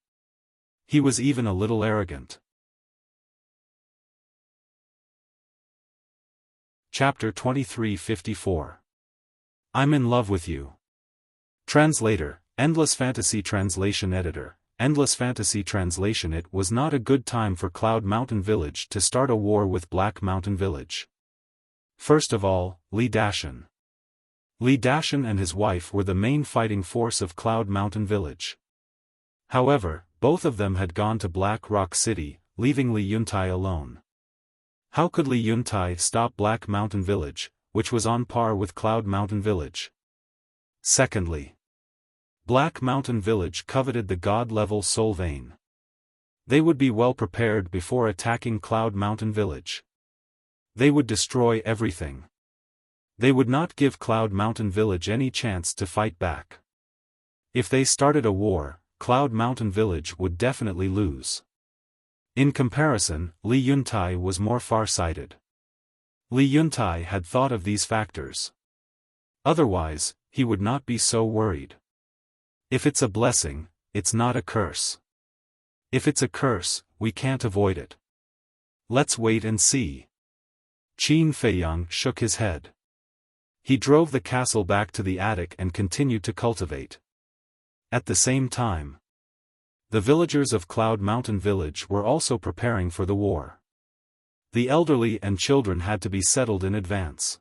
He was even a little arrogant. Chapter 2354. I'm in love with you. Translator, Endless Fantasy Translation Editor, Endless Fantasy Translation. It was not a good time for Cloud Mountain Village to start a war with Black Mountain Village. First of all, Li Dashan. Li Dashan and his wife were the main fighting force of Cloud Mountain Village. However, both of them had gone to Black Rock City, leaving Li Yuntai alone. How could Li Yuntai stop Black Mountain Village, which was on par with Cloud Mountain Village? Secondly, Black Mountain Village coveted the god-level soul vein. They would be well prepared before attacking Cloud Mountain Village. They would destroy everything. They would not give Cloud Mountain Village any chance to fight back. If they started a war, Cloud Mountain Village would definitely lose. In comparison, Li Yuntai was more far-sighted. Li Yuntai had thought of these factors. Otherwise, he would not be so worried. If it's a blessing, it's not a curse. If it's a curse, we can't avoid it. Let's wait and see. Qin Feiyang shook his head. He drove the castle back to the attic and continued to cultivate. At the same time, the villagers of Cloud Mountain Village were also preparing for the war. The elderly and children had to be settled in advance.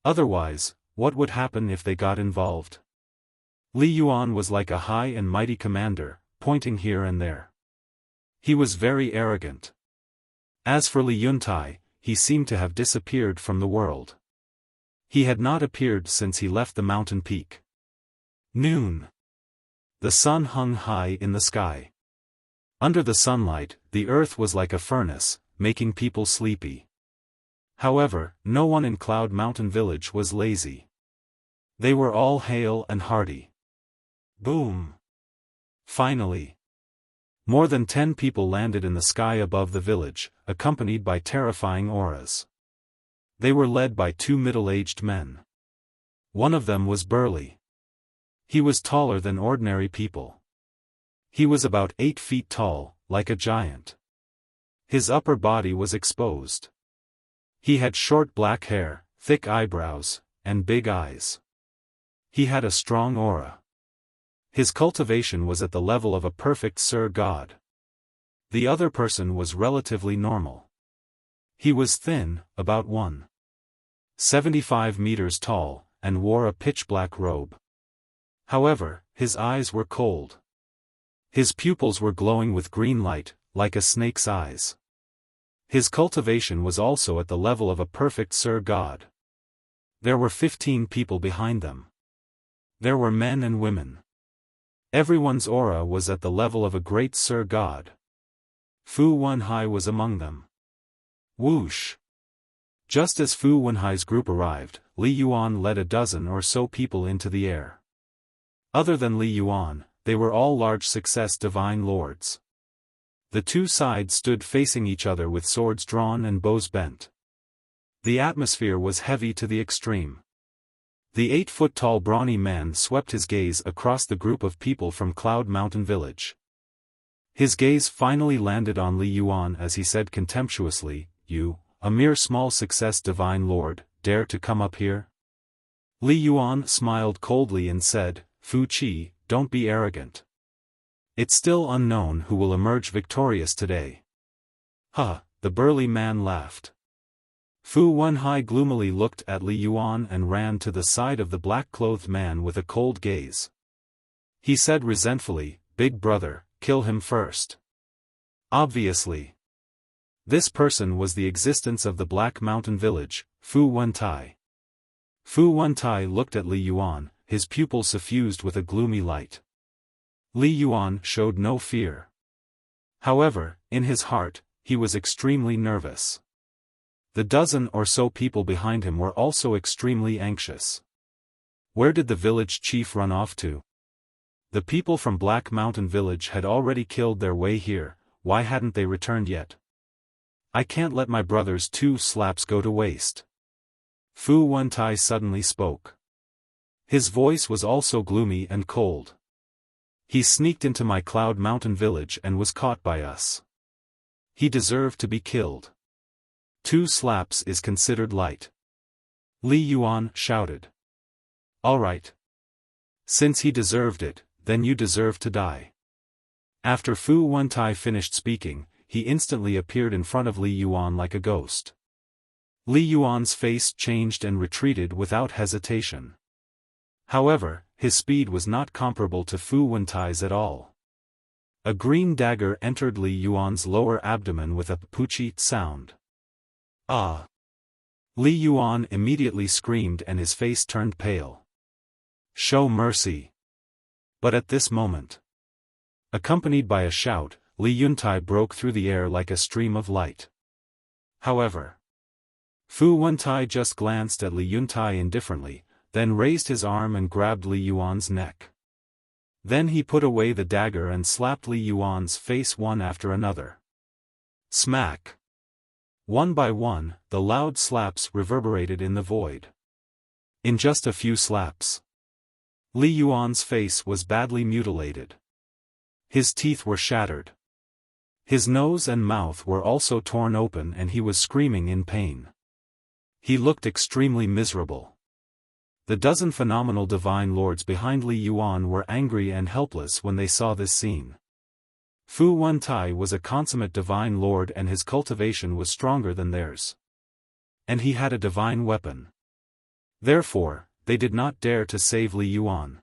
Otherwise, what would happen if they got involved? Li Yuan was like a high and mighty commander, pointing here and there. He was very arrogant. As for Li Yuntai, he seemed to have disappeared from the world. He had not appeared since he left the mountain peak. Noon. The sun hung high in the sky. Under the sunlight, the earth was like a furnace, making people sleepy. However, no one in Cloud Mountain Village was lazy. They were all hale and hearty. Boom! Finally, more than 10 people landed in the sky above the village, accompanied by terrifying auras. They were led by 2 middle-aged men. One of them was burly. He was taller than ordinary people. He was about 8 feet tall, like a giant. His upper body was exposed. He had short black hair, thick eyebrows, and big eyes. He had a strong aura. His cultivation was at the level of a perfect Sir God. The other person was relatively normal. He was thin, about 1.75 meters tall, and wore a pitch-black robe. However, his eyes were cold. His pupils were glowing with green light, like a snake's eyes. His cultivation was also at the level of a perfect Sir God. There were 15 people behind them. There were men and women. Everyone's aura was at the level of a great Sir God. Fu Wenhai was among them. Whoosh! Just as Fu Wenhai's group arrived, Li Yuan led a dozen or so people into the air. Other than Li Yuan, they were all large success divine lords. The two sides stood facing each other with swords drawn and bows bent. The atmosphere was heavy to the extreme. The 8-foot-tall brawny man swept his gaze across the group of people from Cloud Mountain Village. His gaze finally landed on Li Yuan as he said contemptuously, "You, a mere small success divine lord, dare to come up here?" Li Yuan smiled coldly and said, "Fu Qi, don't be arrogant. It's still unknown who will emerge victorious today." "Huh," the burly man laughed. Fu Wenhai gloomily looked at Li Yuan and ran to the side of the black-clothed man with a cold gaze. He said resentfully, "Big brother, kill him first." Obviously. This person was the existence of the Black Mountain Village, Fu Wentai. Fu Wentai looked at Li Yuan, his pupils suffused with a gloomy light. Li Yuan showed no fear. However, in his heart, he was extremely nervous. The dozen or so people behind him were also extremely anxious. Where did the village chief run off to? The people from Black Mountain Village had already killed their way here, why hadn't they returned yet? I can't let my brother's 2 slaps go to waste. Fu Wentai suddenly spoke. His voice was also gloomy and cold. He sneaked into my Cloud Mountain Village and was caught by us. He deserved to be killed. 2 slaps is considered light. Li Yuan shouted. All right. Since he deserved it, then you deserve to die. After Fu Wentai finished speaking, he instantly appeared in front of Li Yuan like a ghost. Li Yuan's face changed and retreated without hesitation. However, his speed was not comparable to Fu Wentai's at all. A green dagger entered Li Yuan's lower abdomen with a poochie sound. Ah! Li Yuan immediately screamed and his face turned pale. Show mercy! But at this moment, accompanied by a shout, Li Yuntai broke through the air like a stream of light. However, Fu Wentai just glanced at Li Yuntai indifferently, then raised his arm and grabbed Li Yuan's neck. Then he put away the dagger and slapped Li Yuan's face one after another. Smack! One by one, the loud slaps reverberated in the void. In just a few slaps, Li Yuan's face was badly mutilated. His teeth were shattered. His nose and mouth were also torn open and he was screaming in pain. He looked extremely miserable. The dozen phenomenal divine lords behind Li Yuan were angry and helpless when they saw this scene. Fu Wentai was a consummate divine lord and his cultivation was stronger than theirs. And he had a divine weapon. Therefore, they did not dare to save Li Yuan.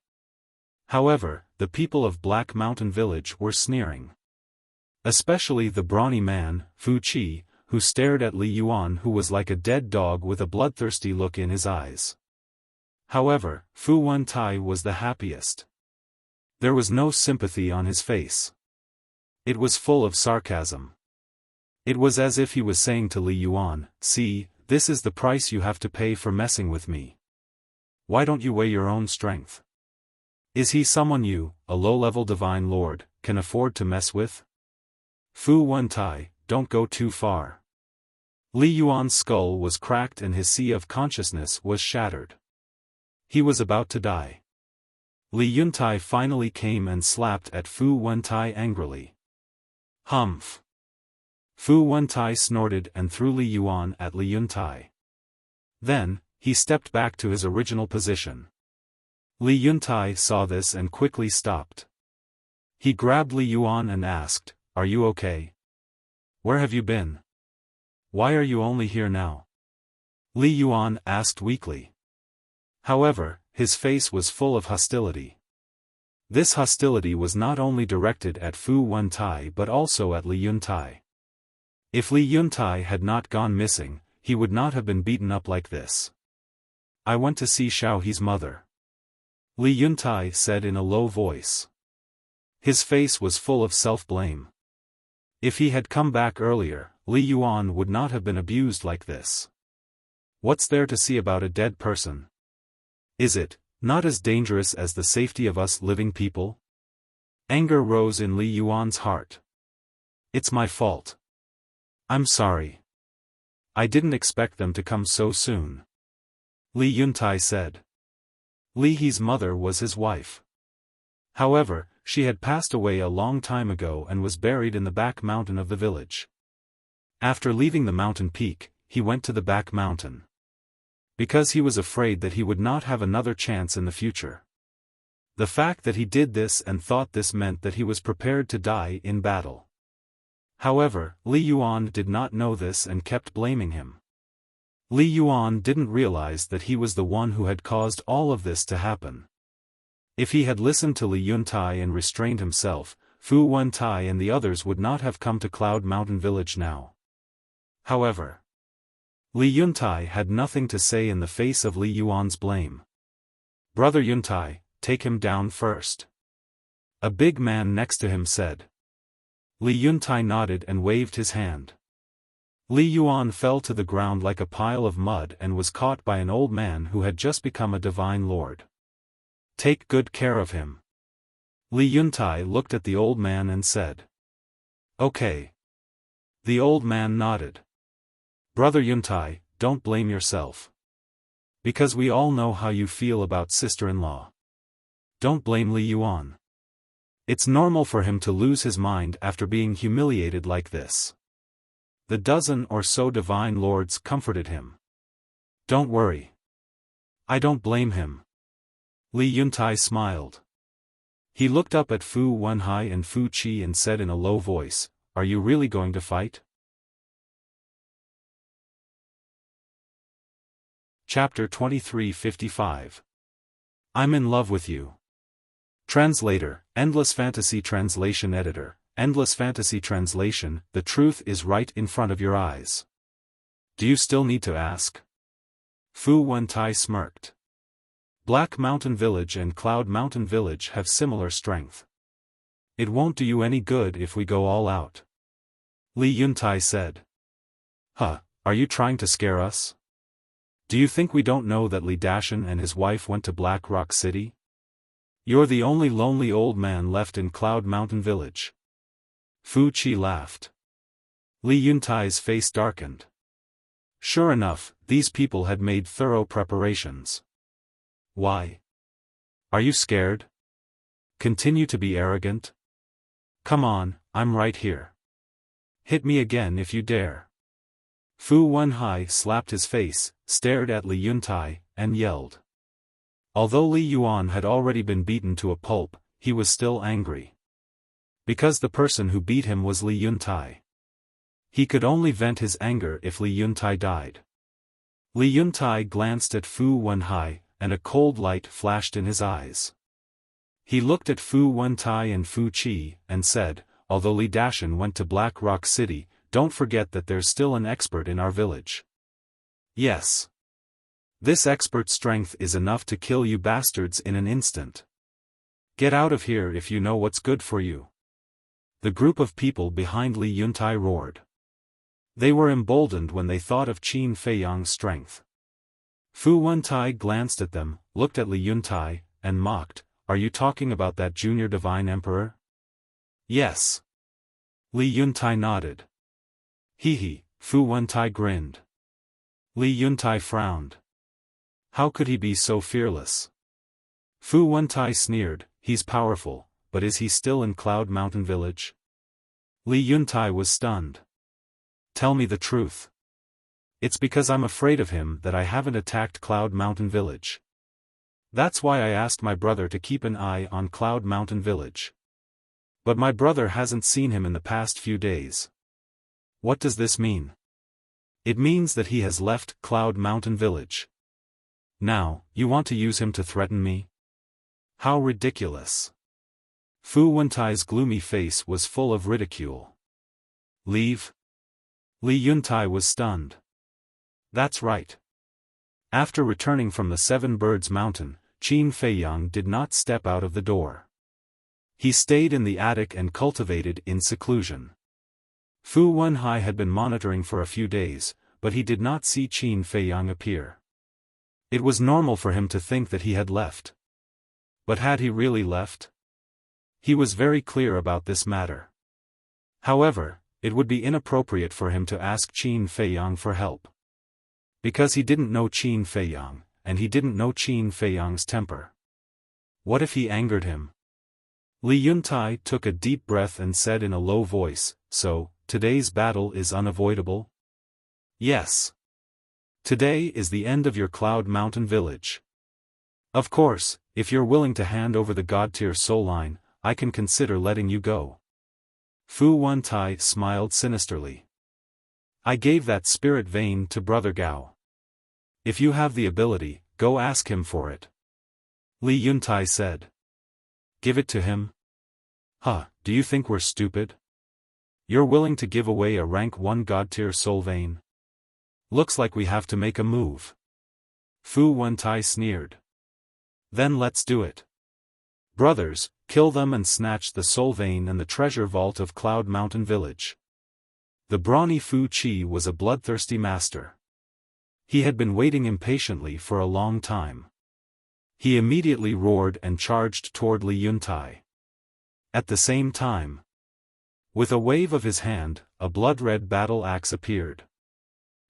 However, the people of Black Mountain Village were sneering. Especially the brawny man, Fu Qi, who stared at Li Yuan who was like a dead dog with a bloodthirsty look in his eyes. However, Fu Wentai was the happiest. There was no sympathy on his face. It was full of sarcasm. It was as if he was saying to Li Yuan, "See, this is the price you have to pay for messing with me. Why don't you weigh your own strength? Is he someone you, a low-level divine lord, can afford to mess with? Fu Wentai, don't go too far." Li Yuan's skull was cracked and his sea of consciousness was shattered. He was about to die. Li Yuntai finally came and slapped at Fu Wentai angrily. Humph! Fu Wentai snorted and threw Li Yuan at Li Yuntai. Then, he stepped back to his original position. Li Yuntai saw this and quickly stopped. He grabbed Li Yuan and asked, "Are you okay? Where have you been? Why are you only here now?" Li Yuan asked weakly. However, his face was full of hostility. This hostility was not only directed at Fu Wentai but also at Li Yuntai. If Li Yuntai had not gone missing, he would not have been beaten up like this. "I went to see Xiaohe's mother," Li Yuntai said in a low voice. His face was full of self-blame. If he had come back earlier, Li Yuan would not have been abused like this. What's there to see about a dead person? Is it not as dangerous as the safety of us living people? Anger rose in Li Yuan's heart. "It's my fault. I'm sorry. I didn't expect them to come so soon. Li Yuntai said. Li He's mother was his wife. However, she had passed away a long time ago and was buried in the back mountain of the village. After leaving the mountain peak, he went to the back mountain. Because he was afraid that he would not have another chance in the future. The fact that he did this and thought this meant that he was prepared to die in battle. However, Li Yuan did not know this and kept blaming him. Li Yuan didn't realize that he was the one who had caused all of this to happen. If he had listened to Li Yuntai and restrained himself, Fu Wentai and the others would not have come to Cloud Mountain Village now. However, Li Yuntai had nothing to say in the face of Li Yuan's blame. Brother Yuntai, take him down first. A big man next to him said. Li Yuntai nodded and waved his hand. Li Yuan fell to the ground like a pile of mud and was caught by an old man who had just become a divine lord. Take good care of him. Li Yuntai looked at the old man and said. Okay. The old man nodded. Brother Yuntai, don't blame yourself. Because we all know how you feel about sister-in-law. Don't blame Li Yuan. It's normal for him to lose his mind after being humiliated like this. The dozen or so divine lords comforted him. Don't worry. I don't blame him. Li Yuntai smiled. He looked up at Fu Wenhai and Fu Qi and said in a low voice, Are you really going to fight? Chapter 2355. I'm in love with you. Translator, Endless Fantasy Translation Editor, Endless Fantasy Translation, the truth is right in front of your eyes. Do you still need to ask? Fu Wentai smirked. Black Mountain Village and Cloud Mountain Village have similar strength. It won't do you any good if we go all out. Li Yuntai said. Huh, are you trying to scare us? Do you think we don't know that Li Dashan and his wife went to Black Rock City? You're the only lonely old man left in Cloud Mountain Village. Fu Qi laughed. Li Yuntai's face darkened. Sure enough, these people had made thorough preparations. Why? Are you scared? Continue to be arrogant? Come on, I'm right here. Hit me again if you dare. Fu Wenhai slapped his face, stared at Li Yuntai, and yelled. Although Li Yuan had already been beaten to a pulp, he was still angry. Because the person who beat him was Li Yuntai. He could only vent his anger if Li Yuntai died. Li Yuntai glanced at Fu Wenhai, and a cold light flashed in his eyes. He looked at Fu Wentai and Fu Qi, and said, Although Li Dashan went to Black Rock City, don't forget that there's still an expert in our village. Yes. This expert's strength is enough to kill you bastards in an instant. Get out of here if you know what's good for you. The group of people behind Li Yuntai roared. They were emboldened when they thought of Qin Feiyang's strength. Fu Wentai glanced at them, looked at Li Yuntai, and mocked, Are you talking about that junior divine emperor? Yes. Li Yuntai nodded. Hee, Fu Wentai grinned. Li Yuntai frowned. How could he be so fearless? Fu Wentai sneered, He's powerful, but is he still in Cloud Mountain Village? Li Yuntai was stunned. Tell me the truth. It's because I'm afraid of him that I haven't attacked Cloud Mountain Village. That's why I asked my brother to keep an eye on Cloud Mountain Village. But my brother hasn't seen him in the past few days. What does this mean? It means that he has left Cloud Mountain Village. Now, you want to use him to threaten me? How ridiculous. Fu Wentai's gloomy face was full of ridicule. Leave? Li Yuntai was stunned. That's right. After returning from the Seven Birds Mountain, Qin Feiyang did not step out of the door. He stayed in the attic and cultivated in seclusion. Fu Wenhai had been monitoring for a few days, but he did not see Qin Feiyang appear. It was normal for him to think that he had left. But had he really left? He was very clear about this matter. However, it would be inappropriate for him to ask Qin Feiyang for help. Because he didn't know Qin Feiyang, and he didn't know Qin Feiyang's temper. What if he angered him? Li Yuntai took a deep breath and said in a low voice, "So, today's battle is unavoidable?" "Yes. Today is the end of your Cloud Mountain village. Of course, if you're willing to hand over the God-tier soul line, I can consider letting you go." Fu Wentai smiled sinisterly. "I gave that spirit vein to Brother Gao. If you have the ability, go ask him for it." Li Yuntai said. "Give it to him? Huh, do you think we're stupid? You're willing to give away a rank 1 God-tier soul vein? Looks like we have to make a move." Fu Wentai sneered. "Then let's do it. Brothers, kill them and snatch the soul vein and the treasure vault of Cloud Mountain Village." The brawny Fu Qi was a bloodthirsty master. He had been waiting impatiently for a long time. He immediately roared and charged toward Li Yuntai. At the same time, with a wave of his hand, a blood-red battle axe appeared.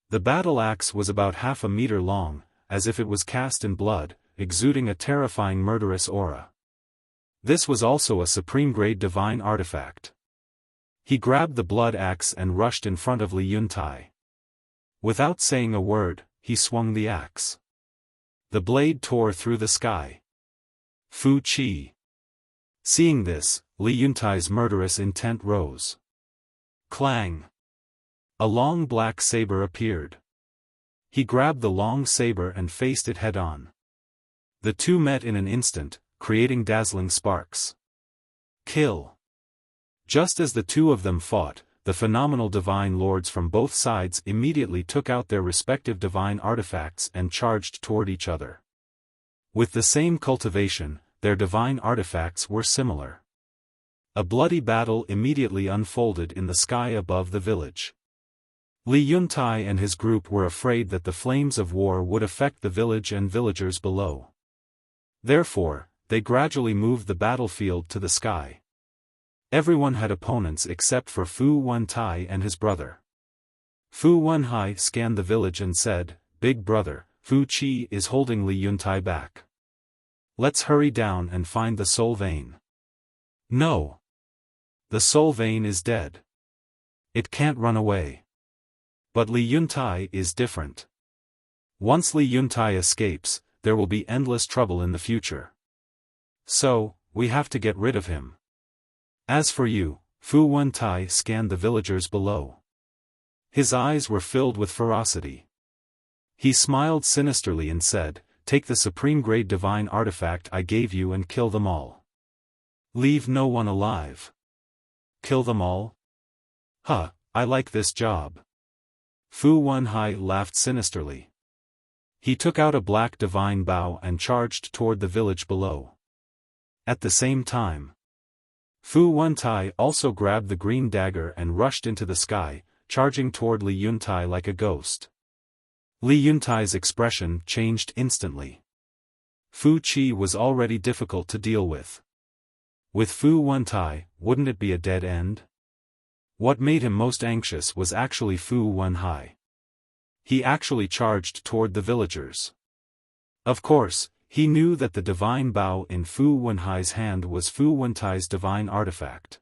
The battle axe was about half a meter long, as if it was cast in blood, exuding a terrifying murderous aura. This was also a supreme-grade divine artifact. He grabbed the blood axe and rushed in front of Li Yuntai. Without saying a word, he swung the axe. The blade tore through the sky. Fu Qi. Seeing this, Li Yuntai's murderous intent rose. Clang! A long black saber appeared. He grabbed the long saber and faced it head-on. The two met in an instant, creating dazzling sparks. Kill! Just as the two of them fought, the phenomenal divine lords from both sides immediately took out their respective divine artifacts and charged toward each other. With the same cultivation, their divine artifacts were similar. A bloody battle immediately unfolded in the sky above the village. Li Yuntai and his group were afraid that the flames of war would affect the village and villagers below. Therefore, they gradually moved the battlefield to the sky. Everyone had opponents except for Fu Wentai and his brother. Fu Wenhai scanned the village and said, "Big brother, Fu Qi is holding Li Yuntai back. Let's hurry down and find the soul vein." "No. The soul vein is dead. It can't run away. But Li Yuntai is different. Once Li Yuntai escapes, there will be endless trouble in the future. So, we have to get rid of him. As for you," Fu Wentai scanned the villagers below. His eyes were filled with ferocity. He smiled sinisterly and said, "Take the supreme-grade divine artifact I gave you and kill them all. Leave no one alive." "Kill them all? Huh, I like this job." Fu Wenhai laughed sinisterly. He took out a black divine bow and charged toward the village below. At the same time, Fu Wentai also grabbed the green dagger and rushed into the sky, charging toward Li Yuntai like a ghost. Li Yuntai's expression changed instantly. Fu Qi was already difficult to deal with. With Fu Wentai, wouldn't it be a dead end? What made him most anxious was actually Fu Wenhai. He actually charged toward the villagers. Of course, he knew that the divine bow in Fu Wenhai's hand was Fu Wentai's divine artifact.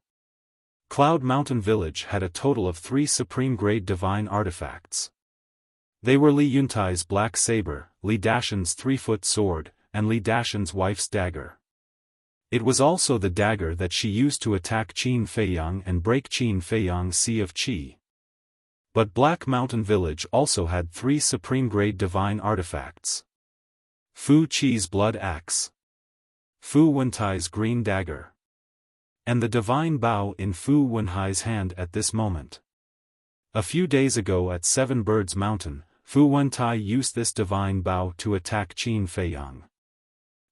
Cloud Mountain Village had a total of 3 supreme-grade divine artifacts. They were Li Yuntai's black saber, Li Dashan's 3-foot sword, and Li Dashan's wife's dagger. It was also the dagger that she used to attack Qin Feiyang and break Qin Feiyang's Sea of Qi. But Black Mountain Village also had 3 supreme-grade divine artifacts. Fu Qi's blood axe, Fu Wentai's green dagger, and the divine bow in Fu Wenhai's hand at this moment. A few days ago at 7 Birds Mountain, Fu Wentai used this divine bow to attack Qin Feiyang.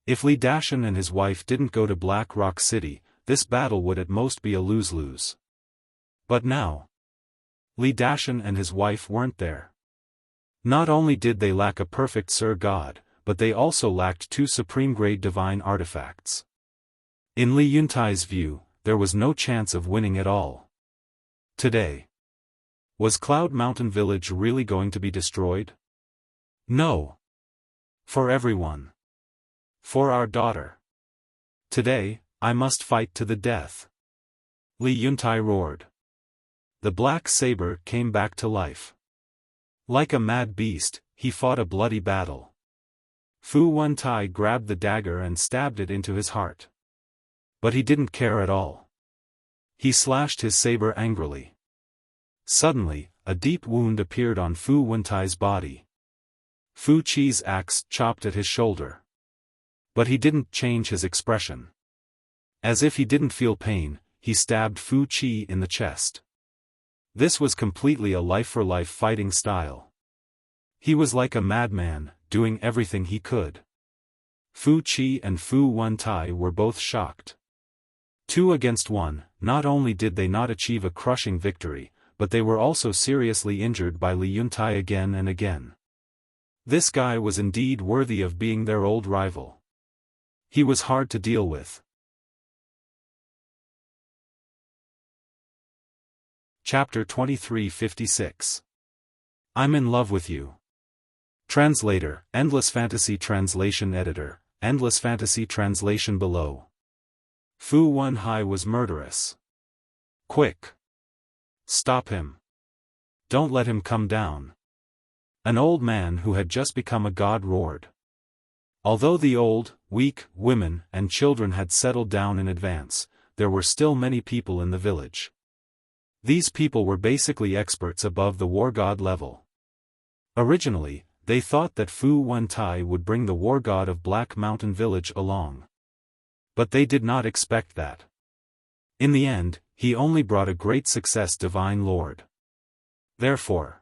If Li Dashan and his wife didn't go to Black Rock City, this battle would at most be a lose-lose. But now, Li Dashan and his wife weren't there. Not only did they lack a perfect Sir God, but they also lacked 2 supreme-grade divine artifacts. In Li Yuntai's view, there was no chance of winning at all. Today, Was Cloud Mountain Village really going to be destroyed? No. For everyone. For our daughter. Today, I must fight to the death. Li Yuntai roared. The black saber came back to life. Like a mad beast, he fought a bloody battle. Fu Wentai grabbed the dagger and stabbed it into his heart. But he didn't care at all. He slashed his saber angrily. Suddenly, a deep wound appeared on Fu Wentai's body. Fu Qi's axe chopped at his shoulder. But he didn't change his expression. As if he didn't feel pain, he stabbed Fu Qi in the chest. This was completely a life-for-life fighting style. He was like a madman, doing everything he could. Fu Qi and Fu Wentai were both shocked. 2 against 1, not only did they not achieve a crushing victory, but they were also seriously injured by Li Yuntai again and again. This guy was indeed worthy of being their old rival. He was hard to deal with. Chapter 2356. I'm in love with you. Translator, Endless Fantasy Translation Editor, Endless Fantasy Translation below. Fu Wenhai was murderous. Quick! Stop him. Don't let him come down. An old man who had just become a god roared. Although the old, weak, women and children had settled down in advance, there were still many people in the village. These people were basically experts above the war god level. Originally, they thought that Fu Wentai would bring the war god of Black Mountain Village along. But they did not expect that. In the end, he only brought a great success Divine Lord. Therefore,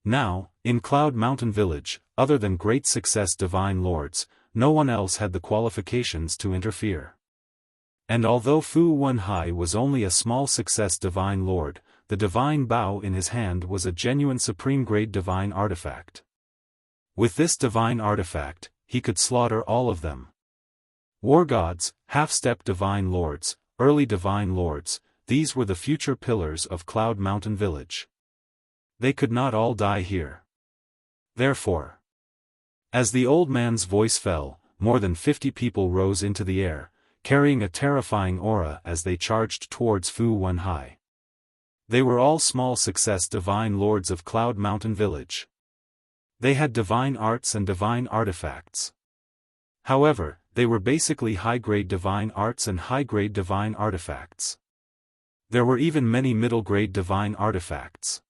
now, in Cloud Mountain Village, other than great success Divine Lords, no one else had the qualifications to interfere. And although Fu Wenhai was only a small success Divine Lord, the Divine Bow in his hand was a genuine supreme-grade divine artifact. With this divine artifact, he could slaughter all of them. War gods, half-step Divine Lords, early Divine Lords, these were the future pillars of Cloud Mountain Village. They could not all die here. Therefore, as the old man's voice fell, more than 50 people rose into the air, carrying a terrifying aura as they charged towards Fu Wenhai. They were all small success Divine Lords of Cloud Mountain Village. They had divine arts and divine artifacts. However, they were basically high-grade divine arts and high-grade divine artifacts. There were even many middle-grade divine artifacts.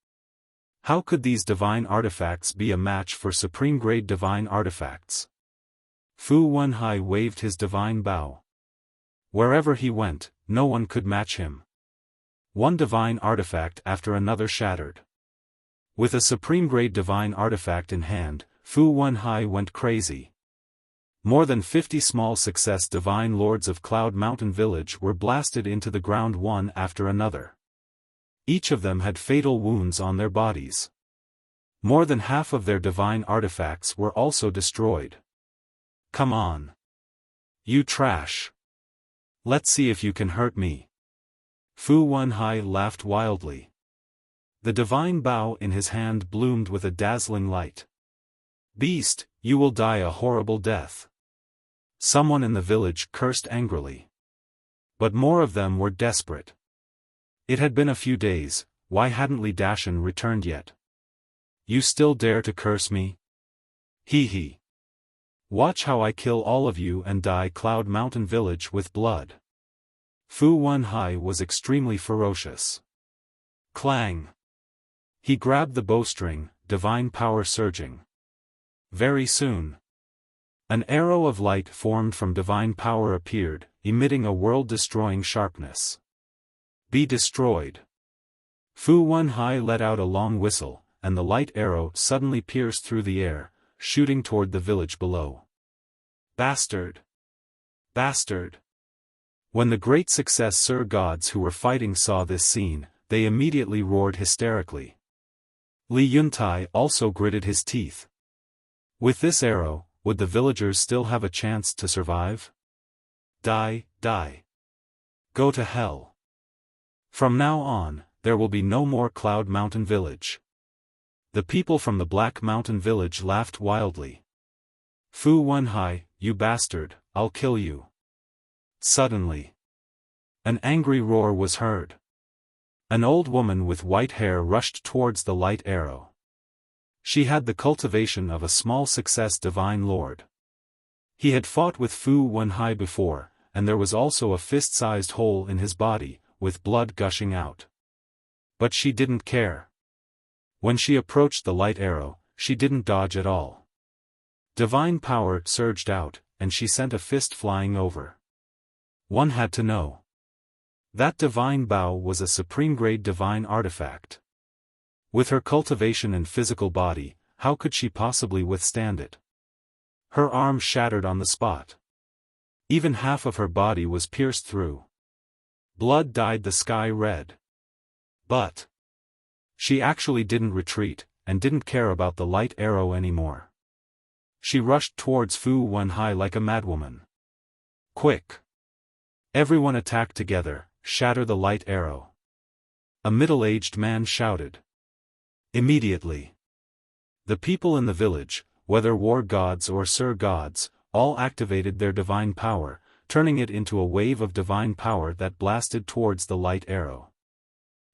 How could these divine artifacts be a match for supreme-grade divine artifacts? Fu Wenhai waved his divine bow. Wherever he went, no one could match him. One divine artifact after another shattered. With a supreme-grade divine artifact in hand, Fu Wenhai went crazy. More than 50 small success Divine Lords of Cloud Mountain Village were blasted into the ground one after another. Each of them had fatal wounds on their bodies. More than half of their divine artifacts were also destroyed. Come on. You trash. Let's see if you can hurt me. Fu Wenhai laughed wildly. The divine bow in his hand bloomed with a dazzling light. Beast, you will die a horrible death. Someone in the village cursed angrily. But more of them were desperate. It had been a few days, why hadn't Li Dashan returned yet? You still dare to curse me? Hee hee. Watch how I kill all of you and dye Cloud Mountain Village with blood. Fu Wenhai was extremely ferocious. Clang. He grabbed the bowstring, divine power surging. Very soon, an arrow of light formed from divine power appeared, emitting a world-destroying sharpness. Be destroyed. Fu Wenhai let out a long whistle, and the light arrow suddenly pierced through the air, shooting toward the village below. Bastard! Bastard! When the great success Sir gods who were fighting saw this scene, they immediately roared hysterically. Li Yuntai also gritted his teeth. With this arrow, would the villagers still have a chance to survive? Die, die. Go to hell. From now on, there will be no more Cloud Mountain Village. The people from the Black Mountain Village laughed wildly. Fu Wenhai, you bastard, I'll kill you. Suddenly, an angry roar was heard. An old woman with white hair rushed towards the light arrow. She had the cultivation of a small success divine lord. He had fought with Fu Wenhai before, and there was also a fist-sized hole in his body, with blood gushing out. But she didn't care. When she approached the light arrow, she didn't dodge at all. Divine power surged out, and she sent a fist flying over. One had to know. That divine bow was a supreme-grade divine artifact. With her cultivation and physical body, how could she possibly withstand it? Her arm shattered on the spot. Even half of her body was pierced through. Blood dyed the sky red. But she actually didn't retreat, and didn't care about the light arrow anymore. She rushed towards Fu Wenhai like a madwoman. Quick! Everyone attacked together, shatter the light arrow. A middle-aged man shouted. Immediately, the people in the village, whether war gods or Sir gods, all activated their divine power, turning it into a wave of divine power that blasted towards the light arrow.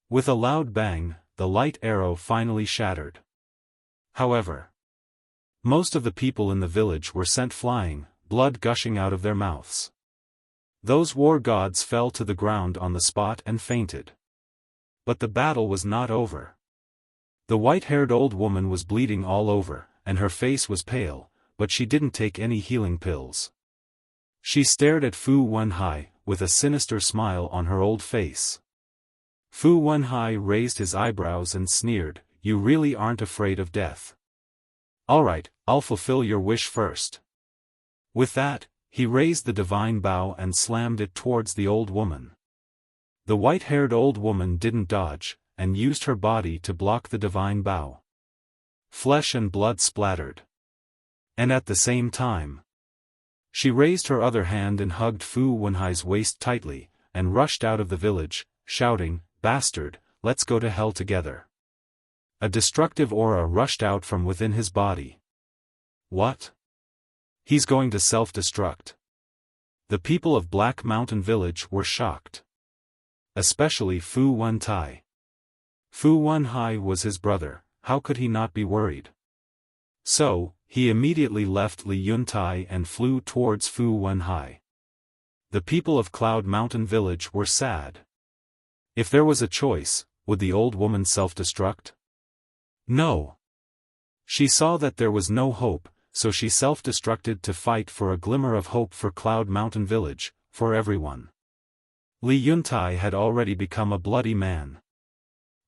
With a loud bang, the light arrow finally shattered. However, most of the people in the village were sent flying, blood gushing out of their mouths. Those war gods fell to the ground on the spot and fainted. But the battle was not over. The white-haired old woman was bleeding all over, and her face was pale, but she didn't take any healing pills. She stared at Fu Wenhai, with a sinister smile on her old face. Fu Wenhai raised his eyebrows and sneered, "You really aren't afraid of death. Alright, I'll fulfill your wish first." With that, he raised the divine bow and slammed it towards the old woman. The white-haired old woman didn't dodge, and used her body to block the divine bow. Flesh and blood splattered. And at the same time, she raised her other hand and hugged Fu Wenhai's waist tightly, and rushed out of the village, shouting, "Bastard, let's go to hell together." A destructive aura rushed out from within his body. What? He's going to self-destruct. The people of Black Mountain Village were shocked. Especially Fu Wentai. Fu Wenhai was his brother, how could he not be worried? So, he immediately left Li Yuntai and flew towards Fu Wenhai. The people of Cloud Mountain Village were sad. If there was a choice, would the old woman self-destruct? No. She saw that there was no hope, so she self-destructed to fight for a glimmer of hope for Cloud Mountain Village, for everyone. Li Yuntai had already become a bloody man.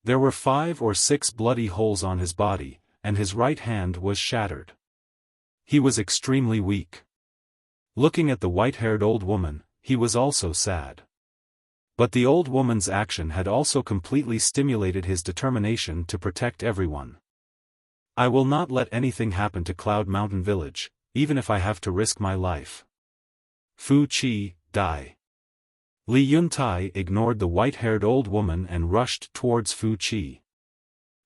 There were 5 or 6 bloody holes on his body, and his right hand was shattered. He was extremely weak. Looking at the white-haired old woman, he was also sad. But the old woman's action had also completely stimulated his determination to protect everyone. "I will not let anything happen to Cloud Mountain Village, even if I have to risk my life. Fu Qi, die." Li Yuntai ignored the white-haired old woman and rushed towards Fu Qi.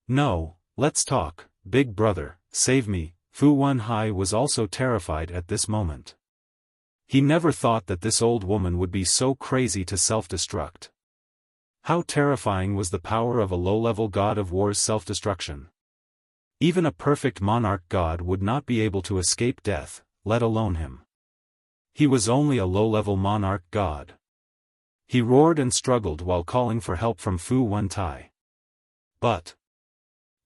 "No, let's talk, big brother, save me." Fu Wenhai was also terrified at this moment. He never thought that this old woman would be so crazy to self-destruct. How terrifying was the power of a low-level god of war's self-destruction. Even a perfect monarch god would not be able to escape death, let alone him. He was only a low-level monarch god. He roared and struggled while calling for help from Fu Wentai. But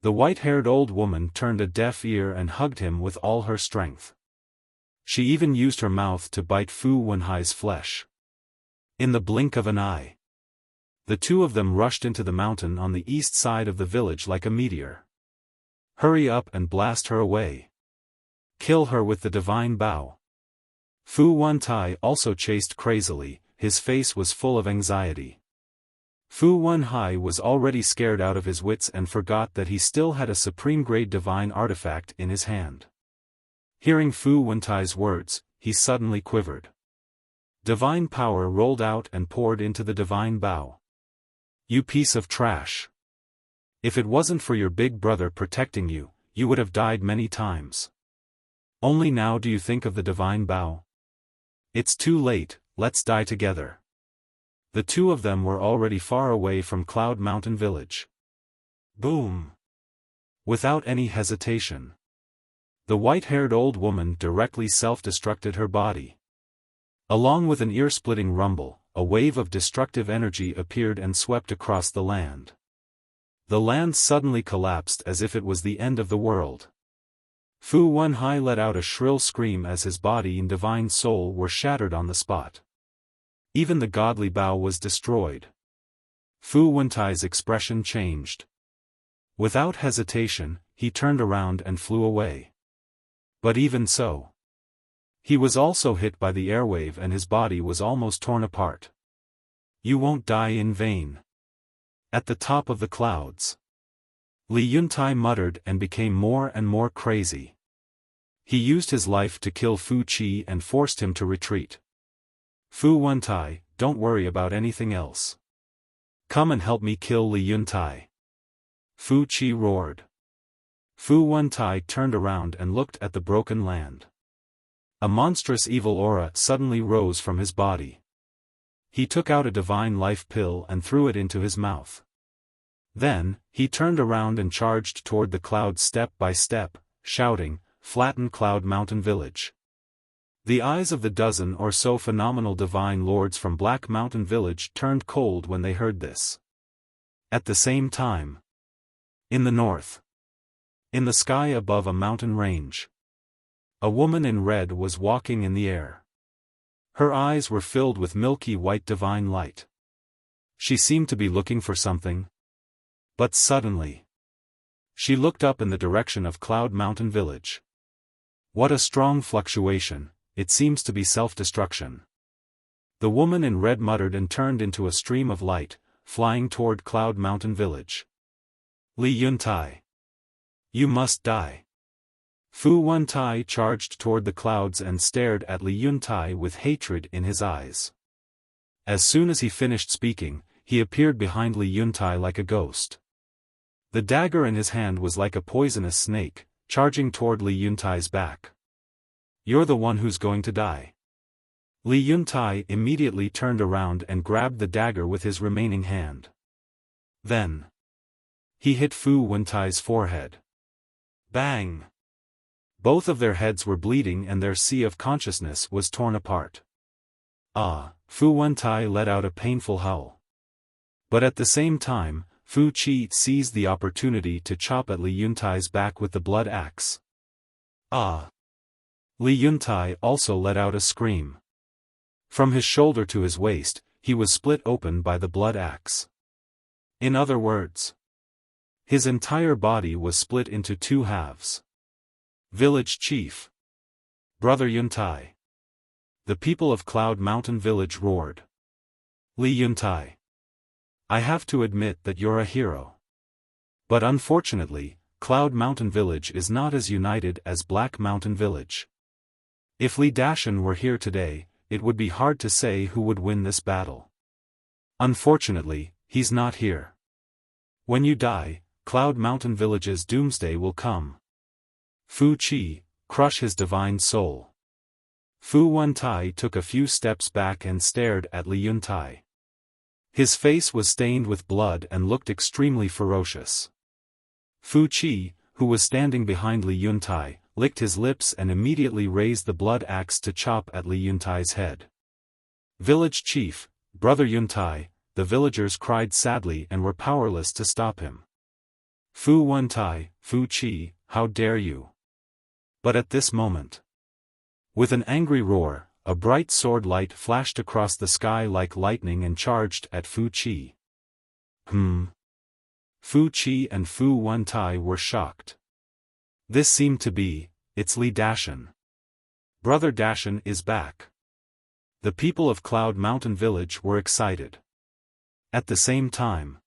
the white-haired old woman turned a deaf ear and hugged him with all her strength. She even used her mouth to bite Fu Wenhai's flesh. In the blink of an eye, the two of them rushed into the mountain on the east side of the village like a meteor. "Hurry up and blast her away. Kill her with the divine bow." Fu Wentai also chased crazily, his face was full of anxiety. Fu Wenhai was already scared out of his wits and forgot that he still had a supreme-grade divine artifact in his hand. Hearing Fu Wentai's words, he suddenly quivered. Divine power rolled out and poured into the divine bow. You piece of trash. If it wasn't for your big brother protecting you, you would have died many times. Only now do you think of the divine bow? It's too late, let's die together. The two of them were already far away from Cloud Mountain Village. Boom! Without any hesitation, the white-haired old woman directly self-destructed her body. Along with an ear-splitting rumble, a wave of destructive energy appeared and swept across the land. The land suddenly collapsed as if it was the end of the world. Fu Wenhai let out a shrill scream as his body and divine soul were shattered on the spot. Even the godly bow was destroyed. Fu Wentai's expression changed. Without hesitation, he turned around and flew away. But even so, he was also hit by the airwave and his body was almost torn apart. You won't die in vain. At the top of the clouds, Li Yuntai muttered and became more and more crazy. He used his life to kill Fu Qi and forced him to retreat. Fu Wentai, don't worry about anything else. Come and help me kill Li Yuntai. Fu Qi roared. Fu Wentai turned around and looked at the broken land. A monstrous evil aura suddenly rose from his body. He took out a divine life pill and threw it into his mouth. Then, he turned around and charged toward the clouds step by step, shouting, "Flatten Cloud Mountain Village." The eyes of the dozen or so phenomenal divine lords from Black Mountain Village turned cold when they heard this. At the same time, in the north, in the sky above a mountain range, a woman in red was walking in the air. Her eyes were filled with milky white divine light. She seemed to be looking for something. But suddenly, she looked up in the direction of Cloud Mountain Village. What a strong fluctuation, it seems to be self-destruction. The woman in red muttered and turned into a stream of light, flying toward Cloud Mountain Village. Li Yuntai, you must die. Fu Wentai charged toward the clouds and stared at Li Yuntai with hatred in his eyes. As soon as he finished speaking, he appeared behind Li Yuntai like a ghost. The dagger in his hand was like a poisonous snake, charging toward Li Yuntai's back. You're the one who's going to die. Li Yuntai immediately turned around and grabbed the dagger with his remaining hand. Then, he hit Fu Wentai's forehead. Bang! Both of their heads were bleeding and their sea of consciousness was torn apart. Ah! Fu Wentai let out a painful howl. But at the same time, Fu Qi seized the opportunity to chop at Li Yuntai's back with the blood axe. Ah! Li Yuntai also let out a scream. From his shoulder to his waist, he was split open by the blood axe. In other words, his entire body was split into two halves. Village Chief. Brother Yuntai. The people of Cloud Mountain Village roared. Li Yuntai, I have to admit that you're a hero. But unfortunately, Cloud Mountain Village is not as united as Black Mountain Village. If Li Dashan were here today, it would be hard to say who would win this battle. Unfortunately, he's not here. When you die, Cloud Mountain Village's doomsday will come. Fu Qi, crush his divine soul. Fu Wentai took a few steps back and stared at Li Yuntai. His face was stained with blood and looked extremely ferocious. Fu Qi, who was standing behind Li Yuntai, licked his lips and immediately raised the blood axe to chop at Li Yuntai's head. Village Chief, Brother Yuntai, the villagers cried sadly and were powerless to stop him. Fu Wentai, Fu Qi, how dare you! But at this moment, with an angry roar, a bright sword light flashed across the sky like lightning and charged at Fu Qi. Fu Qi and Fu Wentai were shocked. This seemed to be, it's Li Dashan. Brother Dashan is back. The people of Cloud Mountain Village were excited. At the same time,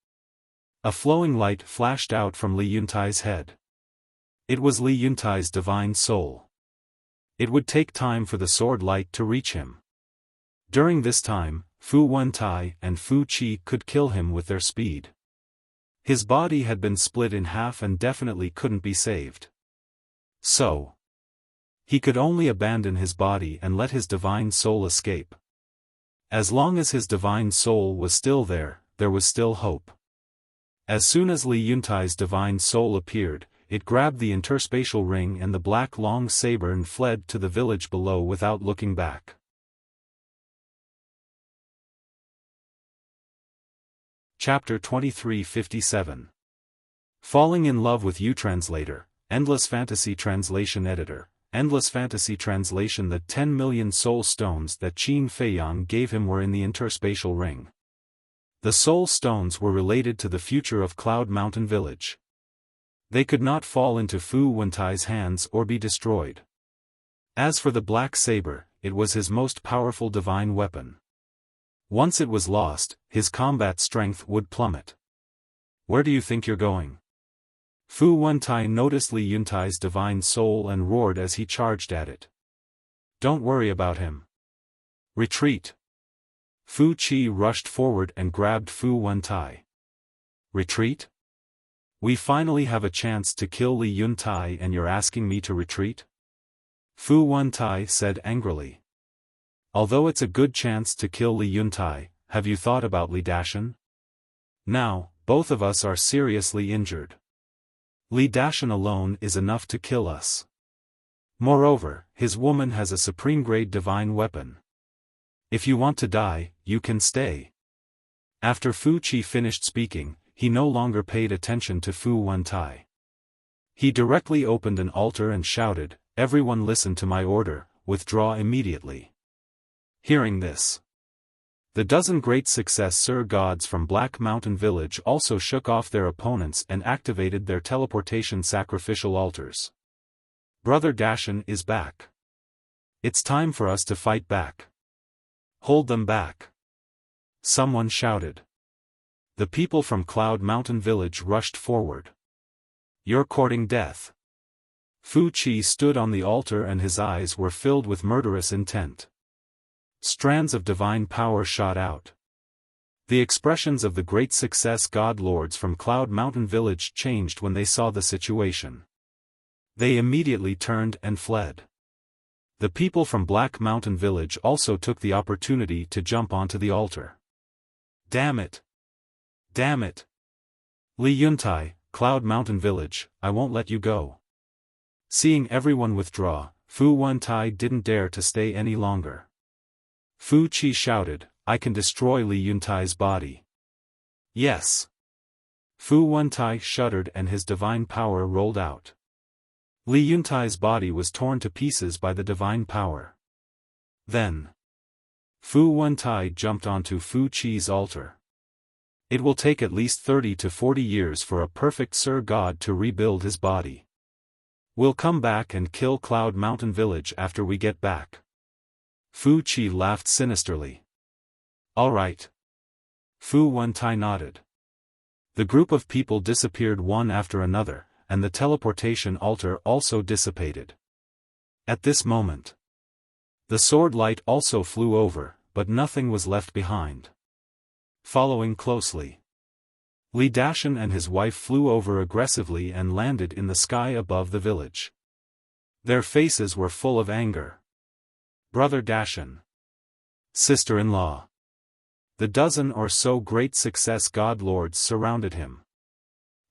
a flowing light flashed out from Li Yuntai's head. It was Li Yuntai's divine soul. It would take time for the sword light to reach him. During this time, Fu Wentai and Fu Qi could kill him with their speed. His body had been split in half and definitely couldn't be saved. So, he could only abandon his body and let his divine soul escape. As long as his divine soul was still there was still hope. As soon as Li Yuntai's divine soul appeared, it grabbed the interspatial ring and the black long saber and fled to the village below without looking back. Chapter 2357. Falling in Love with You. Translator, Endless Fantasy Translation Editor, Endless Fantasy Translation. The 10 million soul stones that Qin Feiyang gave him were in the interspatial ring. The soul stones were related to the future of Cloud Mountain Village. They could not fall into Fu Wentai's hands or be destroyed. As for the black saber, it was his most powerful divine weapon. Once it was lost, his combat strength would plummet. Where do you think you're going? Fu Wentai noticed Li Yuntai's divine soul and roared as he charged at it. Don't worry about him. Retreat. Fu Qi rushed forward and grabbed Fu Wentai. Retreat? We finally have a chance to kill Li Yuntai and you're asking me to retreat? Fu Wentai said angrily. Although it's a good chance to kill Li Yuntai, have you thought about Li Dashan? Now, both of us are seriously injured. Li Dashan alone is enough to kill us. Moreover, his woman has a supreme-grade divine weapon. If you want to die, you can stay. After Fu Qi finished speaking, he no longer paid attention to Fu Wentai. He directly opened an altar and shouted, "Everyone listen to my order, withdraw immediately." Hearing this, the dozen great successor gods from Black Mountain Village also shook off their opponents and activated their teleportation sacrificial altars. Brother Dashan is back. It's time for us to fight back. Hold them back. Someone shouted. The people from Cloud Mountain Village rushed forward. You're courting death. Fu Qi stood on the altar and his eyes were filled with murderous intent. Strands of divine power shot out. The expressions of the great success god lords from Cloud Mountain Village changed when they saw the situation. They immediately turned and fled. The people from Black Mountain Village also took the opportunity to jump onto the altar. Damn it! Damn it! Li Yuntai, Cloud Mountain Village, I won't let you go. Seeing everyone withdraw, Fu Wentai didn't dare to stay any longer. Fu Qi shouted, I can destroy Li Yuntai's body. Yes. Fu Wentai shuddered and his divine power rolled out. Li Yuntai's body was torn to pieces by the divine power. Then, Fu Wentai jumped onto Fu Qi's altar. It will take at least 30 to 40 years for a perfect Sir God to rebuild his body. We'll come back and kill Cloud Mountain Village after we get back. Fu Qi laughed sinisterly. All right. Fu Wentai nodded. The group of people disappeared one after another, and the teleportation altar also dissipated. At this moment, the sword light also flew over, but nothing was left behind. Following closely, Li Dashan and his wife flew over aggressively and landed in the sky above the village. Their faces were full of anger. Brother Dashan. Sister-in-law. The dozen or so great success god lords surrounded him.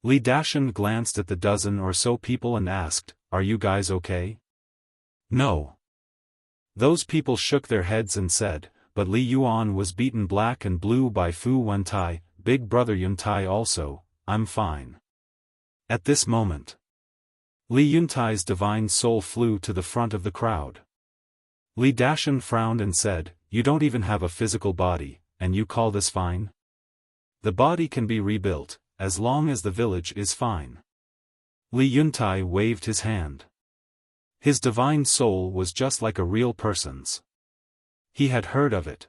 Li Dashan glanced at the dozen or so people and asked, Are you guys okay? No. Those people shook their heads and said, But Li Yuan was beaten black and blue by Fu Wentai, Big Brother Yuntai also, I'm fine. At this moment, Li Yuntai's divine soul flew to the front of the crowd. Li Dashan frowned and said, You don't even have a physical body, and you call this fine? The body can be rebuilt, as long as the village is fine. Li Yuntai waved his hand. His divine soul was just like a real person's. He had heard of it.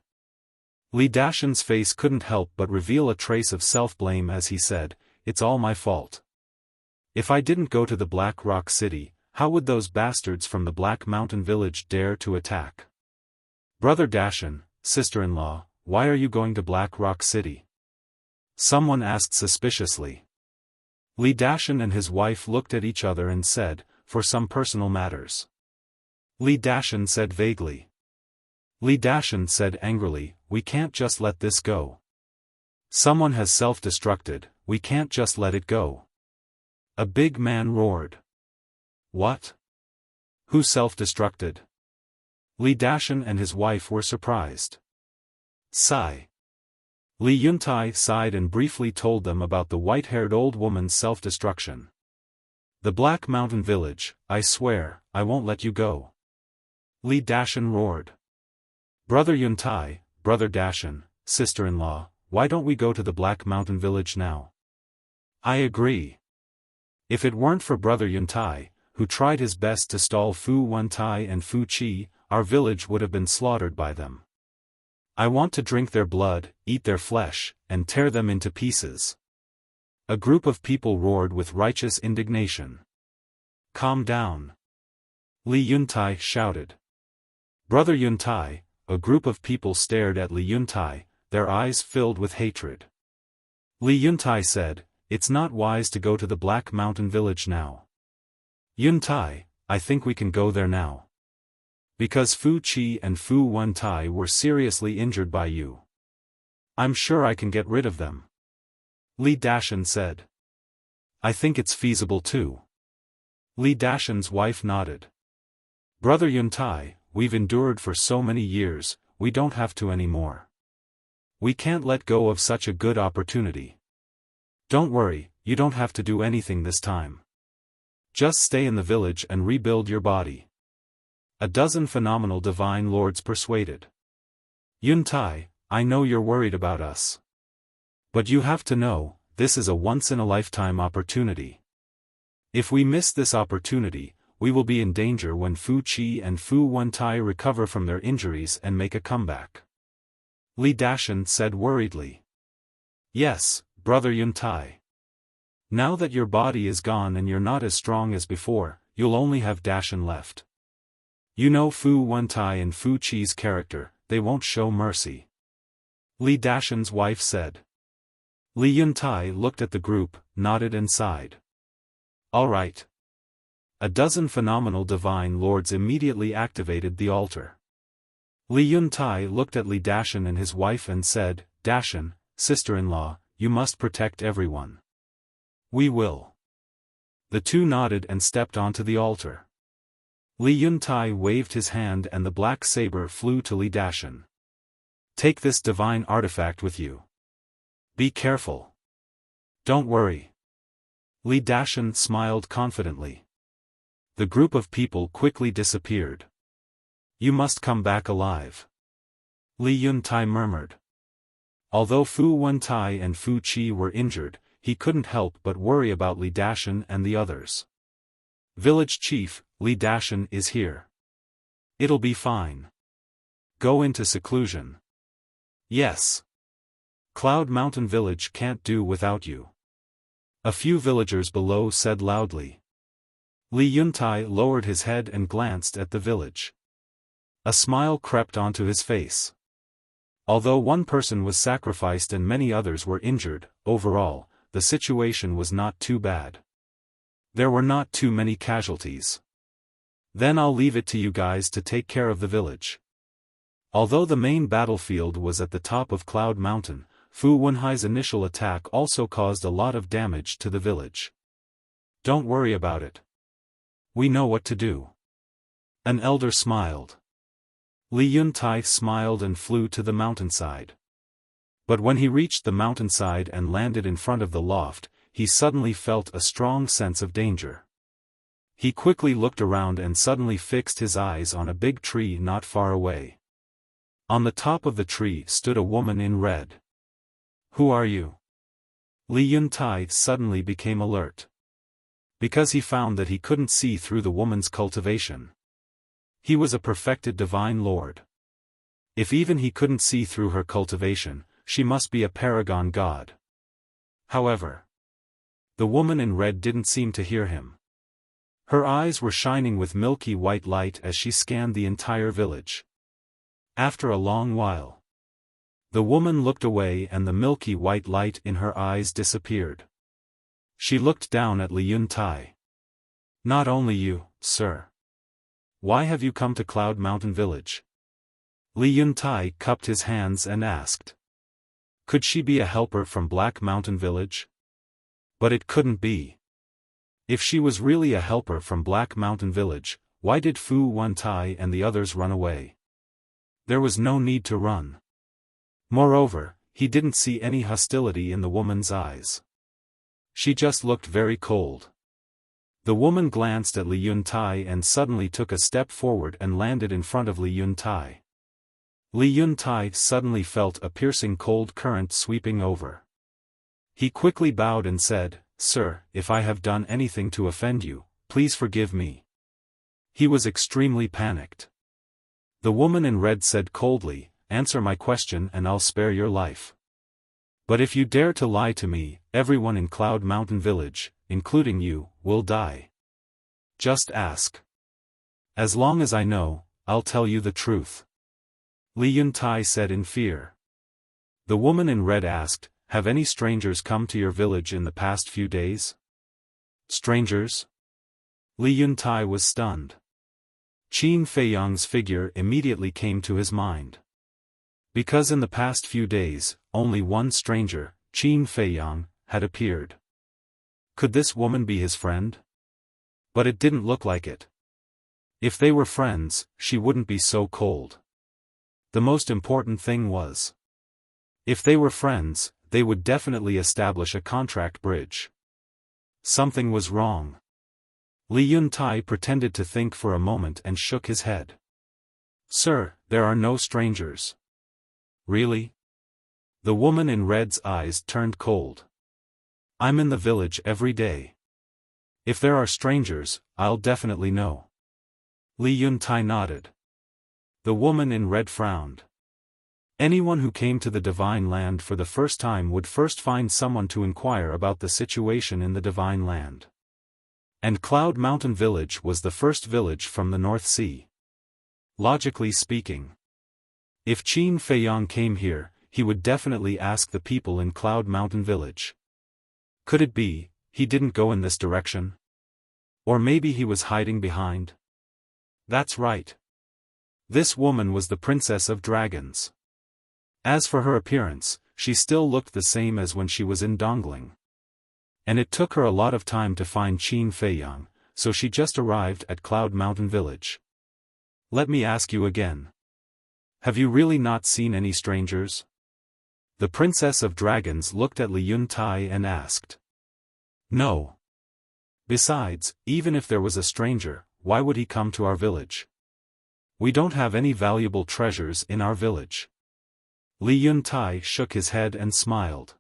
Li Dashan's face couldn't help but reveal a trace of self-blame as he said, It's all my fault. If I didn't go to the Black Rock City, how would those bastards from the Black Mountain Village dare to attack? Brother Dashan, sister-in-law, why are you going to Black Rock City? Someone asked suspiciously. Li Dashan and his wife looked at each other and said, for some personal matters. Li Dashan said vaguely. Li Dashan said angrily, we can't just let this go. Someone has self-destructed, we can't just let it go. A big man roared. What? Who self-destructed? Li Dashan and his wife were surprised. Sigh. Li Yuntai sighed and briefly told them about the white-haired old woman's self-destruction. The Black Mountain Village, I swear, I won't let you go. Li Dashan roared. Brother Yuntai, Brother Dashan, sister-in-law, why don't we go to the Black Mountain Village now? I agree. If it weren't for Brother Yuntai, who tried his best to stall Fu Wentai and Fu Qi, our village would have been slaughtered by them. I want to drink their blood, eat their flesh, and tear them into pieces. A group of people roared with righteous indignation. Calm down. Li Yuntai shouted. Brother Yuntai, a group of people stared at Li Yuntai, their eyes filled with hatred. Li Yuntai said, it's not wise to go to the Black Mountain Village now. Yuntai, I think we can go there now. Because Fu Qi and Fu Wentai were seriously injured by you. I'm sure I can get rid of them. Li Dashan said. I think it's feasible too. Li Dashan's wife nodded. Brother Yuntai, we've endured for so many years, we don't have to anymore. We can't let go of such a good opportunity. Don't worry, you don't have to do anything this time. Just stay in the village and rebuild your body. A dozen phenomenal divine lords persuaded. Yuntai, I know you're worried about us. But you have to know, this is a once-in-a-lifetime opportunity. If we miss this opportunity, we will be in danger when Fu Qi and Fu Wentai recover from their injuries and make a comeback. Li Dashan said worriedly. Yes, Brother Yuntai. Now that your body is gone and you're not as strong as before, you'll only have Dashan left. You know Fu Wentai and Fu Qi's character, they won't show mercy. Li Dashan's wife said. Li Yuntai looked at the group, nodded and sighed. All right. A dozen phenomenal divine lords immediately activated the altar. Li Yuntai looked at Li Dashan and his wife and said, Dashan, sister-in-law, you must protect everyone. We will. The two nodded and stepped onto the altar. Li Yuntai waved his hand and the black saber flew to Li Dashan. Take this divine artifact with you. Be careful. Don't worry. Li Dashan smiled confidently. The group of people quickly disappeared. You must come back alive. Li Yuntai murmured. Although Fu Wentai and Fu Qi were injured, he couldn't help but worry about Li Dashan and the others. Village Chief, Li Dashan is here. It'll be fine. Go into seclusion. Yes. Cloud Mountain Village can't do without you. A few villagers below said loudly. Li Yuntai lowered his head and glanced at the village. A smile crept onto his face. Although one person was sacrificed and many others were injured, overall, the situation was not too bad. There were not too many casualties. Then I'll leave it to you guys to take care of the village. Although the main battlefield was at the top of Cloud Mountain, Fu Wenhai's initial attack also caused a lot of damage to the village. Don't worry about it. We know what to do. An elder smiled. Li Yuntai smiled and flew to the mountainside. But when he reached the mountainside and landed in front of the loft, he suddenly felt a strong sense of danger. He quickly looked around and suddenly fixed his eyes on a big tree not far away. On the top of the tree stood a woman in red. Who are you? Li Yuntai suddenly became alert. Because he found that he couldn't see through the woman's cultivation. He was a perfected divine lord. If even he couldn't see through her cultivation, she must be a paragon god. However, the woman in red didn't seem to hear him. Her eyes were shining with milky white light as she scanned the entire village. After a long while, The woman looked away and the milky white light in her eyes disappeared. She looked down at Li Yuntai. Not only you, sir. Why have you come to Cloud Mountain Village? Li Yuntai cupped his hands and asked. Could she be a helper from Black Mountain Village? But it couldn't be. If she was really a helper from Black Mountain Village, why did Fu Wentai and the others run away? There was no need to run. Moreover, he didn't see any hostility in the woman's eyes. She just looked very cold. The woman glanced at Li Yuntai and suddenly took a step forward and landed in front of Li Yuntai. Li Yuntai suddenly felt a piercing cold current sweeping over. He quickly bowed and said, Sir, if I have done anything to offend you, please forgive me. He was extremely panicked. The woman in red said coldly, Answer my question and I'll spare your life. But if you dare to lie to me, everyone in Cloud Mountain Village, including you, will die. Just ask. As long as I know, I'll tell you the truth. Li Yuntai said in fear. The woman in red asked, Have any strangers come to your village in the past few days? Strangers? Li Yuntai was stunned. Qin Feiyang's figure immediately came to his mind. Because in the past few days, only one stranger, Qin Feiyang, had appeared. Could this woman be his friend? But it didn't look like it. If they were friends, she wouldn't be so cold. The most important thing was, if they were friends, they would definitely establish a contract bridge. Something was wrong. Li Yuntai pretended to think for a moment and shook his head. Sir, there are no strangers. Really? The woman in red's eyes turned cold. I'm in the village every day. If there are strangers, I'll definitely know. Li Yuntai nodded. The woman in red frowned. Anyone who came to the Divine Land for the first time would first find someone to inquire about the situation in the Divine Land. And Cloud Mountain Village was the first village from the North Sea. Logically speaking, if Qin Feiyang came here, he would definitely ask the people in Cloud Mountain Village. Could it be, he didn't go in this direction? Or maybe he was hiding behind? That's right. This woman was the Princess of Dragons. As for her appearance, she still looked the same as when she was in Dongling. And it took her a lot of time to find Qin Feiyang, so she just arrived at Cloud Mountain Village. Let me ask you again. Have you really not seen any strangers? The Princess of Dragons looked at Li Yuntai and asked. No. Besides, even if there was a stranger, why would he come to our village? We don't have any valuable treasures in our village. Li Yuntai shook his head and smiled.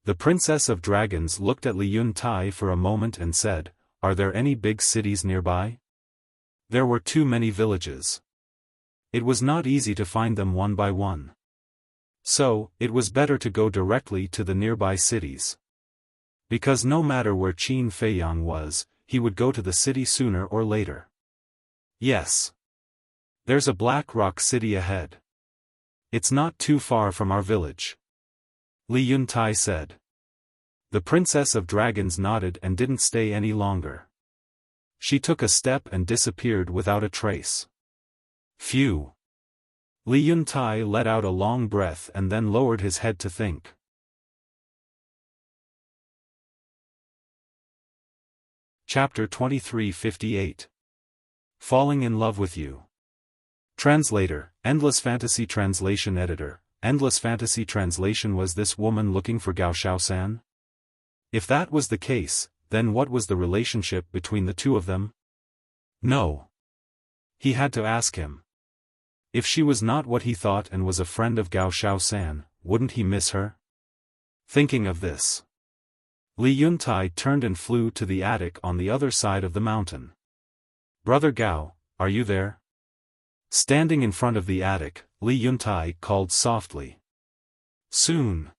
The Princess of Dragons looked at Li Yuntai for a moment and said, Are there any big cities nearby? There were too many villages. It was not easy to find them one by one. So, it was better to go directly to the nearby cities. Because no matter where Qin Feiyang was, he would go to the city sooner or later. Yes. There's a Black Rock city ahead. It's not too far from our village. Li Yuntai said. The Princess of Dragons nodded and didn't stay any longer. She took a step and disappeared without a trace. Phew. Li Yuntai let out a long breath and then lowered his head to think. Chapter 2358. Falling in Love with You. Translator, Endless Fantasy Translation Editor. Endless Fantasy Translation. Was this woman looking for Gao Xiaosan? If that was the case, then what was the relationship between the two of them? No. He had to ask him. If she was not what he thought and was a friend of Gao Xiaosan, wouldn't he miss her? Thinking of this, Li Yuntai turned and flew to the attic on the other side of the mountain. Brother Gao, are you there? Standing in front of the attic, Li Yuntai called softly. Soon.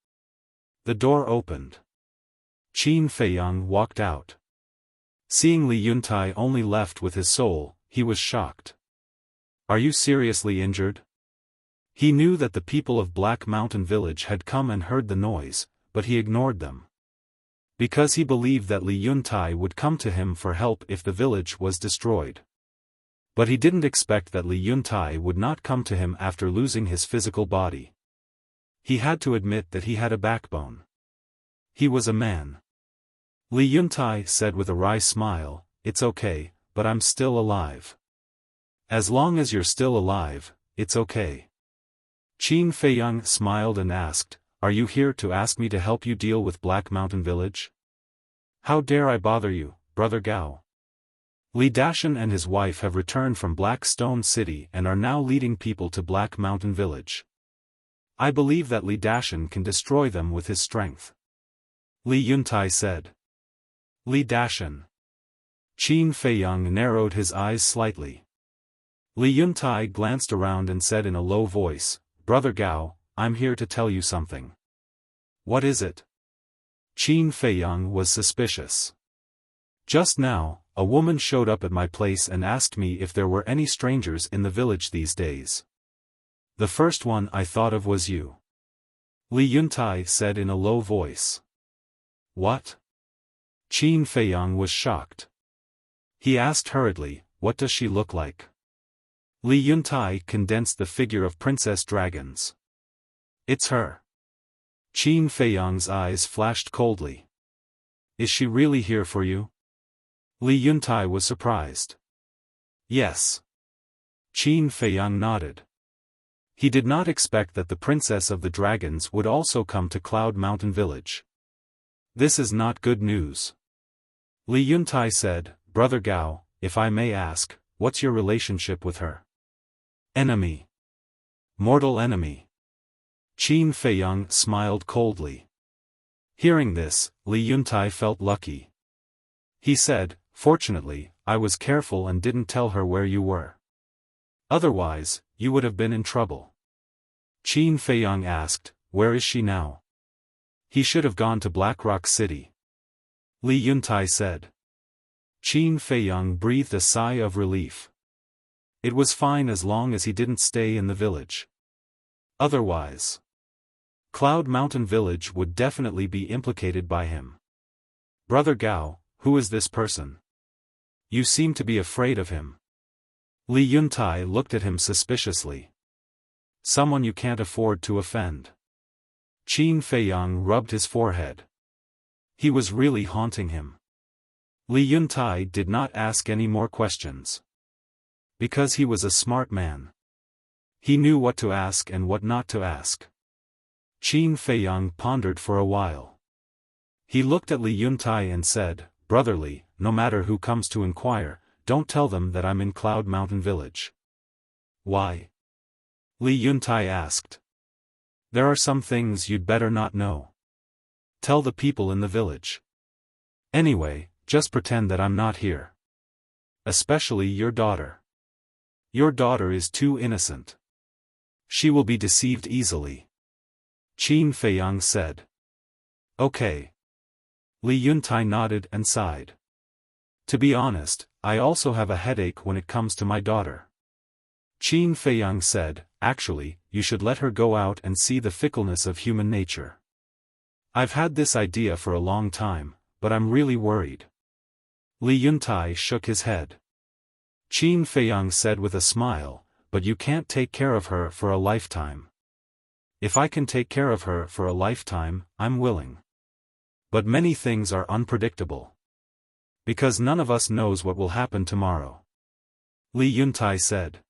The door opened. Qin Feiyang walked out. Seeing Li Yuntai only left with his soul, he was shocked. Are you seriously injured? He knew that the people of Black Mountain Village had come and heard the noise, but he ignored them. Because he believed that Li Yuntai would come to him for help if the village was destroyed. But he didn't expect that Li Yuntai would not come to him after losing his physical body. He had to admit that he had a backbone. He was a man. Li Yuntai said with a wry smile, "It's okay, but I'm still alive." "As long as you're still alive, it's okay." Qin Feiyang smiled and asked, "Are you here to ask me to help you deal with Black Mountain Village?" "How dare I bother you, Brother Gao?" Li Dashan and his wife have returned from Black Stone City and are now leading people to Black Mountain Village. I believe that Li Dashan can destroy them with his strength. Li Yuntai said. Li Dashan. Qin Feiyang narrowed his eyes slightly. Li Yuntai glanced around and said in a low voice, "Brother Gao, I'm here to tell you something." "What is it?" Qin Feiyang was suspicious. "Just now, a woman showed up at my place and asked me if there were any strangers in the village these days. The first one I thought of was you." Li Yuntai said in a low voice. "What?" Qin Feiyang was shocked. He asked hurriedly, "What does she look like?" Li Yuntai condensed the figure of Princess Dragons. "It's her." Qin Feiyang's eyes flashed coldly. "Is she really here for you?" Li Yuntai was surprised. "Yes." Qin Feiyang nodded. He did not expect that the Princess of the Dragons would also come to Cloud Mountain Village. This is not good news. Li Yuntai said, "Brother Gao, if I may ask, what's your relationship with her?" "Enemy. Mortal enemy." Qin Feiyang smiled coldly. Hearing this, Li Yuntai felt lucky. He said, "Fortunately, I was careful and didn't tell her where you were. Otherwise, you would have been in trouble." Qin Feiyang asked, "Where is she now?" "He should have gone to Blackrock City." Li Yuntai said. Qin Feiyang breathed a sigh of relief. It was fine as long as he didn't stay in the village. Otherwise, Cloud Mountain Village would definitely be implicated by him. "Brother Gao, who is this person? You seem to be afraid of him." Li Yuntai looked at him suspiciously. "Someone you can't afford to offend." Qin Feiyang rubbed his forehead. He was really haunting him. Li Yuntai did not ask any more questions. Because he was a smart man. He knew what to ask and what not to ask. Qin Feiyang pondered for a while. He looked at Li Yuntai and said, "Brotherly, no matter who comes to inquire, don't tell them that I'm in Cloud Mountain Village." "Why?" Li Yuntai asked. "There are some things you'd better not know. Tell the people in the village. Anyway, just pretend that I'm not here. Especially your daughter. Your daughter is too innocent. She will be deceived easily." Qin Feiyang said. "Okay." Li Yuntai nodded and sighed. "To be honest, I also have a headache when it comes to my daughter." Qin Feiyang said, "Actually, you should let her go out and see the fickleness of human nature. I've had this idea for a long time, but I'm really worried." Li Yuntai shook his head. Qin Feiyang said with a smile, "But you can't take care of her for a lifetime." "If I can take care of her for a lifetime, I'm willing. But many things are unpredictable. Because none of us knows what will happen tomorrow." Li Yuntai said.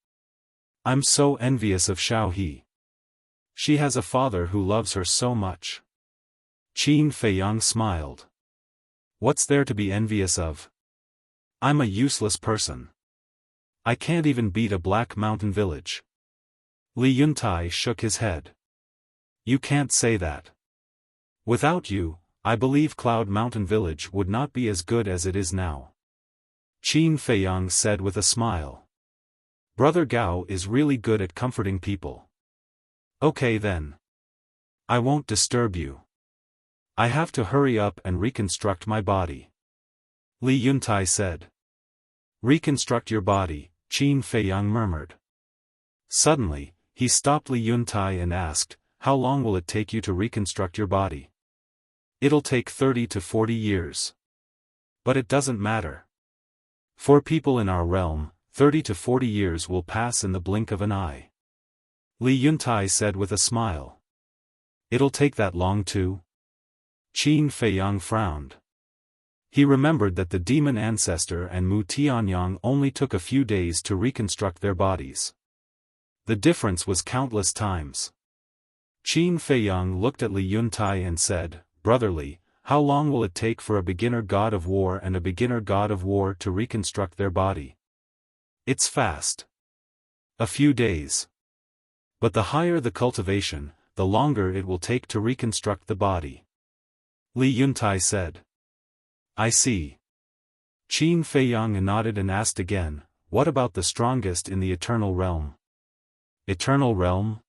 "I'm so envious of Xiaohe. She has a father who loves her so much." Qin Feiyang smiled. "What's there to be envious of? I'm a useless person. I can't even beat a Black Mountain Village." Li Yuntai shook his head. "You can't say that. Without you, I believe Cloud Mountain Village would not be as good as it is now." Qin Feiyang said with a smile. "Brother Gao is really good at comforting people. Okay then. I won't disturb you. I have to hurry up and reconstruct my body." Li Yuntai said. "Reconstruct your body," Qin Feiyang murmured. Suddenly, he stopped Li Yuntai and asked, "How long will it take you to reconstruct your body?" "It'll take 30 to 40 years. But it doesn't matter. For people in our realm, 30 to 40 years will pass in the blink of an eye." Li Yuntai said with a smile. "It'll take that long too?" Qin Feiyang frowned. He remembered that the demon ancestor and Mu Tianyang only took a few days to reconstruct their bodies. The difference was countless times. Qin Feiyang looked at Li Yuntai and said, "Brother Li, how long will it take for a beginner god of war and a beginner god of war to reconstruct their body?" "It's fast. A few days. But the higher the cultivation, the longer it will take to reconstruct the body," Li Yuntai said. "I see." Qin Feiyang nodded and asked again, "What about the strongest in the eternal realm?" "Eternal realm?"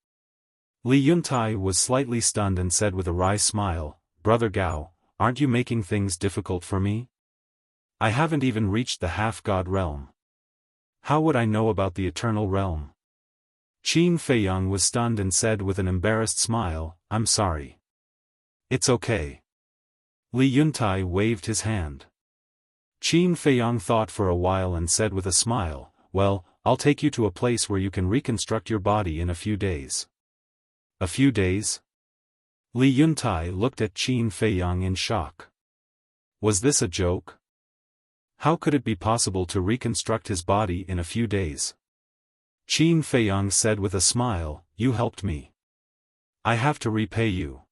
Li Yuntai was slightly stunned and said with a wry smile, "Brother Gao, aren't you making things difficult for me? I haven't even reached the half-god realm. How would I know about the eternal realm?" Qin Feiyang was stunned and said with an embarrassed smile, "I'm sorry." "It's okay." Li Yuntai waved his hand. Qin Feiyang thought for a while and said with a smile, "Well, I'll take you to a place where you can reconstruct your body in a few days." "A few days?" Li Yuntai looked at Qin Feiyang in shock. Was this a joke? How could it be possible to reconstruct his body in a few days? Qin Feiyang said with a smile, "You helped me. I have to repay you."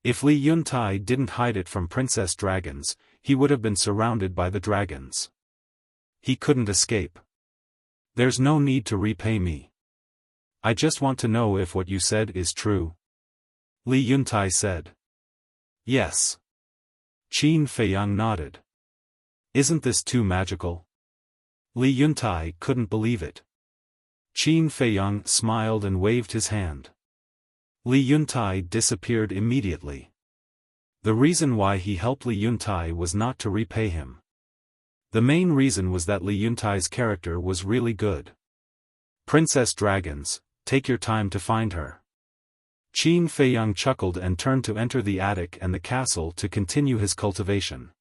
If Li Yuntai didn't hide it from Princess Dragons, he would have been surrounded by the dragons. He couldn't escape. "There's no need to repay me. I just want to know if what you said is true," Li Yuntai said. "Yes." Qin Feiyang nodded. "Isn't this too magical?" Li Yuntai couldn't believe it. Qin Feiyang smiled and waved his hand. Li Yuntai disappeared immediately. The reason why he helped Li Yuntai was not to repay him. The main reason was that Li Yuntai's character was really good. "Princess Dragons, take your time to find her." Qin Feiyang chuckled and turned to enter the attic and the castle to continue his cultivation.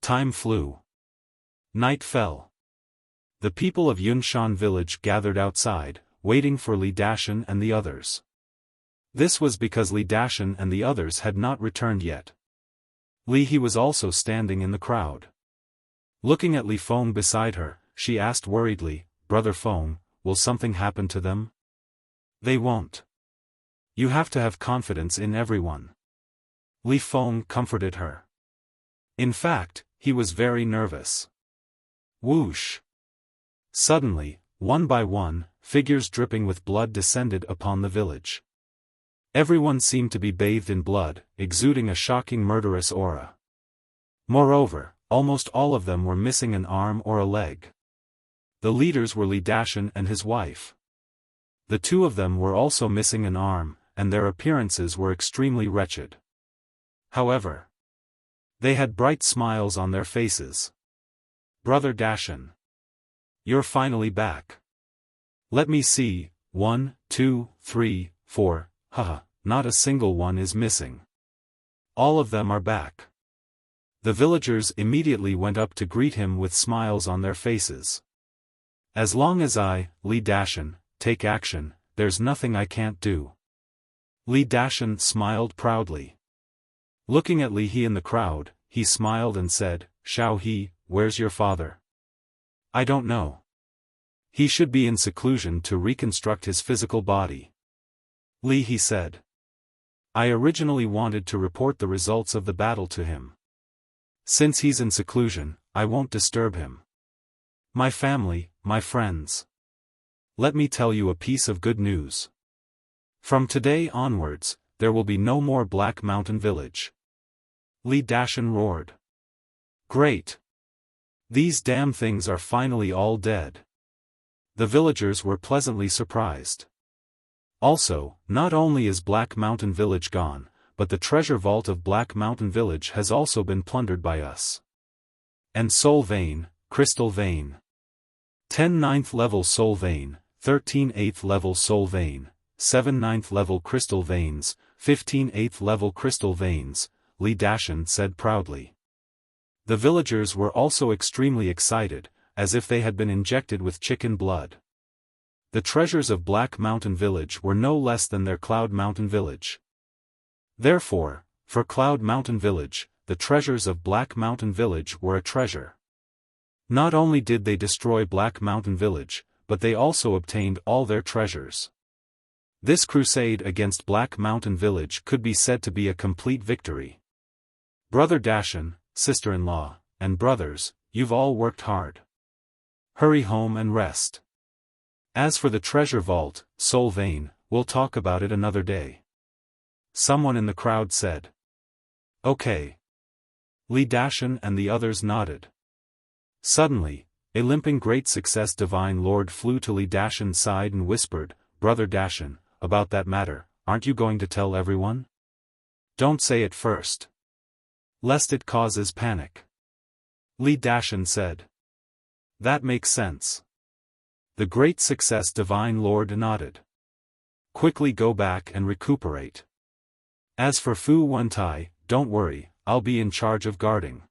Time flew. Night fell. The people of Yunshan village gathered outside, waiting for Li Dashan and the others. This was because Li Dashan and the others had not returned yet. Li He was also standing in the crowd. Looking at Li Feng beside her, she asked worriedly, "Brother Feng, will something happen to them?" "They won't. You have to have confidence in everyone." Li Feng comforted her. In fact, he was very nervous. Whoosh! Suddenly, one by one, figures dripping with blood descended upon the village. Everyone seemed to be bathed in blood, exuding a shocking murderous aura. Moreover, almost all of them were missing an arm or a leg. The leaders were Li Dashan and his wife. The two of them were also missing an arm, and their appearances were extremely wretched. However, they had bright smiles on their faces. "Brother Dashan, you're finally back. Let me see, 1, 2, 3, 4, haha, not a single one is missing. All of them are back." The villagers immediately went up to greet him with smiles on their faces. "As long as I, Li Dashan, take action, there's nothing I can't do." Li Dashan smiled proudly. Looking at Li He in the crowd, he smiled and said, "Xiao He, where's your father?" "I don't know. He should be in seclusion to reconstruct his physical body." Li He said. "I originally wanted to report the results of the battle to him. Since he's in seclusion, I won't disturb him. My family, my friends. Let me tell you a piece of good news. From today onwards, there will be no more Black Mountain Village." Li Dashan roared. "Great! These damn things are finally all dead." The villagers were pleasantly surprised. Also, not only is Black Mountain Village gone, but the treasure vault of Black Mountain Village has also been plundered by us. And Soul Vein, Crystal Vein. 10 9th level Soul Vein, 13 8th level soul vein, 7 9th level crystal veins, 15 8th level crystal veins, Li Dashan said proudly. The villagers were also extremely excited, as if they had been injected with chicken blood. The treasures of Black Mountain Village were no less than their Cloud Mountain Village. Therefore, for Cloud Mountain Village, the treasures of Black Mountain Village were a treasure. Not only did they destroy Black Mountain Village, but they also obtained all their treasures. This crusade against Black Mountain Village could be said to be a complete victory. Brother Dashan, sister-in-law, and brothers, you've all worked hard. Hurry home and rest. As for the treasure vault, Soul Vein, we'll talk about it another day. Someone in the crowd said. Okay. Li Dashan and the others nodded. Suddenly, a limping Great Success Divine Lord flew to Li Dashan's side and whispered, Brother Dashan, about that matter, aren't you going to tell everyone? Don't say it first. Lest it causes panic. Li Dashan said. That makes sense. The Great Success Divine Lord nodded. Quickly go back and recuperate. As for Fu Wentai, don't worry, I'll be in charge of guarding.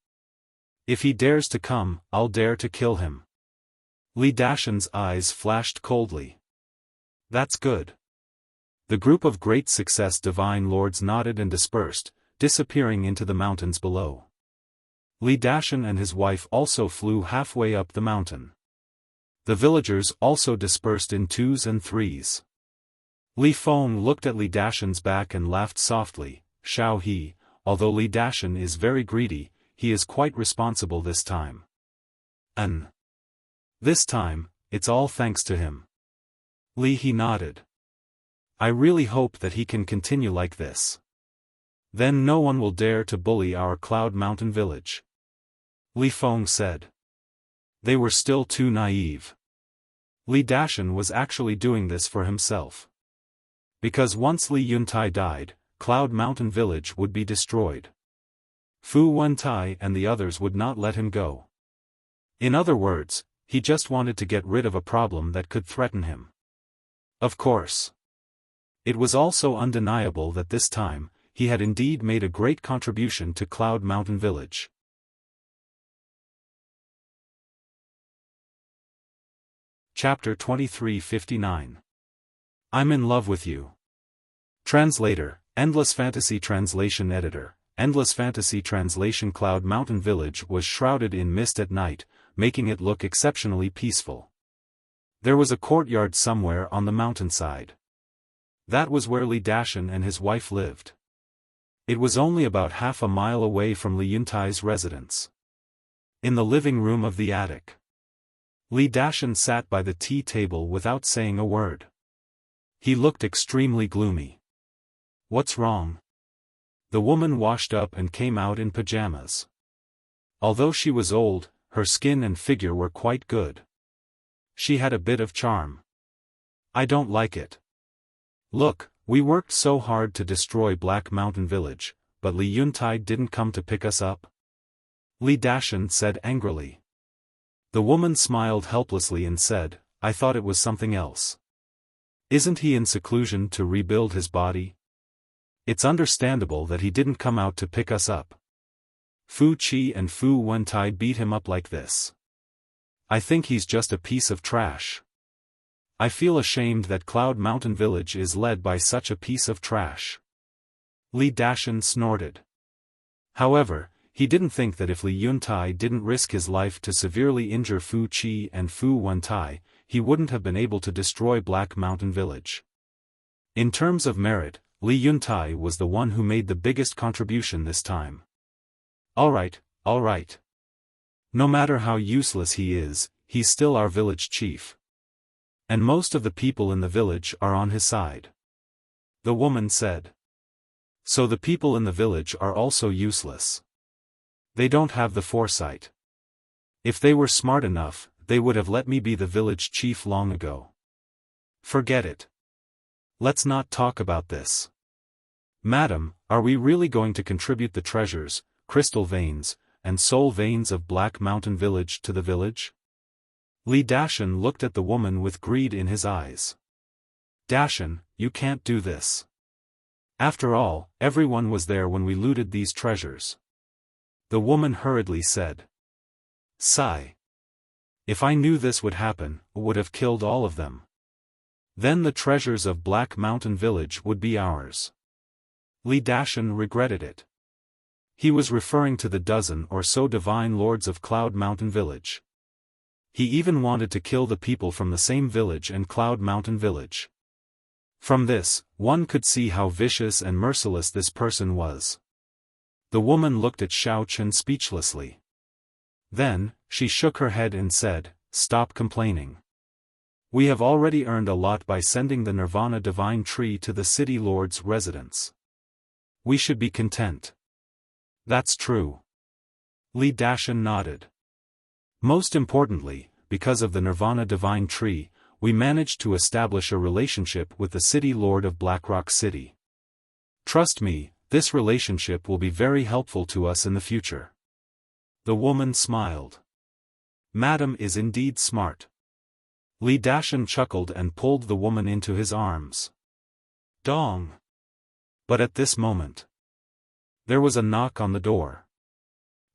If he dares to come, I'll dare to kill him. Li Dashan's eyes flashed coldly. That's good. The group of Great Success Divine Lords nodded and dispersed, disappearing into the mountains below. Li Dashan and his wife also flew halfway up the mountain. The villagers also dispersed in twos and threes. Li Feng looked at Li Dashan's back and laughed softly. Xiao He, although Li Dashan is very greedy, he is quite responsible this time. This time, it's all thanks to him. Li He nodded. I really hope that he can continue like this. Then no one will dare to bully our Cloud Mountain Village. Li Feng said. They were still too naive. Li Dashan was actually doing this for himself. Because once Li Yuntai died, Cloud Mountain Village would be destroyed. Fu Wentai and the others would not let him go. In other words, he just wanted to get rid of a problem that could threaten him. Of course. It was also undeniable that this time, he had indeed made a great contribution to Cloud Mountain Village. Chapter 2359. I'm in love with you. Translator, Endless Fantasy Translation Editor, Endless Fantasy Translation. Cloud Mountain Village was shrouded in mist at night, making it look exceptionally peaceful. There was a courtyard somewhere on the mountainside. That was where Li Dashan and his wife lived. It was only about half a mile away from Li Yuntai's residence. In the living room of the attic. Li Dashan sat by the tea table without saying a word. He looked extremely gloomy. What's wrong? The woman washed up and came out in pajamas. Although she was old, her skin and figure were quite good. She had a bit of charm. I don't like it. Look, we worked so hard to destroy Black Mountain Village, but Li Yuntai didn't come to pick us up. Li Dashan said angrily. The woman smiled helplessly and said, I thought it was something else. Isn't he in seclusion to rebuild his body? It's understandable that he didn't come out to pick us up. Fu Qi and Fu Wentai beat him up like this. I think he's just a piece of trash. I feel ashamed that Cloud Mountain Village is led by such a piece of trash. Li Dashan snorted. However, he didn't think that if Li Yuntai didn't risk his life to severely injure Fu Qi and Fu Wentai, he wouldn't have been able to destroy Black Mountain Village. In terms of merit, Li Yuntai was the one who made the biggest contribution this time. Alright. No matter how useless he is, he's still our village chief. And most of the people in the village are on his side. The woman said. So the people in the village are also useless. They don't have the foresight. If they were smart enough, they would have let me be the village chief long ago. Forget it. Let's not talk about this. Madam, are we really going to contribute the treasures, crystal veins, and soul veins of Black Mountain Village to the village? Li Dashan looked at the woman with greed in his eyes. Dashan, you can't do this. After all, everyone was there when we looted these treasures. The woman hurriedly said. Sigh. If I knew this would happen, I would have killed all of them. Then the treasures of Black Mountain Village would be ours. Li Dashan regretted it. He was referring to the dozen or so divine lords of Cloud Mountain Village. He even wanted to kill the people from the same village and Cloud Mountain Village. From this, one could see how vicious and merciless this person was. The woman looked at Xiaofan speechlessly. Then, she shook her head and said, Stop complaining. We have already earned a lot by sending the Nirvana Divine Tree to the City Lord's residence. We should be content. That's true. Li Dashan nodded. Most importantly, because of the Nirvana Divine Tree, we managed to establish a relationship with the City Lord of Blackrock City. Trust me, this relationship will be very helpful to us in the future. The woman smiled. Madam is indeed smart. Li Dashan chuckled and pulled the woman into his arms. Dong! But at this moment, there was a knock on the door.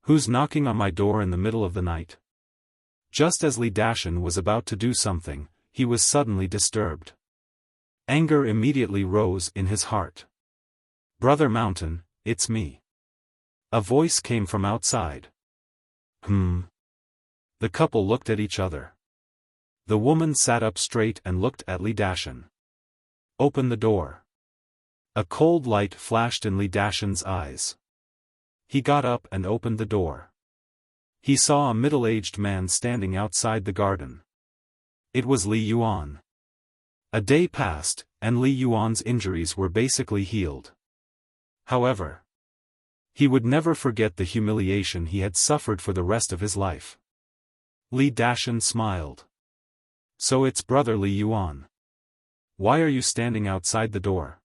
Who's knocking on my door in the middle of the night? Just as Li Dashan was about to do something, he was suddenly disturbed. Anger immediately rose in his heart. Brother Mountain, it's me. A voice came from outside. The couple looked at each other. The woman sat up straight and looked at Li Dashan. Open the door. A cold light flashed in Li Dashan's eyes. He got up and opened the door. He saw a middle-aged man standing outside the garden. It was Li Yuan. A day passed, and Li Yuan's injuries were basically healed. However, he would never forget the humiliation he had suffered for the rest of his life. Li Dashan smiled. So it's brother Li Yuan. Why are you standing outside the door?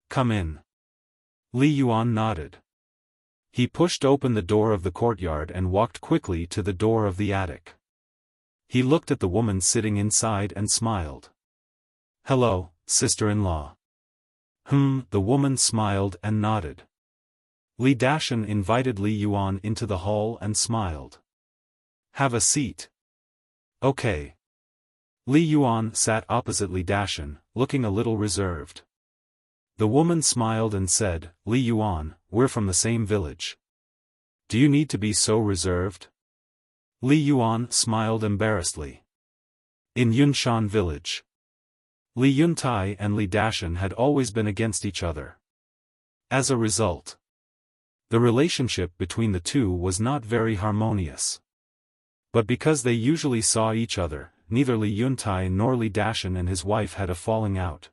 Come in. Li Yuan nodded. He pushed open the door of the courtyard and walked quickly to the door of the attic. He looked at the woman sitting inside and smiled. Hello, sister-in-law. The woman smiled and nodded. Li Dashan invited Li Yuan into the hall and smiled. Have a seat. Okay. Li Yuan sat opposite Li Dashan, looking a little reserved. The woman smiled and said, Li Yuan, we're from the same village. Do you need to be so reserved? Li Yuan smiled embarrassedly. In Yunshan village, Li Yuntai and Li Dashan had always been against each other. As a result, the relationship between the two was not very harmonious. But because they usually saw each other, neither Li Yuntai nor Li Dashan and his wife had a falling out.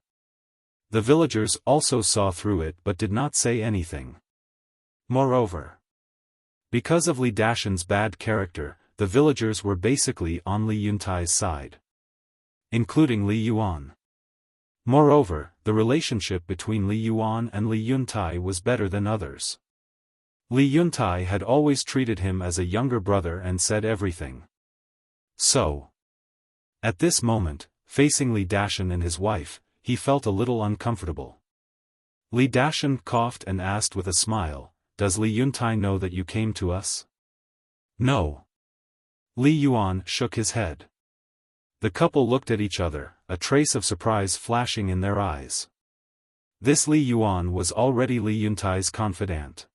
The villagers also saw through it but did not say anything. Moreover, because of Li Dashan's bad character, the villagers were basically on Li Yuntai's side, including Li Yuan. Moreover, the relationship between Li Yuan and Li Yuntai was better than others. Li Yuntai had always treated him as a younger brother and said everything. So, at this moment, facing Li Dashan and his wife, he felt a little uncomfortable. Li Dashan coughed and asked with a smile, Does Li Yuntai know that you came to us? No. Li Yuan shook his head. The couple looked at each other, a trace of surprise flashing in their eyes. This Li Yuan was already Li Yuntai's confidant.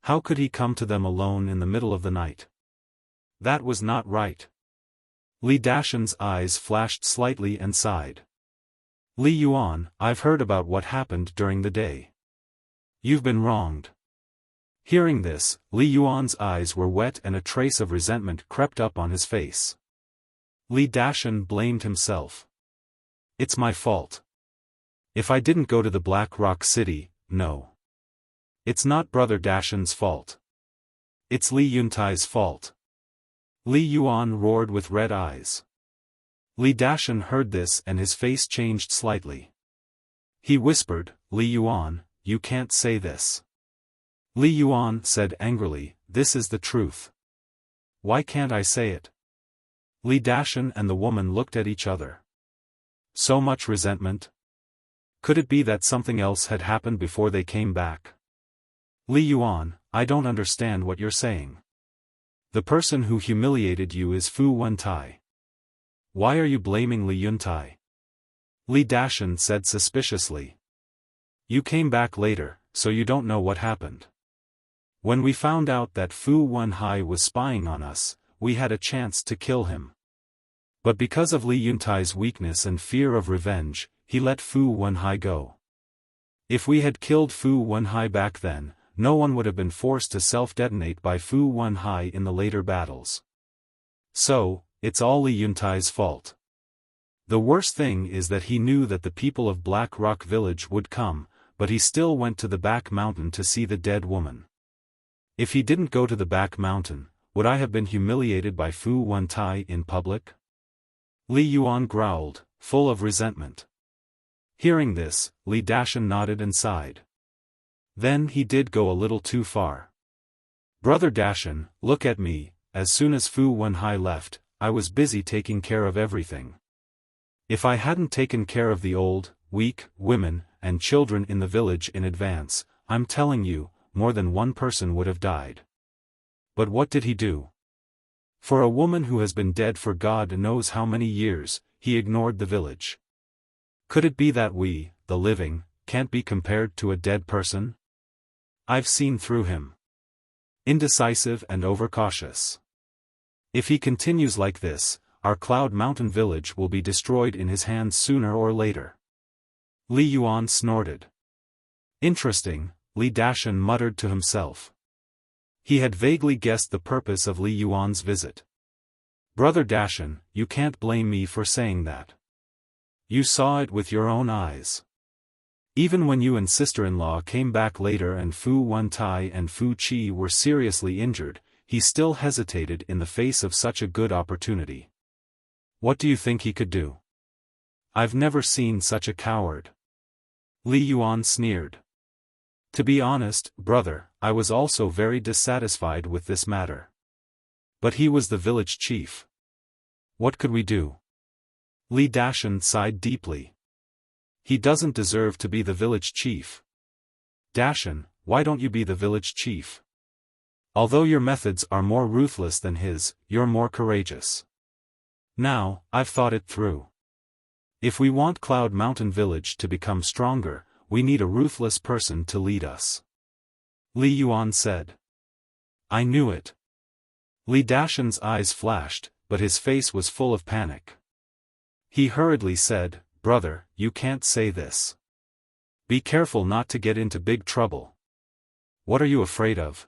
How could he come to them alone in the middle of the night? That was not right. Li Dashan's eyes flashed slightly and sighed. Li Yuan, I've heard about what happened during the day. You've been wronged. Hearing this, Li Yuan's eyes were wet and a trace of resentment crept up on his face. Li Dashan blamed himself. It's my fault. If I didn't go to the Black Rock City, no. It's not Brother Dashan's fault. It's Li Yuntai's fault. Li Yuan roared with red eyes. Li Dashan heard this and his face changed slightly. He whispered, Li Yuan, you can't say this. Li Yuan said angrily, This is the truth. Why can't I say it? Li Dashan and the woman looked at each other. So much resentment? Could it be that something else had happened before they came back? Li Yuan, I don't understand what you're saying. The person who humiliated you is Fu Wentai. Why are you blaming Li Yuntai? Li Dashan said suspiciously. You came back later, so you don't know what happened. When we found out that Fu Wenhai was spying on us, we had a chance to kill him. But because of Li Yuntai's weakness and fear of revenge, he let Fu Wenhai go. If we had killed Fu Wenhai back then, no one would have been forced to self-detonate by Fu Wenhai in the later battles. So, it's all Li Yuntai's fault. The worst thing is that he knew that the people of Black Rock Village would come, but he still went to the back mountain to see the dead woman. If he didn't go to the back mountain, would I have been humiliated by Fu Wentai in public? Li Yuan growled, full of resentment. Hearing this, Li Dashan nodded and sighed. Then he did go a little too far. Brother Dashan, look at me. As soon as Fu Wenhai left, I was busy taking care of everything. If I hadn't taken care of the old, weak, women, and children in the village in advance, I'm telling you, more than one person would have died. But what did he do? For a woman who has been dead for God knows how many years, he ignored the village. Could it be that we, the living, can't be compared to a dead person? I've seen through him. Indecisive and overcautious. If he continues like this, our Cloud Mountain village will be destroyed in his hands sooner or later. Li Yuan snorted. Interesting, Li Dashan muttered to himself. He had vaguely guessed the purpose of Li Yuan's visit. Brother Dashan, you can't blame me for saying that. You saw it with your own eyes. Even when you and sister-in-law came back later and Fu Wentai and Fu Qi were seriously injured, he still hesitated in the face of such a good opportunity. What do you think he could do? I've never seen such a coward. Li Yuan sneered. To be honest, brother, I was also very dissatisfied with this matter. But he was the village chief. What could we do? Li Dashan sighed deeply. He doesn't deserve to be the village chief. Dashan, why don't you be the village chief? Although your methods are more ruthless than his, you're more courageous. Now, I've thought it through. If we want Cloud Mountain Village to become stronger, we need a ruthless person to lead us. Li Yuan said. I knew it. Li Dashan's eyes flashed, but his face was full of panic. He hurriedly said, Brother, you can't say this. Be careful not to get into big trouble. What are you afraid of?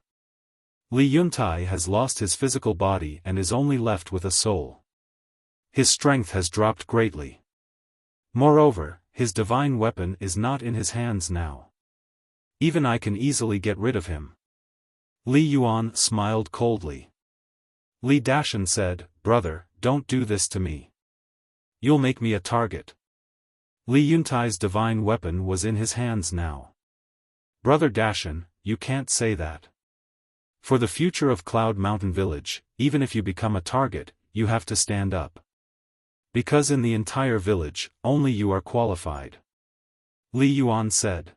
Li Yuntai has lost his physical body and is only left with a soul. His strength has dropped greatly. Moreover, his divine weapon is not in his hands now. Even I can easily get rid of him. Li Yuan smiled coldly. Li Dashan said, Brother, don't do this to me. You'll make me a target. Li Yuntai's divine weapon was in his hands now. Brother Dashan, you can't say that. For the future of Cloud Mountain Village, even if you become a target, you have to stand up. Because in the entire village, only you are qualified. Li Yuan said.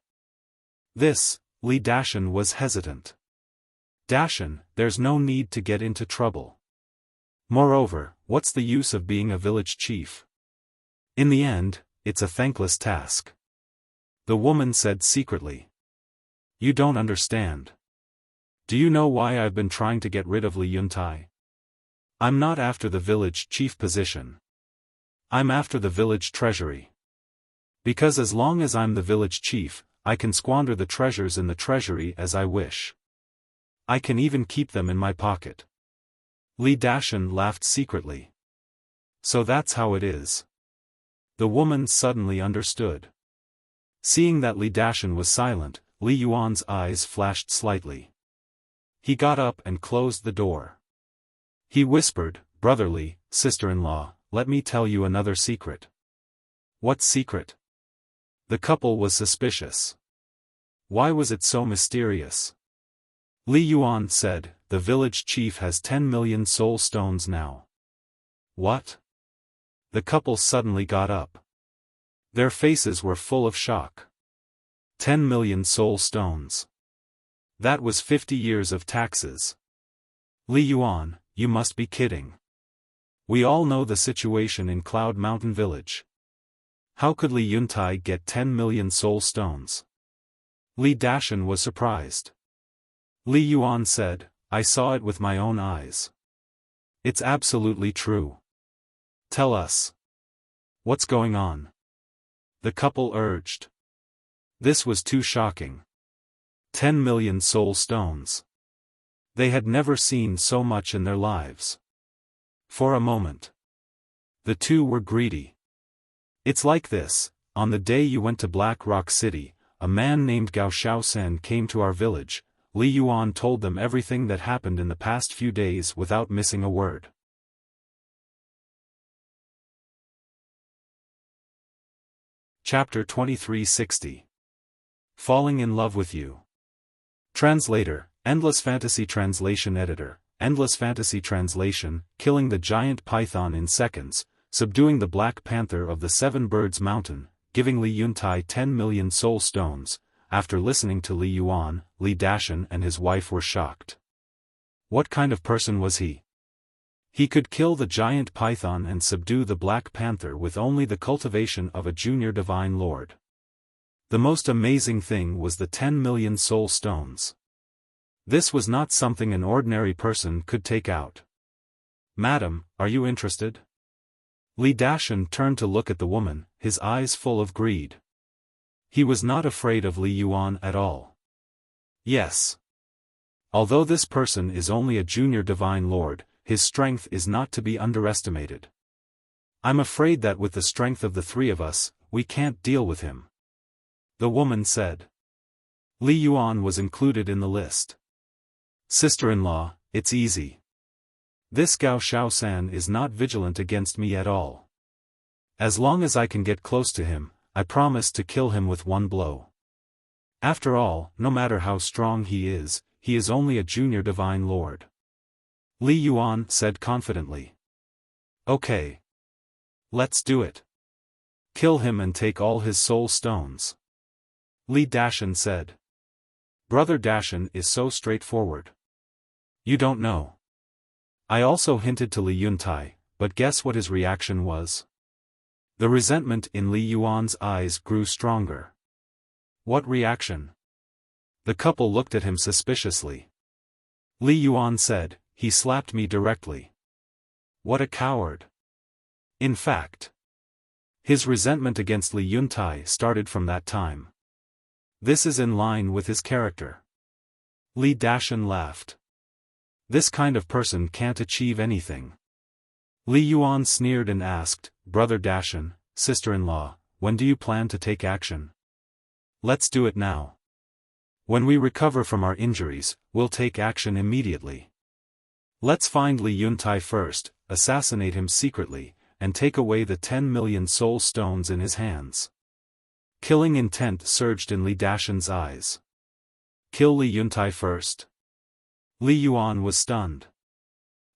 This, Li Dashan was hesitant. Dashan, there's no need to get into trouble. Moreover, what's the use of being a village chief? In the end, it's a thankless task. The woman said secretly. You don't understand. Do you know why I've been trying to get rid of Li Yuntai? I'm not after the village chief position. I'm after the village treasury. Because as long as I'm the village chief, I can squander the treasures in the treasury as I wish. I can even keep them in my pocket. Li Dashan laughed secretly. So that's how it is. The woman suddenly understood. Seeing that Li Dashan was silent, Li Yuan's eyes flashed slightly. He got up and closed the door. He whispered, Brotherly, sister-in-law, let me tell you another secret. What secret? The couple was suspicious. Why was it so mysterious? Li Yuan said, the village chief has 10 million soul stones now. What? The couple suddenly got up. Their faces were full of shock. 10 million soul stones. That was 50 years of taxes. Li Yuan, you must be kidding. We all know the situation in Cloud Mountain Village. How could Li Yuntai get 10 million soul stones? Li Dashan was surprised. Li Yuan said, I saw it with my own eyes. It's absolutely true. Tell us. What's going on? The couple urged. This was too shocking. 10 million soul stones. They had never seen so much in their lives. For a moment. The two were greedy. It's like this, on the day you went to Black Rock City, a man named Gao Xiaofan came to our village. Li Yuan told them everything that happened in the past few days without missing a word. Chapter 2360. Falling in Love with You. Translator, Endless Fantasy Translation Editor, Endless Fantasy Translation, killing the giant python in seconds, subduing the Black Panther of the Seven Birds Mountain, giving Li Yuntai 10 million soul stones. After listening to Li Yuan, Li Dashan and his wife were shocked. What kind of person was he? He could kill the giant python and subdue the Black Panther with only the cultivation of a junior divine lord. The most amazing thing was the 10 million soul stones. This was not something an ordinary person could take out. Madam, are you interested? Li Dashan turned to look at the woman, his eyes full of greed. He was not afraid of Li Yuan at all. Yes. Although this person is only a junior divine lord, his strength is not to be underestimated. I'm afraid that with the strength of the three of us, we can't deal with him. The woman said. Li Yuan was included in the list. Sister-in-law, it's easy. This Gao Xiaosan is not vigilant against me at all. As long as I can get close to him, I promise to kill him with one blow. After all, no matter how strong he is only a junior divine lord. Li Yuan said confidently. Okay. Let's do it. Kill him and take all his soul stones. Li Dashan said. Brother Dashan is so straightforward. You don't know. I also hinted to Li Yuntai, but guess what his reaction was? The resentment in Li Yuan's eyes grew stronger. What reaction? The couple looked at him suspiciously. Li Yuan said, he slapped me directly. What a coward. In fact, his resentment against Li Yuntai started from that time. This is in line with his character. Li Dashan laughed. This kind of person can't achieve anything. Li Yuan sneered and asked, Brother Dashan, sister-in-law, when do you plan to take action? Let's do it now. When we recover from our injuries, we'll take action immediately. Let's find Li Yuntai first, assassinate him secretly, and take away the 10 million soul stones in his hands. Killing intent surged in Li Dashan's eyes. Kill Li Yuntai first? Li Yuan was stunned.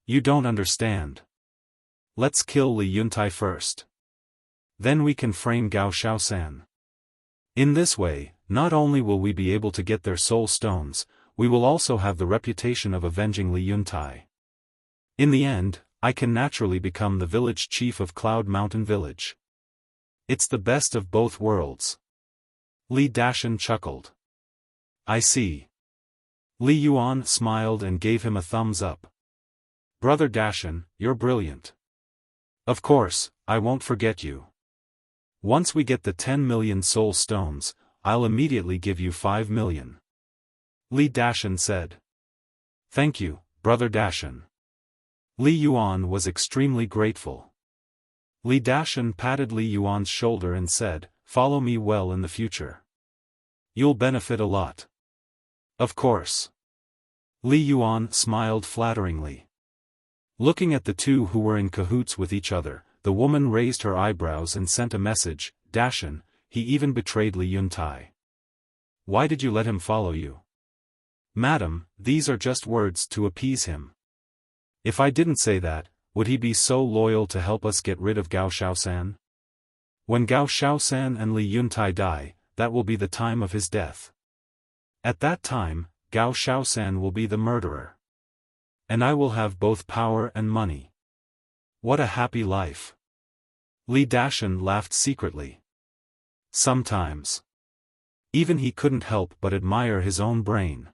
You don't understand. Let's kill Li Yuntai first. Then we can frame Gao Xiaosan. In this way, not only will we be able to get their soul stones, we will also have the reputation of avenging Li Yuntai. In the end, I can naturally become the village chief of Cloud Mountain Village. It's the best of both worlds. Li Dashan chuckled. I see. Li Yuan smiled and gave him a thumbs up. Brother Dashan, you're brilliant. Of course, I won't forget you. Once we get the 10 million soul stones, I'll immediately give you 5 million. Li Dashan said. Thank you, Brother Dashan. Li Yuan was extremely grateful. Li Dashan patted Li Yuan's shoulder and said, follow me well in the future. You'll benefit a lot. Of course. Li Yuan smiled flatteringly. Looking at the two who were in cahoots with each other, the woman raised her eyebrows and sent a message, Dashan, he even betrayed Li Yuntai. Why did you let him follow you? Madam, these are just words to appease him. If I didn't say that, would he be so loyal to help us get rid of Gao Xiaosan? When Gao Xiaosan and Li Yuntai die, that will be the time of his death. At that time, Gao Xiaosan will be the murderer. And I will have both power and money. What a happy life. Li Dashan laughed secretly. Sometimes. Even he couldn't help but admire his own brain.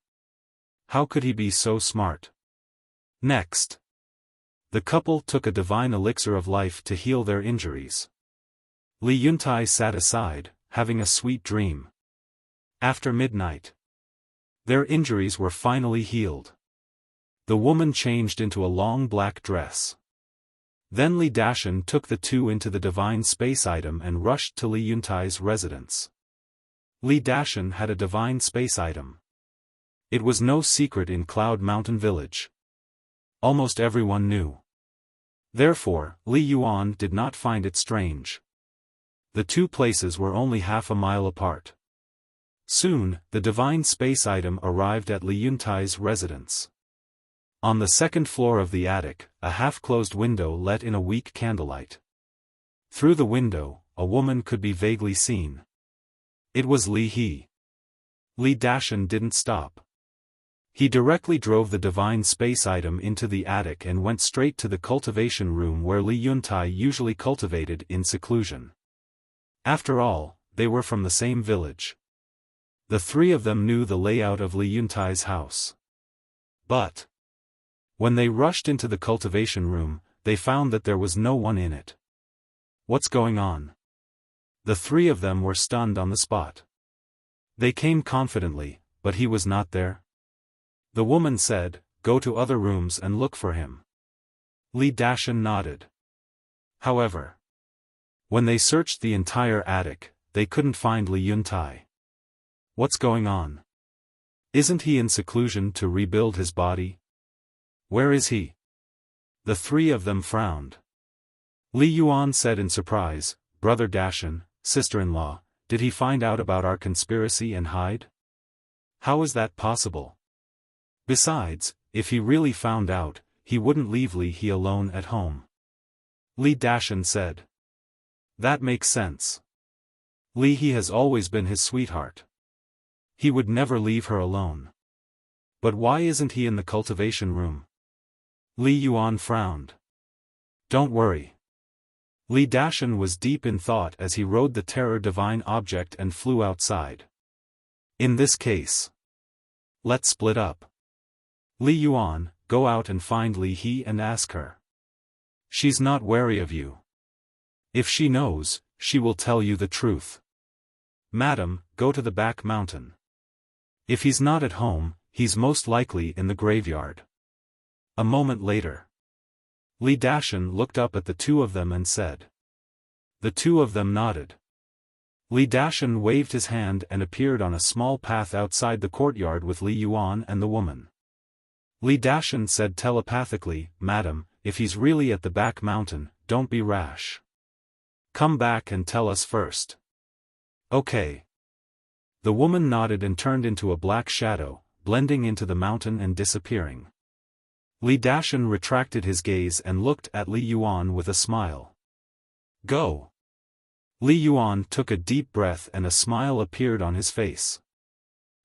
How could he be so smart? Next. The couple took a divine elixir of life to heal their injuries. Li Yuntai sat aside, having a sweet dream. After midnight. Their injuries were finally healed. The woman changed into a long black dress. Then Li Dashan took the two into the divine space item and rushed to Li Yuntai's residence. Li Dashan had a divine space item. It was no secret in Cloud Mountain Village. Almost everyone knew. Therefore, Li Yuan did not find it strange. The two places were only half a mile apart. Soon, the divine space item arrived at Li Yuntai's residence. On the second floor of the attic, a half-closed window let in a weak candlelight. Through the window, a woman could be vaguely seen. It was Li He. Li Dashan didn't stop. He directly drove the divine space item into the attic and went straight to the cultivation room where Li Yuntai usually cultivated in seclusion. After all, they were from the same village. The three of them knew the layout of Li Yuntai's house. But when they rushed into the cultivation room, they found that there was no one in it. What's going on? The three of them were stunned on the spot. They came confidently, but he was not there. The woman said, "Go to other rooms and look for him." Li Dashan nodded. However, when they searched the entire attic, they couldn't find Li Yuntai. What's going on? Isn't he in seclusion to rebuild his body? Where is he? The three of them frowned. Li Yuan said in surprise, "Brother Dashan, sister-in-law, did he find out about our conspiracy and hide? How is that possible? Besides, if he really found out, he wouldn't leave Li He alone at home." Li Dashan said. That makes sense. Li He has always been his sweetheart. He would never leave her alone. But why isn't he in the cultivation room? Li Yuan frowned. Don't worry. Li Dashan was deep in thought as he rode the terror divine object and flew outside. In this case, let's split up. Li Yuan, go out and find Li He and ask her. She's not wary of you. If she knows, she will tell you the truth. Madam, go to the back mountain. If he's not at home, he's most likely in the graveyard. A moment later, Li Dashan looked up at the two of them and said. The two of them nodded. Li Dashan waved his hand and appeared on a small path outside the courtyard with Li Yuan and the woman. Li Dashan said telepathically, "Madam, if he's really at the back mountain, don't be rash. Come back and tell us first." Okay. The woman nodded and turned into a black shadow, blending into the mountain and disappearing. Li Dashan retracted his gaze and looked at Li Yuan with a smile. Go. Li Yuan took a deep breath and a smile appeared on his face.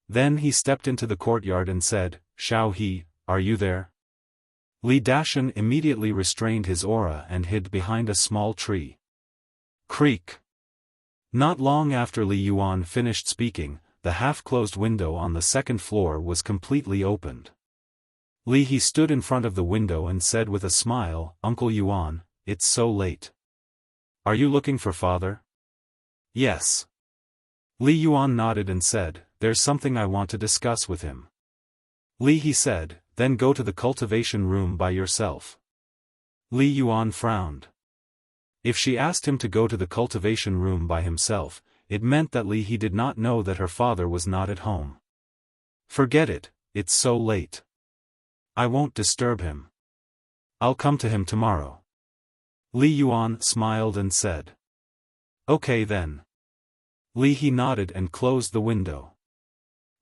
Then he stepped into the courtyard and said, "Xiao He, are you there?" Li Dashan immediately restrained his aura and hid behind a small tree. Creak. Not long after Li Yuan finished speaking, the half-closed window on the second floor was completely opened. Li He stood in front of the window and said with a smile, "Uncle Yuan, it's so late. Are you looking for father?" "Yes." Li Yuan nodded and said, "There's something I want to discuss with him." Li He said, "Then go to the cultivation room by yourself." Li Yuan frowned. If she asked him to go to the cultivation room by himself, it meant that Li He did not know that her father was not at home. Forget it, it's so late. I won't disturb him. I'll come to him tomorrow. Li Yuan smiled and said. Okay then. Li He nodded and closed the window.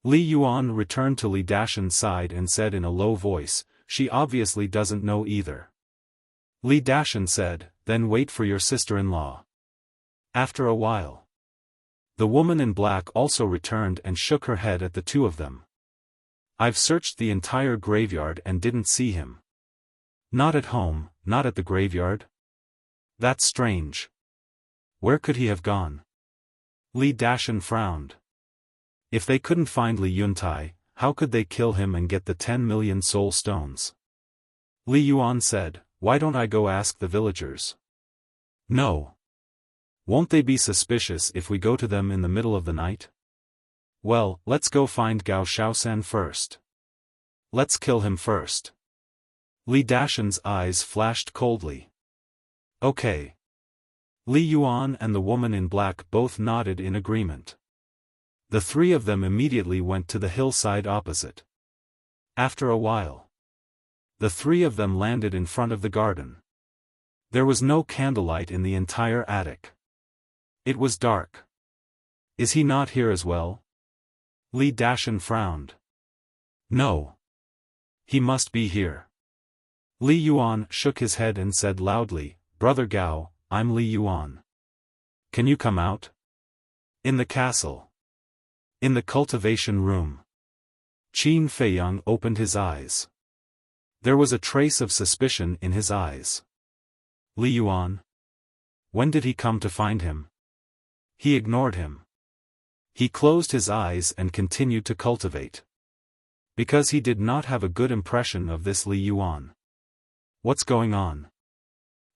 Li Yuan returned to Li Dashan's side and said in a low voice, "She obviously doesn't know either." Li Dashan said, then wait for your sister-in-law. After a while, the woman in black also returned and shook her head at the two of them. I've searched the entire graveyard and didn't see him. Not at home, not at the graveyard? That's strange. Where could he have gone? Li Dashan frowned. If they couldn't find Li Yuntai, how could they kill him and get the 10 million soul stones? Li Yuan said, why don't I go ask the villagers? No. Won't they be suspicious if we go to them in the middle of the night? Well, let's go find Gao Xiaosan first. Let's kill him first. Li Dashan's eyes flashed coldly. Okay. Li Yuan and the woman in black both nodded in agreement. The three of them immediately went to the hillside opposite. After a while, the three of them landed in front of the garden. There was no candlelight in the entire attic. It was dark. Is he not here as well? Li Dashan frowned. No. He must be here. Li Yuan shook his head and said loudly, Brother Gao, I'm Li Yuan. Can you come out? In the castle. In the cultivation room. Qin Feiyang opened his eyes. There was a trace of suspicion in his eyes. Li Yuan? When did he come to find him? He ignored him. He closed his eyes and continued to cultivate. Because he did not have a good impression of this Li Yuan. What's going on?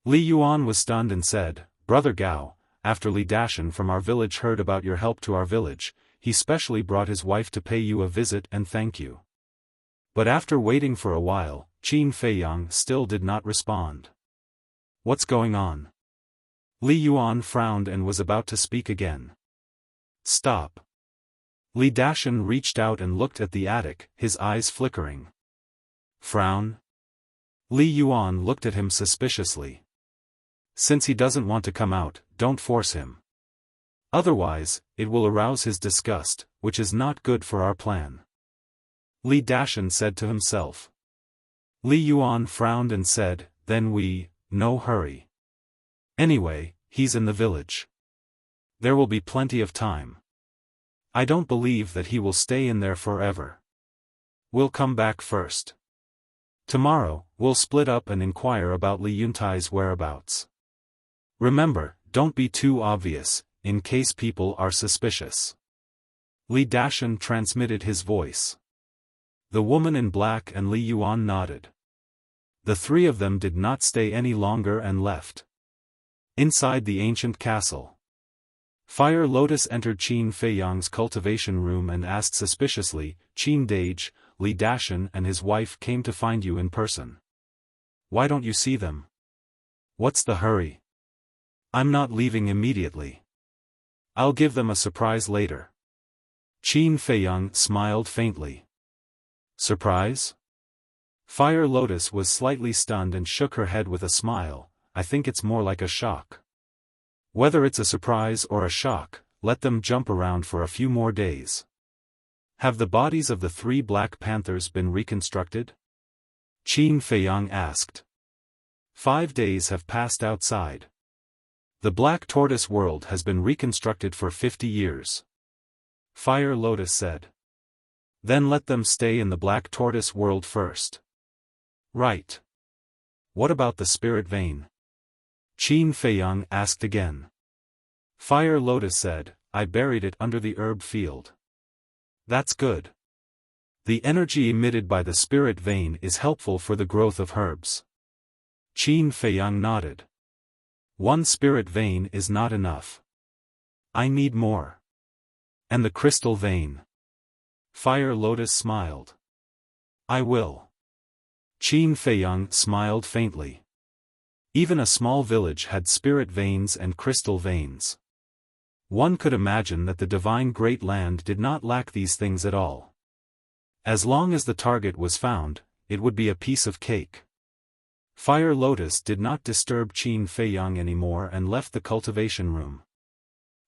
Li Yuan was stunned and said, Brother Gao, after Li Dashan from our village heard about your help to our village, he specially brought his wife to pay you a visit and thank you. But after waiting for a while, Qin Feiyang still did not respond. What's going on? Li Yuan frowned and was about to speak again. Stop. Li Dashan reached out and looked at the attic, his eyes flickering. Frown? Li Yuan looked at him suspiciously. Since he doesn't want to come out, don't force him. Otherwise, it will arouse his disgust, which is not good for our plan. Li Dashan said to himself. Li Yuan frowned and said, then no hurry. Anyway, he's in the village. There will be plenty of time. I don't believe that he will stay in there forever. We'll come back first. Tomorrow, we'll split up and inquire about Li Yuntai's whereabouts. Remember, don't be too obvious, in case people are suspicious. Li Dashan transmitted his voice. The woman in black and Li Yuan nodded. The three of them did not stay any longer and left. Inside the ancient castle, Fire Lotus entered Qin Feiyang's cultivation room and asked suspiciously, Qin Dage, Li Dashan and his wife came to find you in person. Why don't you see them? What's the hurry? I'm not leaving immediately. I'll give them a surprise later. Qin Feiyang smiled faintly. Surprise? Fire Lotus was slightly stunned and shook her head with a smile. I think it's more like a shock. Whether it's a surprise or a shock, let them jump around for a few more days. Have the bodies of the 3 Black Panthers been reconstructed? Qin Feiyang asked. 5 days have passed outside. The Black Tortoise world has been reconstructed for 50 years. Fire Lotus said. Then let them stay in the Black Tortoise world first. Right. What about the spirit vein? Qin Feiyang asked again. Fire Lotus said, I buried it under the herb field. That's good. The energy emitted by the spirit vein is helpful for the growth of herbs. Qin Feiyang nodded. 1 spirit vein is not enough. I need more. And the crystal vein? Fire Lotus smiled. I will. Qin Feiyang smiled faintly. Even a small village had spirit veins and crystal veins. One could imagine that the divine Great Land did not lack these things at all. As long as the target was found, it would be a piece of cake. Fire Lotus did not disturb Qin Feiyang anymore and left the cultivation room.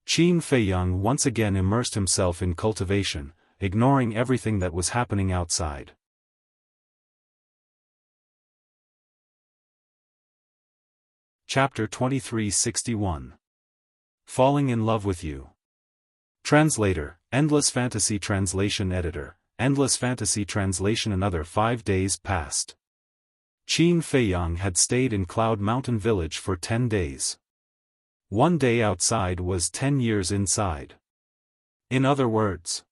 Qin Feiyang once again immersed himself in cultivation, ignoring everything that was happening outside. Chapter 2361. Falling in Love with You. Translator, Endless Fantasy Translation Editor, Endless Fantasy Translation. Another 5 days passed. Qin Feiyang had stayed in Cloud Mountain Village for 10 days. 1 day outside was 10 years inside. In other words,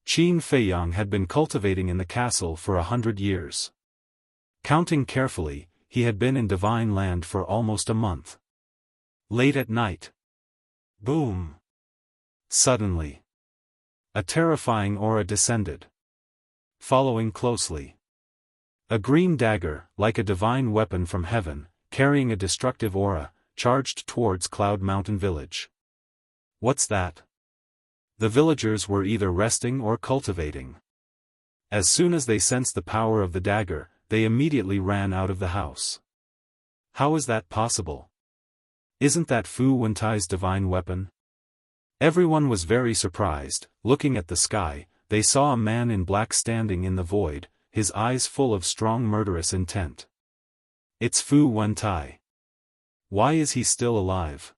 Qin Feiyang had been cultivating in the castle for 100 years. Counting carefully, he had been in Divine Land for almost a month. Late at night. Boom! Suddenly, a terrifying aura descended. Following closely, a green dagger, like a divine weapon from heaven, carrying a destructive aura, charged towards Cloud Mountain Village. What's that? The villagers were either resting or cultivating. As soon as they sensed the power of the dagger, they immediately ran out of the house. How is that possible? Isn't that Fu Wentai's divine weapon? Everyone was very surprised. Looking at the sky, they saw a man in black standing in the void, his eyes full of strong murderous intent. It's Fu Wentai. Why is he still alive?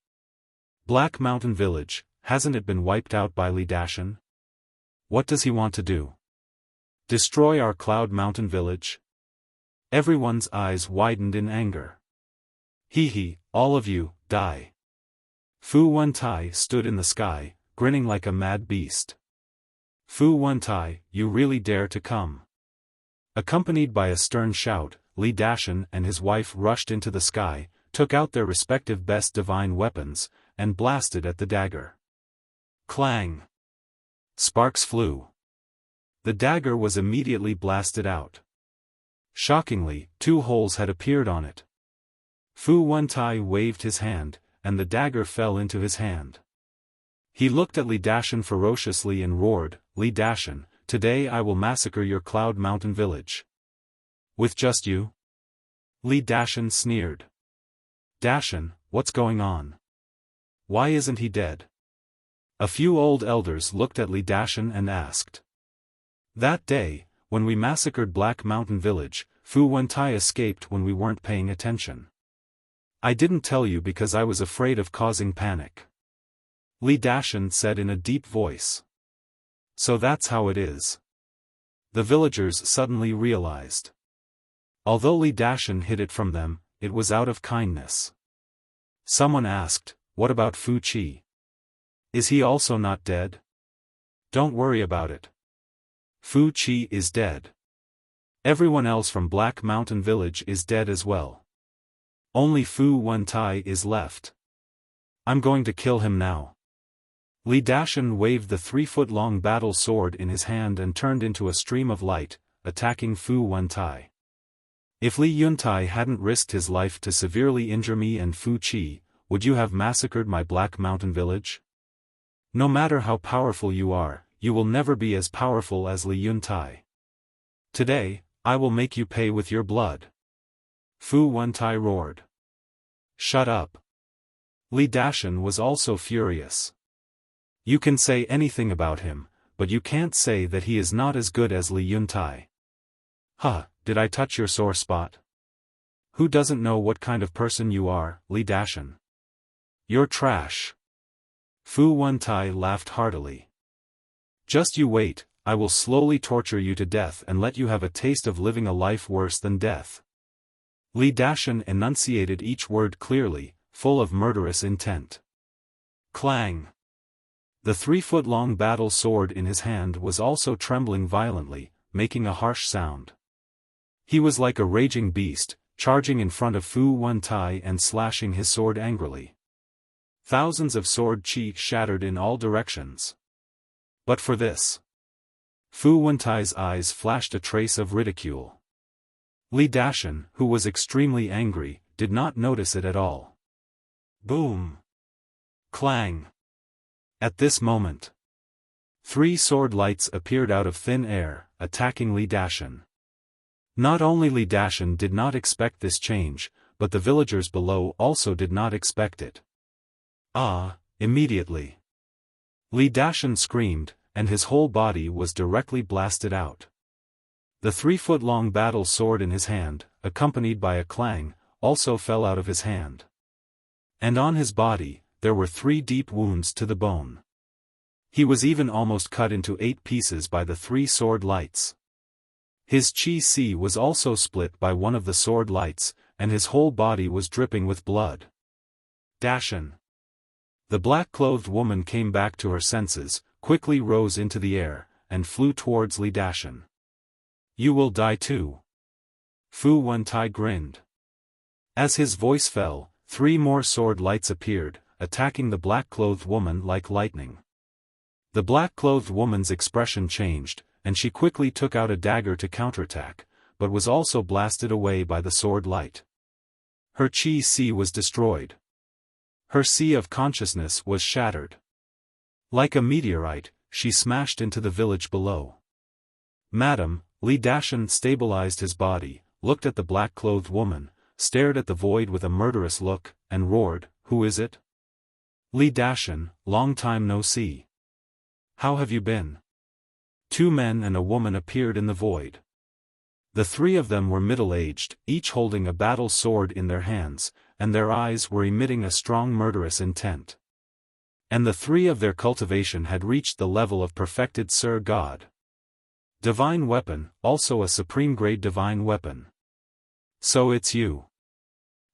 Black Mountain Village, hasn't it been wiped out by Li Dashan? What does he want to do? Destroy our Cloud Mountain Village? Everyone's eyes widened in anger. He, all of you, die. Fu Wentai stood in the sky, grinning like a mad beast. Fu Wentai, you really dare to come? Accompanied by a stern shout, Li Dashan and his wife rushed into the sky, took out their respective best divine weapons, and blasted at the dagger. Clang! Sparks flew. The dagger was immediately blasted out. Shockingly, 2 holes had appeared on it. Fu Wentai waved his hand, and the dagger fell into his hand. He looked at Li Dashan ferociously and roared, Li Dashan, today I will massacre your Cloud Mountain Village. With just you? Li Dashan sneered. Dashan, what's going on? Why isn't he dead? A few old elders looked at Li Dashan and asked. That day, when we massacred Black Mountain Village, Fu Wentai escaped when we weren't paying attention. I didn't tell you because I was afraid of causing panic. Li Dashan said in a deep voice. So that's how it is. The villagers suddenly realized. Although Li Dashan hid it from them, it was out of kindness. Someone asked, what about Fu Qi? Is he also not dead? Don't worry about it. Fu Qi is dead. Everyone else from Black Mountain Village is dead as well. Only Fu Wentai is left. I'm going to kill him now. Li Dashan waved the 3-foot-long battle sword in his hand and turned into a stream of light, attacking Fu Wentai. If Li Yuntai hadn't risked his life to severely injure me and Fu Qi, would you have massacred my Black Mountain Village? No matter how powerful you are, you will never be as powerful as Li Yuntai. Today, I will make you pay with your blood. Fu Wentai roared. Shut up. Li Dashan was also furious. You can say anything about him, but you can't say that he is not as good as Li Yuntai. Huh, did I touch your sore spot? Who doesn't know what kind of person you are, Li Dashan? You're trash. Fu Wentai laughed heartily. Just you wait, I will slowly torture you to death and let you have a taste of living a life worse than death. Li Dashan enunciated each word clearly, full of murderous intent. Clang! The 3-foot-long battle sword in his hand was also trembling violently, making a harsh sound. He was like a raging beast, charging in front of Fu Wentai and slashing his sword angrily. Thousands of sword chi shattered in all directions. But for this, Fu Wentai's eyes flashed a trace of ridicule. Li Dashan, who was extremely angry, did not notice it at all. Boom! Clang! At this moment, 3 sword lights appeared out of thin air, attacking Li Dashan. Not only Li Dashan did not expect this change, but the villagers below also did not expect it. Immediately, Li Dashan screamed, and his whole body was directly blasted out. The 3-foot-long battle sword in his hand, accompanied by a clang, also fell out of his hand. And on his body, there were 3 deep wounds to the bone. He was even almost cut into 8 pieces by the 3 sword lights. His chi was also split by one of the sword lights, and his whole body was dripping with blood. Dashan. The black-clothed woman came back to her senses, quickly rose into the air, and flew towards Li Dashan. You will die too. Fu Wentai grinned. As his voice fell, 3 more sword lights appeared, attacking the black-clothed woman like lightning. The black-clothed woman's expression changed, and she quickly took out a dagger to counterattack, but was also blasted away by the sword light. Her chi was destroyed. Her sea of consciousness was shattered. Like a meteorite, she smashed into the village below. Madam, Li Dashan stabilized his body, looked at the black-clothed woman, stared at the void with a murderous look, and roared, "Who is it?" Li Dashan, long time no see. How have you been? 2 men and a woman appeared in the void. The 3 of them were middle-aged, each holding a battle sword in their hands, and their eyes were emitting a strong murderous intent. And the 3 of their cultivation had reached the level of perfected Sir God. Divine weapon, also a supreme-grade divine weapon. So it's you.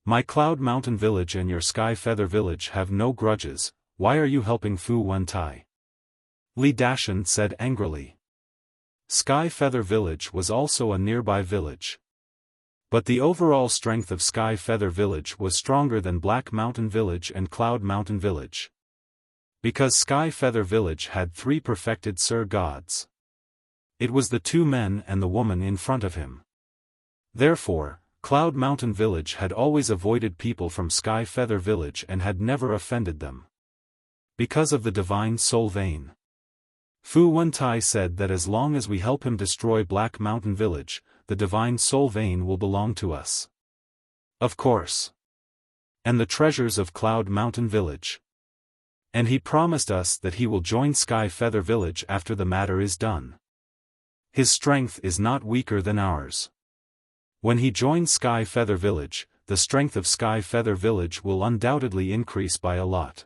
My Cloud Mountain Village and your Sky Feather Village have no grudges, why are you helping Fu Wentai? Li Dashan said angrily. Sky Feather Village was also a nearby village. But the overall strength of Sky Feather Village was stronger than Black Mountain Village and Cloud Mountain Village. Because Sky Feather Village had 3 perfected Sir Gods. It was the 2 men and the woman in front of him. Therefore, Cloud Mountain Village had always avoided people from Sky Feather Village and had never offended them. Because of the divine soul vein. Fu Wentai said that as long as we help him destroy Black Mountain Village, the divine soul vein will belong to us. Of course. And the treasures of Cloud Mountain Village. And he promised us that he will join Sky Feather Village after the matter is done. His strength is not weaker than ours. When he joins Sky Feather Village, the strength of Sky Feather Village will undoubtedly increase by a lot.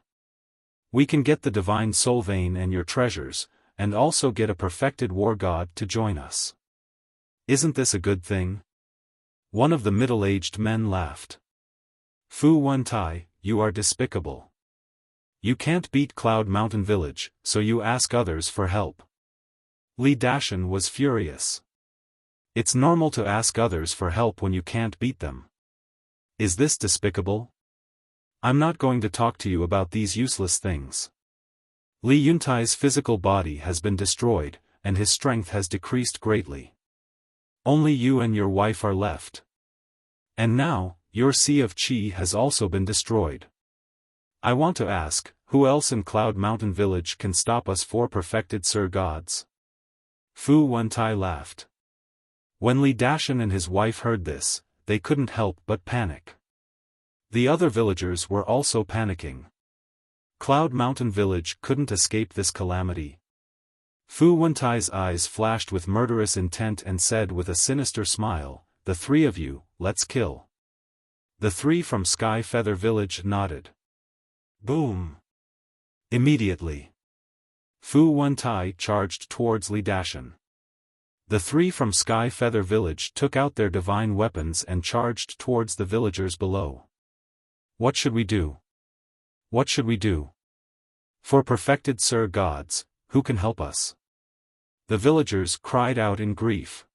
We can get the divine soul vein and your treasures, and also get a perfected war god to join us. Isn't this a good thing? One of the middle-aged men laughed. Fu Wentai, you are despicable. You can't beat Cloud Mountain Village, so you ask others for help. Li Dashan was furious. It's normal to ask others for help when you can't beat them. Is this despicable? I'm not going to talk to you about these useless things. Li Yuntai's physical body has been destroyed, and his strength has decreased greatly. Only you and your wife are left. And now, your sea of qi has also been destroyed. I want to ask, who else in Cloud Mountain Village can stop us 4 perfected Sir Gods? Fu Wentai laughed. When Li Dashan and his wife heard this, they couldn't help but panic. The other villagers were also panicking. Cloud Mountain Village couldn't escape this calamity. Fu Wentai's eyes flashed with murderous intent and said with a sinister smile, "The 3 of you, let's kill." The 3 from Sky Feather Village nodded. Boom! Immediately, Fu Wentai charged towards Li Dashan. The 3 from Sky Feather Village took out their divine weapons and charged towards the villagers below. What should we do? What should we do? For perfected Sir Gods, who can help us? The villagers cried out in grief.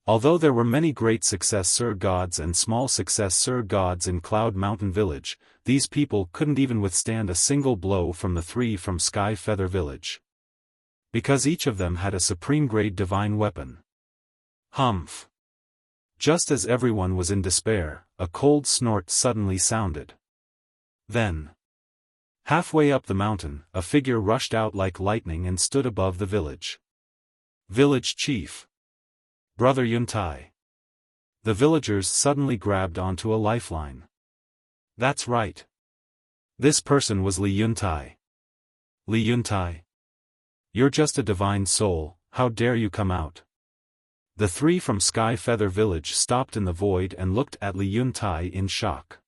Although there were many great success Sir Gods and small success Sir Gods in Cloud Mountain Village, these people couldn't even withstand a single blow from the 3 from Sky Feather Village. Because each of them had a supreme-grade divine weapon. Humph! Just as everyone was in despair, a cold snort suddenly sounded. Then, halfway up the mountain, a figure rushed out like lightning and stood above the village. Village Chief. Brother Yuntai. The villagers suddenly grabbed onto a lifeline. That's right. This person was Li Yuntai. Li Yuntai. You're just a divine soul, how dare you come out? The 3 from Sky Feather Village stopped in the void and looked at Li Yuntai in shock.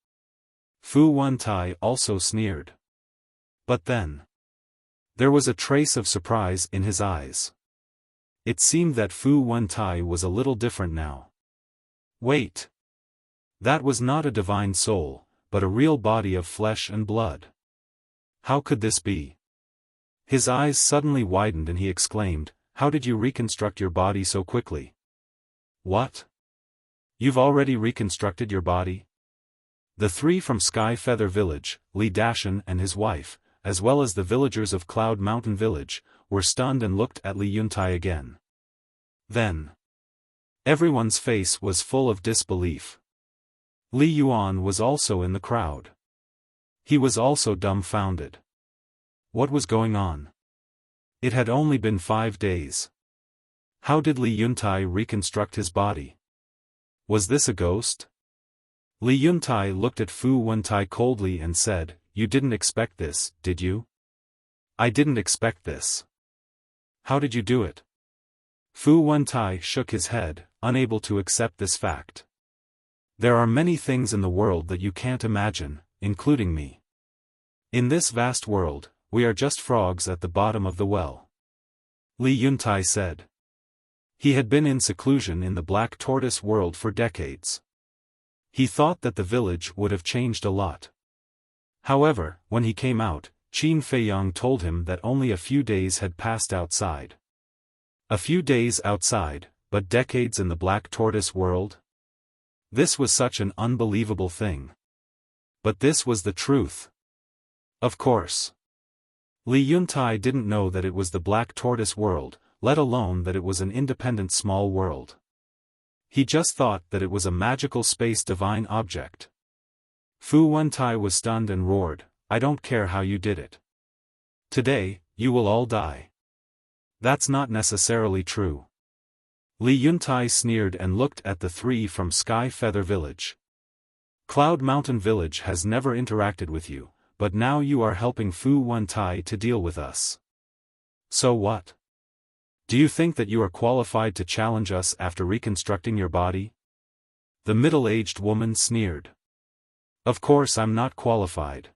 Fu Wentai also sneered. But then, there was a trace of surprise in his eyes. It seemed that Fu Wentai was a little different now. Wait. That was not a divine soul, but a real body of flesh and blood. How could this be? His eyes suddenly widened and he exclaimed, "How did you reconstruct your body so quickly?" What? You've already reconstructed your body? The three from Sky Feather Village, Li Dashan and his wife, as well as the villagers of Cloud Mountain Village, were stunned and looked at Li Yuntai again. Then, everyone's face was full of disbelief. Li Yuan was also in the crowd. He was also dumbfounded. What was going on? It had only been 5 days. How did Li Yuntai reconstruct his body? Was this a ghost? Li Yuntai looked at Fu Wentai coldly and said, "You didn't expect this, did you?" "I didn't expect this." "How did you do it?" Fu Wentai shook his head, unable to accept this fact. "There are many things in the world that you can't imagine, including me. In this vast world, we are just frogs at the bottom of the well." Li Yuntai said. He had been in seclusion in the Black Tortoise world for decades. He thought that the village would have changed a lot. However, when he came out, Qin Feiyang told him that only a few days had passed outside. A few days outside, but decades in the Black Tortoise world? This was such an unbelievable thing. But this was the truth. Of course. Li Yuntai didn't know that it was the Black Tortoise world, let alone that it was an independent small world. He just thought that it was a magical space divine object. Fu Wentai was stunned and roared, "I don't care how you did it. Today, you will all die." "That's not necessarily true." Li Yuntai sneered and looked at the three from Sky Feather Village. "Cloud Mountain Village has never interacted with you, but now you are helping Fu Wentai to deal with us. So what? Do you think that you are qualified to challenge us after reconstructing your body?" The middle-aged woman sneered. "Of course I'm not qualified.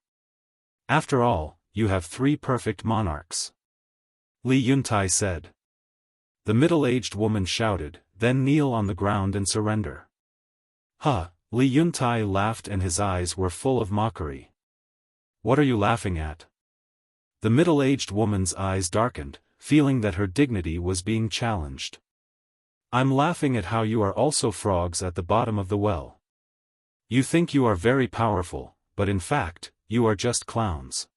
After all, you have 3 perfect monarchs." Li Yuntai said. The middle-aged woman shouted, "Then kneel on the ground and surrender." "Huh," Li Yuntai laughed and his eyes were full of mockery. "What are you laughing at?" The middle-aged woman's eyes darkened, feeling that her dignity was being challenged. "I'm laughing at how you are also frogs at the bottom of the well. You think you are very powerful, but in fact, you are just clowns."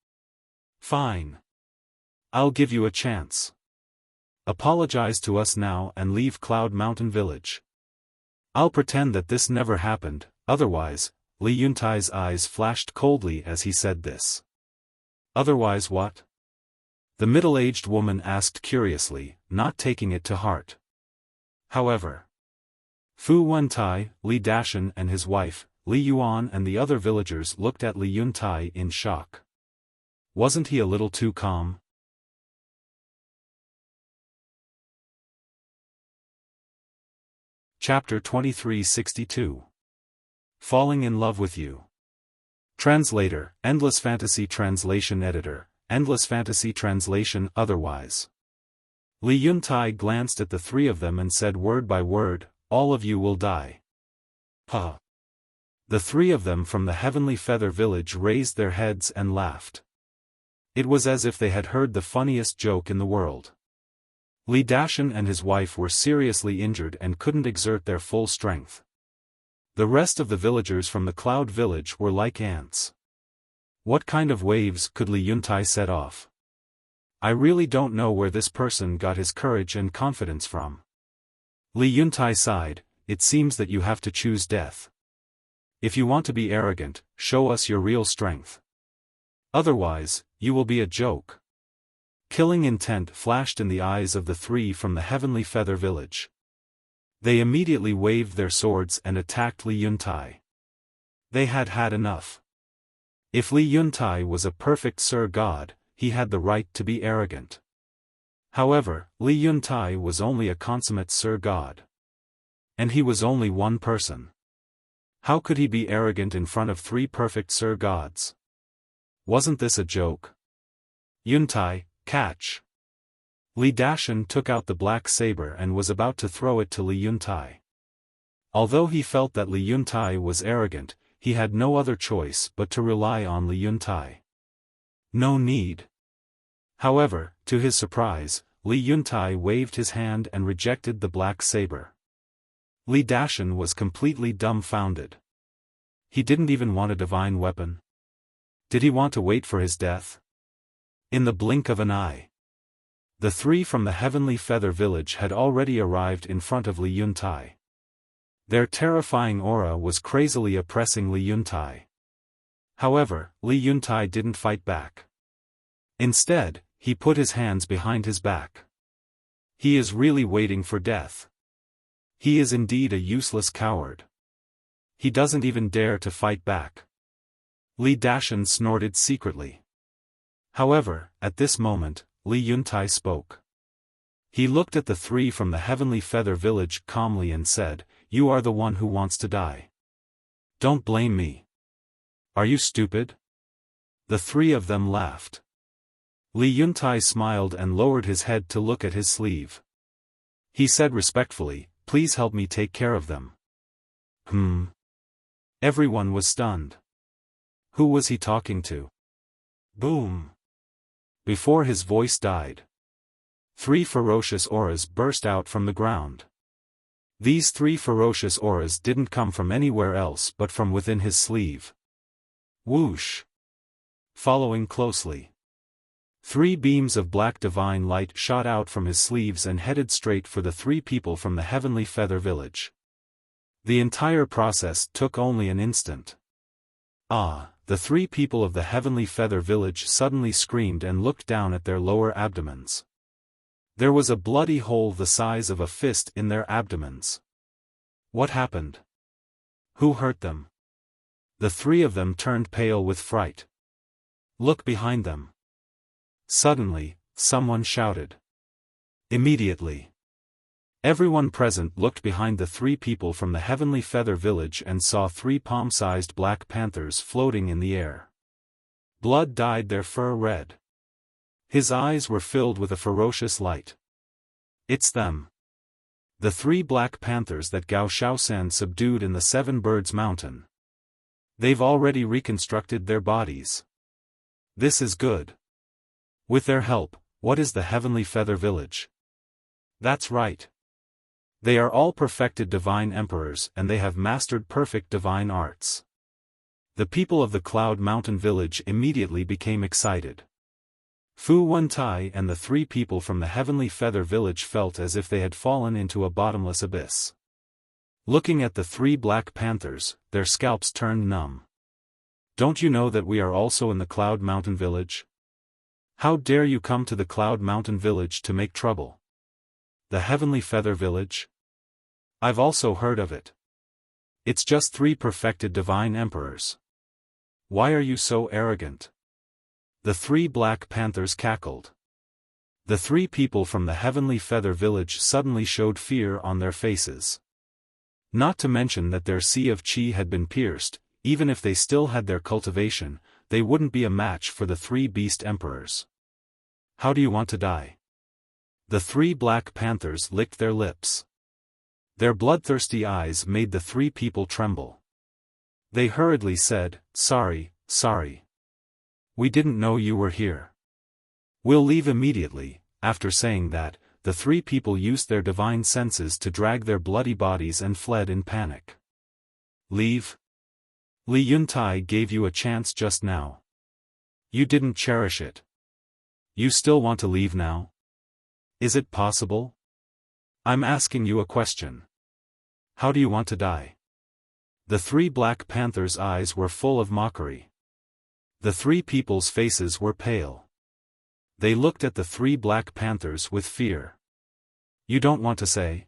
"Fine. I'll give you a chance. Apologize to us now and leave Cloud Mountain Village. I'll pretend that this never happened, otherwise," Li Yuntai's eyes flashed coldly as he said this. "Otherwise what?" the middle-aged woman asked curiously, not taking it to heart. However, Fu Wentai, Li Dashan and his wife, Li Yuan and the other villagers looked at Li Yuntai in shock. Wasn't he a little too calm? Chapter 2362. Falling in Love with You. Translator, Endless Fantasy Translation Editor, Endless Fantasy Translation Otherwise. Li Yuntai glanced at the 3 of them and said word by word, "All of you will die." "Huh." The 3 of them from the Heavenly Feather Village raised their heads and laughed. It was as if they had heard the funniest joke in the world. Li Dashan and his wife were seriously injured and couldn't exert their full strength. The rest of the villagers from the Cloud Village were like ants. What kind of waves could Li Yuntai set off? I really don't know where this person got his courage and confidence from. Li Yuntai sighed, "It seems that you have to choose death. If you want to be arrogant, show us your real strength. Otherwise, you will be a joke." Killing intent flashed in the eyes of the 3 from the Heavenly Feather Village. They immediately waved their swords and attacked Li Yuntai. They had had enough. If Li Yuntai was a perfect Sir God, he had the right to be arrogant. However, Li Yuntai was only a consummate Sir God. And he was only one person. How could he be arrogant in front of 3 perfect Sir Gods? Wasn't this a joke? Yuntai, catch! Li Dashan took out the black saber and was about to throw it to Li Yuntai. Although he felt that Li Yuntai was arrogant, he had no other choice but to rely on Li Yuntai. No need. However, to his surprise, Li Yuntai waved his hand and rejected the black saber. Li Dashan was completely dumbfounded. He didn't even want a divine weapon. Did he want to wait for his death? In the blink of an eye, the 3 from the Heavenly Feather Village had already arrived in front of Li Yuntai. Their terrifying aura was crazily oppressing Li Yuntai. However, Li Yuntai didn't fight back. Instead, he put his hands behind his back. He is really waiting for death. He is indeed a useless coward. He doesn't even dare to fight back. Li Dashan snorted secretly. However, at this moment, Li Yuntai spoke. He looked at the 3 from the Heavenly Feather Village calmly and said, "You are the one who wants to die. Don't blame me. Are you stupid?" The 3 of them laughed. Li Yuntai smiled and lowered his head to look at his sleeve. He said respectfully, "Please help me take care of them." Everyone was stunned. Who was he talking to? Boom! Before his voice died, 3 ferocious auras burst out from the ground. These 3 ferocious auras didn't come from anywhere else but from within his sleeve. Whoosh! Following closely, 3 beams of black divine light shot out from his sleeves and headed straight for the 3 people from the Heavenly Feather Village. The entire process took only an instant. The 3 people of the Heavenly Feather Village suddenly screamed and looked down at their lower abdomens. There was a bloody hole the size of a fist in their abdomens. What happened? Who hurt them? The 3 of them turned pale with fright. Look behind them. Suddenly, someone shouted. Immediately, everyone present looked behind the 3 people from the Heavenly Feather Village and saw 3 palm-sized black panthers floating in the air. Blood dyed their fur red. His eyes were filled with a ferocious light. It's them. The 3 black panthers that Gao Xiaofan subdued in the 7 Birds Mountain. They've already reconstructed their bodies. This is good. With their help, what is the Heavenly Feather Village? That's right. They are all perfected divine emperors and they have mastered perfect divine arts. The people of the Cloud Mountain Village immediately became excited. Fu Wentai and the 3 people from the Heavenly Feather Village felt as if they had fallen into a bottomless abyss. Looking at the 3 black panthers, their scalps turned numb. Don't you know that we are also in the Cloud Mountain Village? How dare you come to the Cloud Mountain Village to make trouble? The Heavenly Feather Village? I've also heard of it. It's just 3 perfected divine emperors. Why are you so arrogant? The 3 black panthers cackled. The 3 people from the Heavenly Feather Village suddenly showed fear on their faces. Not to mention that their sea of qi had been pierced. Even if they still had their cultivation, they wouldn't be a match for the 3 beast emperors. How do you want to die? The 3 black panthers licked their lips. Their bloodthirsty eyes made the 3 people tremble. They hurriedly said, sorry. We didn't know you were here. We'll leave immediately." After saying that, the 3 people used their divine senses to drag their bloody bodies and fled in panic. Leave? Li Yuntai gave you a chance just now. You didn't cherish it. You still want to leave now? Is it possible? I'm asking you a question. How do you want to die? The 3 black panthers' eyes were full of mockery. The 3 people's faces were pale. They looked at the 3 black panthers with fear. You don't want to say?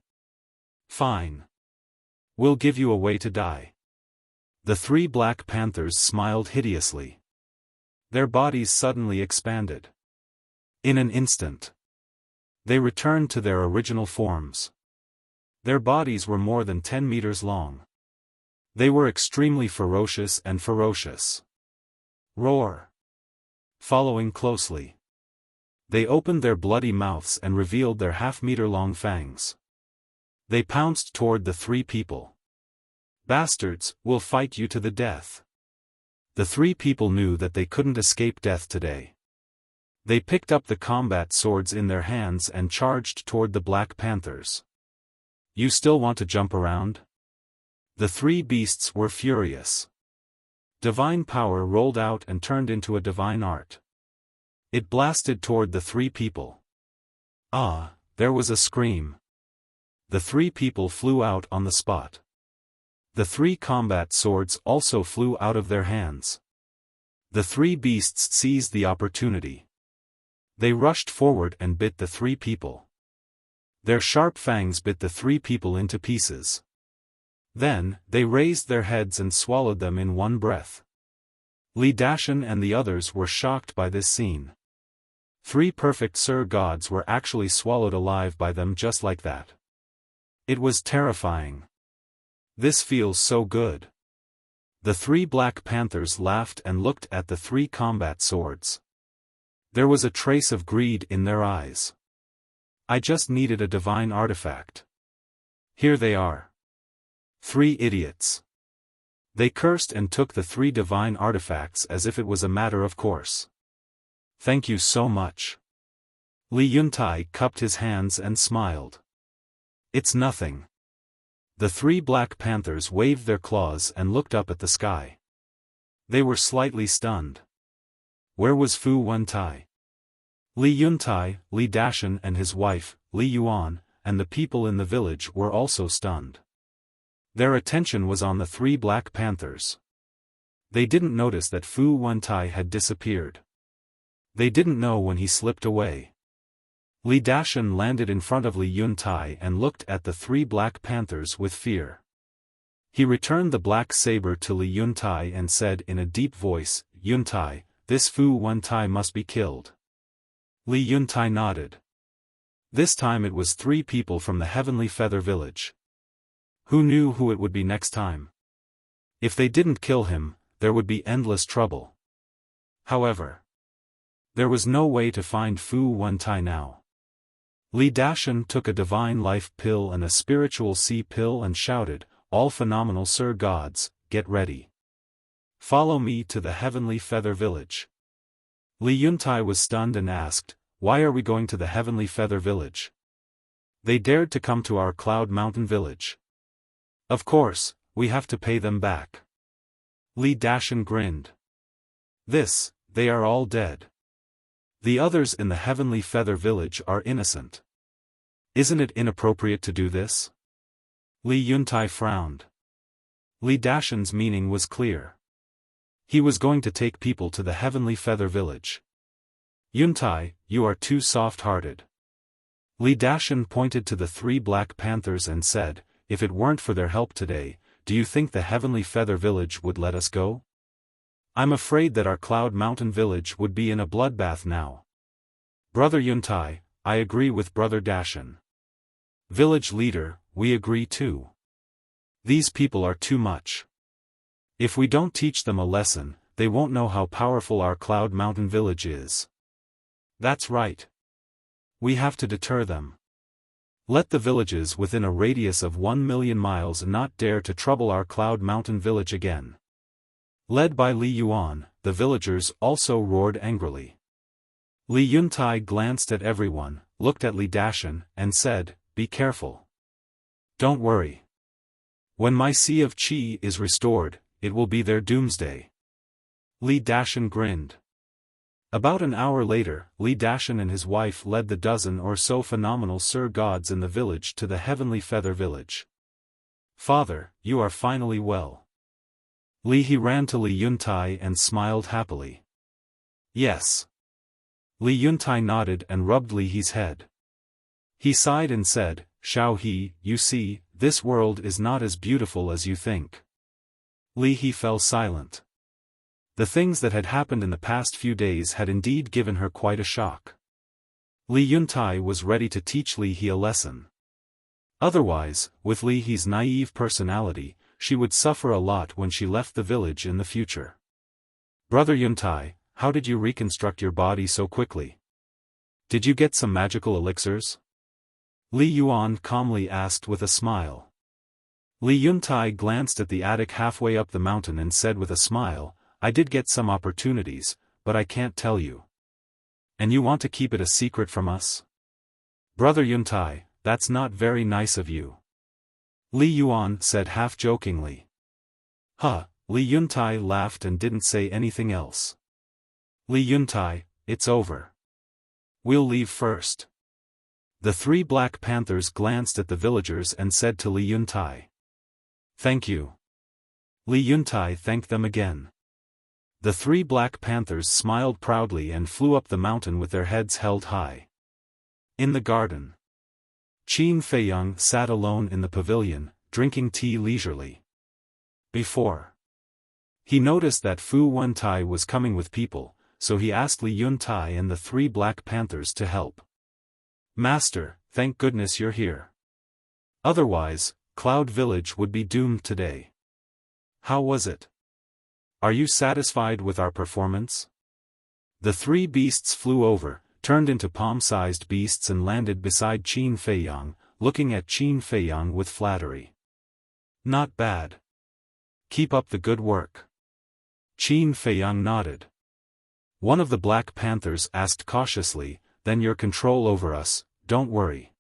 Fine. We'll give you a way to die. The 3 black panthers smiled hideously. Their bodies suddenly expanded. In an instant, they returned to their original forms. Their bodies were more than 10 meters long. They were extremely ferocious and ferocious. Roar! Following closely. They opened their bloody mouths and revealed their half-meter-long fangs. They pounced toward the three people. Bastards, we'll fight you to the death. The three people knew that they couldn't escape death today. They picked up the combat swords in their hands and charged toward the Black Panthers. You still want to jump around? The three beasts were furious. Divine power rolled out and turned into a divine art. It blasted toward the three people. Ah, there was a scream. The three people flew out on the spot. The three combat swords also flew out of their hands. The three beasts seized the opportunity. They rushed forward and bit the three people. Their sharp fangs bit the three people into pieces. Then, they raised their heads and swallowed them in one breath. Li Dashan and the others were shocked by this scene. Three perfect Sir Gods were actually swallowed alive by them just like that. It was terrifying. This feels so good. The three Black Panthers laughed and looked at the three combat swords. There was a trace of greed in their eyes. I just needed a divine artifact. Here they are. Three idiots. They cursed and took the three divine artifacts as if it was a matter of course. Thank you so much. Li Yuntai cupped his hands and smiled. It's nothing. The three Black Panthers waved their claws and looked up at the sky. They were slightly stunned. Where was Fu Wentai? Li Yuntai, Li Dashan and his wife, Li Yuan, and the people in the village were also stunned. Their attention was on the three Black Panthers. They didn't notice that Fu Wentai had disappeared. They didn't know when he slipped away. Li Dashan landed in front of Li Yuntai and looked at the three Black Panthers with fear. He returned the black saber to Li Yuntai and said in a deep voice, Yuntai, this Fu Wentai must be killed. Li Yuntai nodded. This time it was three people from the Heavenly Feather Village. Who knew who it would be next time? If they didn't kill him, there would be endless trouble. However, there was no way to find Fu Wentai now. Li Dashan took a divine life pill and a spiritual sea pill and shouted, all phenomenal Sir Gods, get ready. Follow me to the Heavenly Feather Village. Li Yuntai was stunned and asked, why are we going to the Heavenly Feather Village? They dared to come to our Cloud Mountain Village. Of course, we have to pay them back. Li Dashan grinned. They are all dead. The others in the Heavenly Feather Village are innocent. Isn't it inappropriate to do this? Li Yuntai frowned. Li Dashan's meaning was clear. He was going to take people to the Heavenly Feather Village. Yuntai, you are too soft-hearted. Li Dashan pointed to the three Black Panthers and said, if it weren't for their help today, do you think the Heavenly Feather Village would let us go? I'm afraid that our Cloud Mountain Village would be in a bloodbath now. Brother Yuntai, I agree with Brother Dashan. Village leader, we agree too. These people are too much. If we don't teach them a lesson, they won't know how powerful our Cloud Mountain Village is. That's right. We have to deter them. Let the villages within a radius of 1,000,000 miles not dare to trouble our Cloud Mountain Village again. Led by Li Yuan, the villagers also roared angrily. Li Yuntai glanced at everyone, looked at Li Dashan, and said, be careful. Don't worry. When my Sea of Qi is restored, it will be their doomsday. Li Dashan grinned. About an hour later, Li Dashan and his wife led the dozen or so phenomenal Sir Gods in the village to the Heavenly Feather Village. Father, you are finally well. Li He ran to Li Yuntai and smiled happily. Yes. Li Yuntai nodded and rubbed Li He's head. He sighed and said, Xiao He, you see, this world is not as beautiful as you think. Li He fell silent. The things that had happened in the past few days had indeed given her quite a shock. Li Yuntai was ready to teach Li He a lesson. Otherwise, with Li He's naive personality, she would suffer a lot when she left the village in the future. Brother Yuntai, how did you reconstruct your body so quickly? Did you get some magical elixirs? Li Yuan calmly asked with a smile. Li Yuntai glanced at the attic halfway up the mountain and said with a smile, I did get some opportunities, but I can't tell you. And you want to keep it a secret from us? Brother Yuntai, that's not very nice of you. Li Yuan said half-jokingly. Huh, Li Yuntai laughed and didn't say anything else. Li Yuntai, it's over. We'll leave first. The three Black Panthers glanced at the villagers and said to Li Yuntai. Thank you. Li Yuntai thanked them again. The three Black Panthers smiled proudly and flew up the mountain with their heads held high. In the garden, Qin Feiyang sat alone in the pavilion, drinking tea leisurely. Before, he noticed that Fu Wentai was coming with people, so he asked Li Yuntai and the three Black Panthers to help. Master, thank goodness you're here. Otherwise, Cloud Village would be doomed today. How was it? Are you satisfied with our performance? The three beasts flew over, turned into palm-sized beasts and landed beside Qin Feiyang, looking at Qin Feiyang with flattery. Not bad. Keep up the good work. Qin Feiyang nodded. One of the Black Panthers asked cautiously, then your control over us, don't worry.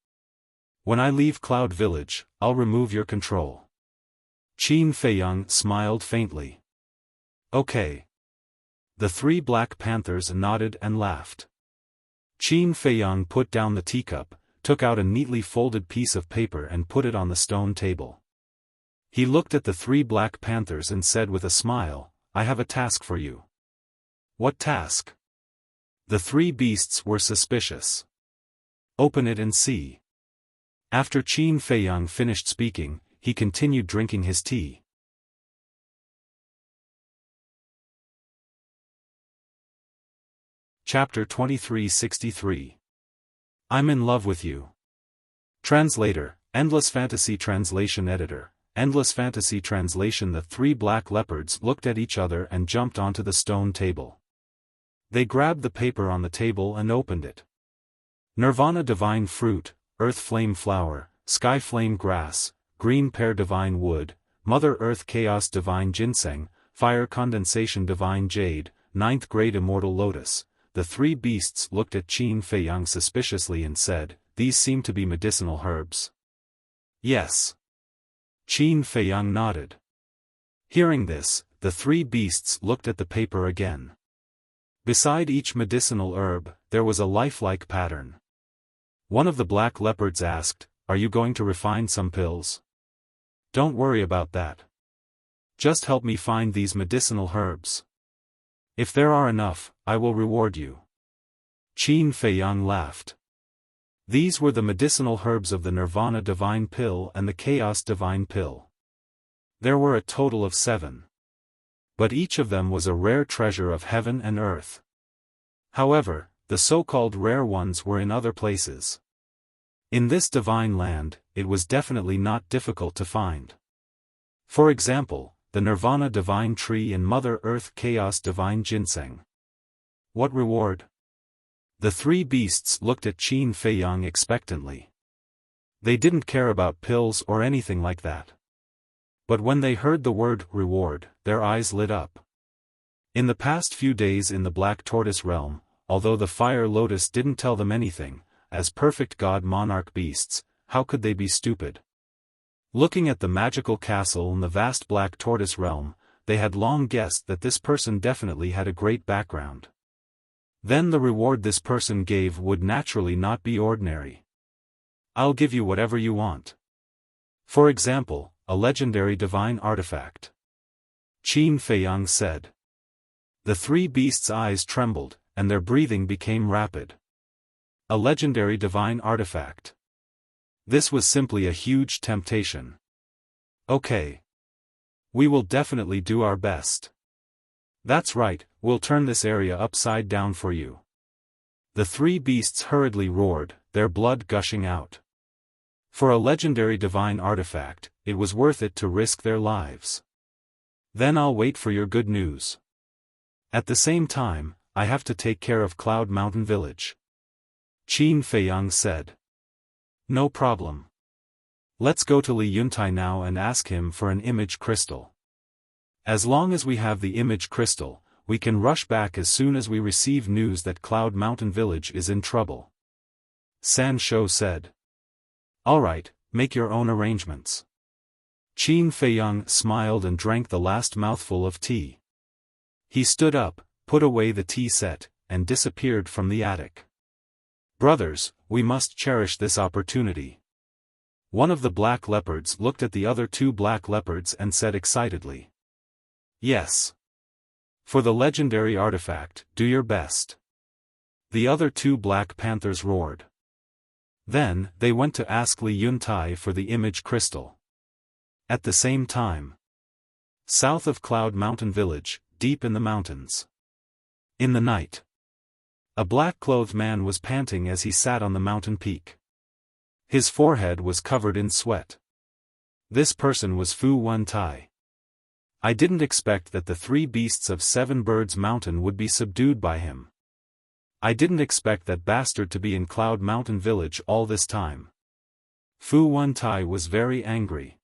When I leave Cloud Village, I'll remove your control. Qin Feiyang smiled faintly. Okay. The three Black Panthers nodded and laughed. Qin Feiyang put down the teacup, took out a neatly folded piece of paper and put it on the stone table. He looked at the three Black Panthers and said with a smile, I have a task for you. What task? The three beasts were suspicious. Open it and see. After Qin Feiyang finished speaking, he continued drinking his tea. Chapter 2363. I'm in love with you. Translator, Endless Fantasy Translation Editor, Endless Fantasy Translation. The three black leopards looked at each other and jumped onto the stone table. They grabbed the paper on the table and opened it. Nirvana Divine Fruit, Earth Flame Flower, Sky Flame Grass, Green Pear Divine Wood, Mother Earth Chaos Divine Ginseng, Fire Condensation Divine Jade, 9th Grade Immortal Lotus. The three beasts looked at Qin Feiyang suspiciously and said, these seem to be medicinal herbs. Yes. Qin Feiyang nodded. Hearing this, the three beasts looked at the paper again. Beside each medicinal herb, there was a lifelike pattern. One of the black leopards asked, are you going to refine some pills? Don't worry about that. Just help me find these medicinal herbs. If there are enough, I will reward you. Qin Feiyang laughed. These were the medicinal herbs of the Nirvana Divine Pill and the Chaos Divine Pill. There were a total of 7. But each of them was a rare treasure of heaven and earth. However, the so-called rare ones were in other places. In this divine land, it was definitely not difficult to find. For example, the Nirvana Divine Tree and Mother Earth Chaos Divine Ginseng. What reward? The three beasts looked at Qin Feiyang expectantly. They didn't care about pills or anything like that. But when they heard the word reward, their eyes lit up. In the past few days in the Black Tortoise realm, although the Fire Lotus didn't tell them anything, as perfect God Monarch beasts, how could they be stupid? Looking at the magical castle in the vast Black Tortoise realm, they had long guessed that this person definitely had a great background. Then the reward this person gave would naturally not be ordinary. I'll give you whatever you want. For example, a legendary divine artifact. Qin Feiyang said. The three beasts' eyes trembled, and their breathing became rapid. A legendary divine artifact. This was simply a huge temptation. Okay. We will definitely do our best. That's right, we'll turn this area upside down for you. The three beasts hurriedly roared, their blood gushing out. For a legendary divine artifact, it was worth it to risk their lives. Then I'll wait for your good news. At the same time, I have to take care of Cloud Mountain Village. Qin Feiyang said. No problem. Let's go to Li Yuntai now and ask him for an image crystal. As long as we have the image crystal, we can rush back as soon as we receive news that Cloud Mountain Village is in trouble. San Shou said. Alright, make your own arrangements. Qin Feiyang smiled and drank the last mouthful of tea. He stood up, put away the tea set, and disappeared from the attic. Brothers, we must cherish this opportunity. One of the black leopards looked at the other two black leopards and said excitedly. Yes. For the legendary artifact, do your best. The other two black panthers roared. Then, they went to ask Li Yuntai for the image crystal. At the same time, south of Cloud Mountain Village, deep in the mountains. In the night, a black-clothed man was panting as he sat on the mountain peak. His forehead was covered in sweat. This person was Fu Wentai. I didn't expect that the three beasts of Seven Birds Mountain would be subdued by him. I didn't expect that bastard to be in Cloud Mountain Village all this time. Fu Wentai was very angry.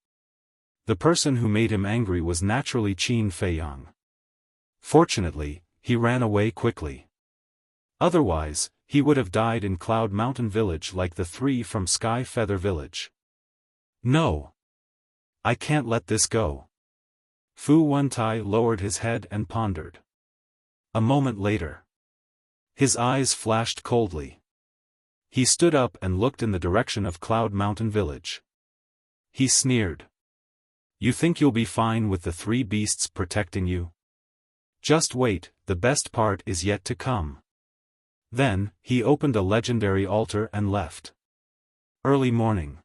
The person who made him angry was naturally Qin Feiyang. Fortunately, he ran away quickly. Otherwise, he would have died in Cloud Mountain Village like the three from Sky Feather Village. No. I can't let this go. Fu Wentai lowered his head and pondered. A moment later, his eyes flashed coldly. He stood up and looked in the direction of Cloud Mountain Village. He sneered. You think you'll be fine with the three beasts protecting you? Just wait, the best part is yet to come. Then, he opened a legendary altar and left. Early morning.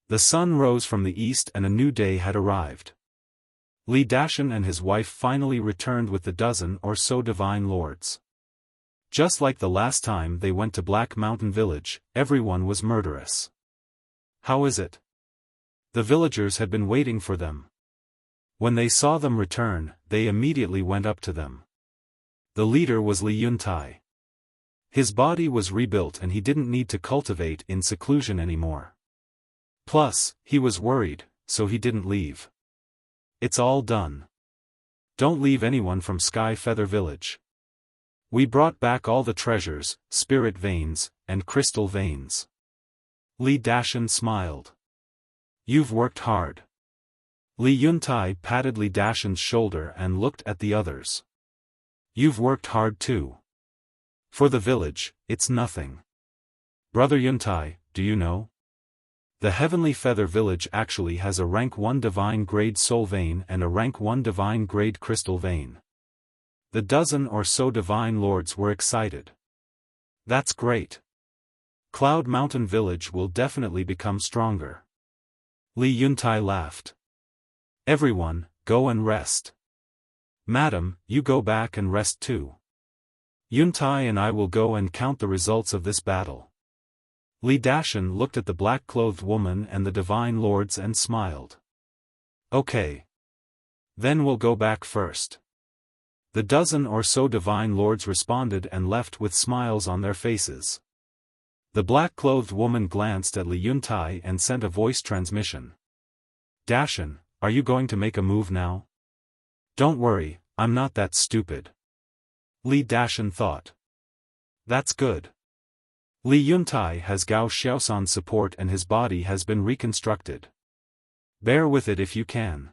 The sun rose from the east and a new day had arrived. Li Dashan and his wife finally returned with the dozen or so divine lords. Just like the last time they went to Black Mountain Village, everyone was murderous. How is it? The villagers had been waiting for them. When they saw them return, they immediately went up to them. The leader was Li Yuntai. His body was rebuilt and he didn't need to cultivate in seclusion anymore. Plus, he was worried, so he didn't leave. It's all done. Don't leave anyone from Sky Feather Village. We brought back all the treasures, spirit veins, and crystal veins. Li Dashan smiled. You've worked hard. Li Yuntai patted Li Dashan's shoulder and looked at the others. You've worked hard too. For the village, it's nothing. Brother Yuntai, do you know? The Heavenly Feather Village actually has a rank 1 divine grade soul vein and a rank 1 divine grade crystal vein. The dozen or so divine lords were excited. That's great. Cloud Mountain Village will definitely become stronger. Li Yuntai laughed. Everyone, go and rest. Madam, you go back and rest too. Yuntai and I will go and count the results of this battle. Li Dashan looked at the black-clothed woman and the divine lords and smiled. Okay. Then we'll go back first. The dozen or so divine lords responded and left with smiles on their faces. The black-clothed woman glanced at Li Yuntai and sent a voice transmission. Dashan, are you going to make a move now? Don't worry, I'm not that stupid. Li Dashan thought. That's good. Li Yuntai has Gao Xiaosan's support and his body has been reconstructed. Bear with it if you can.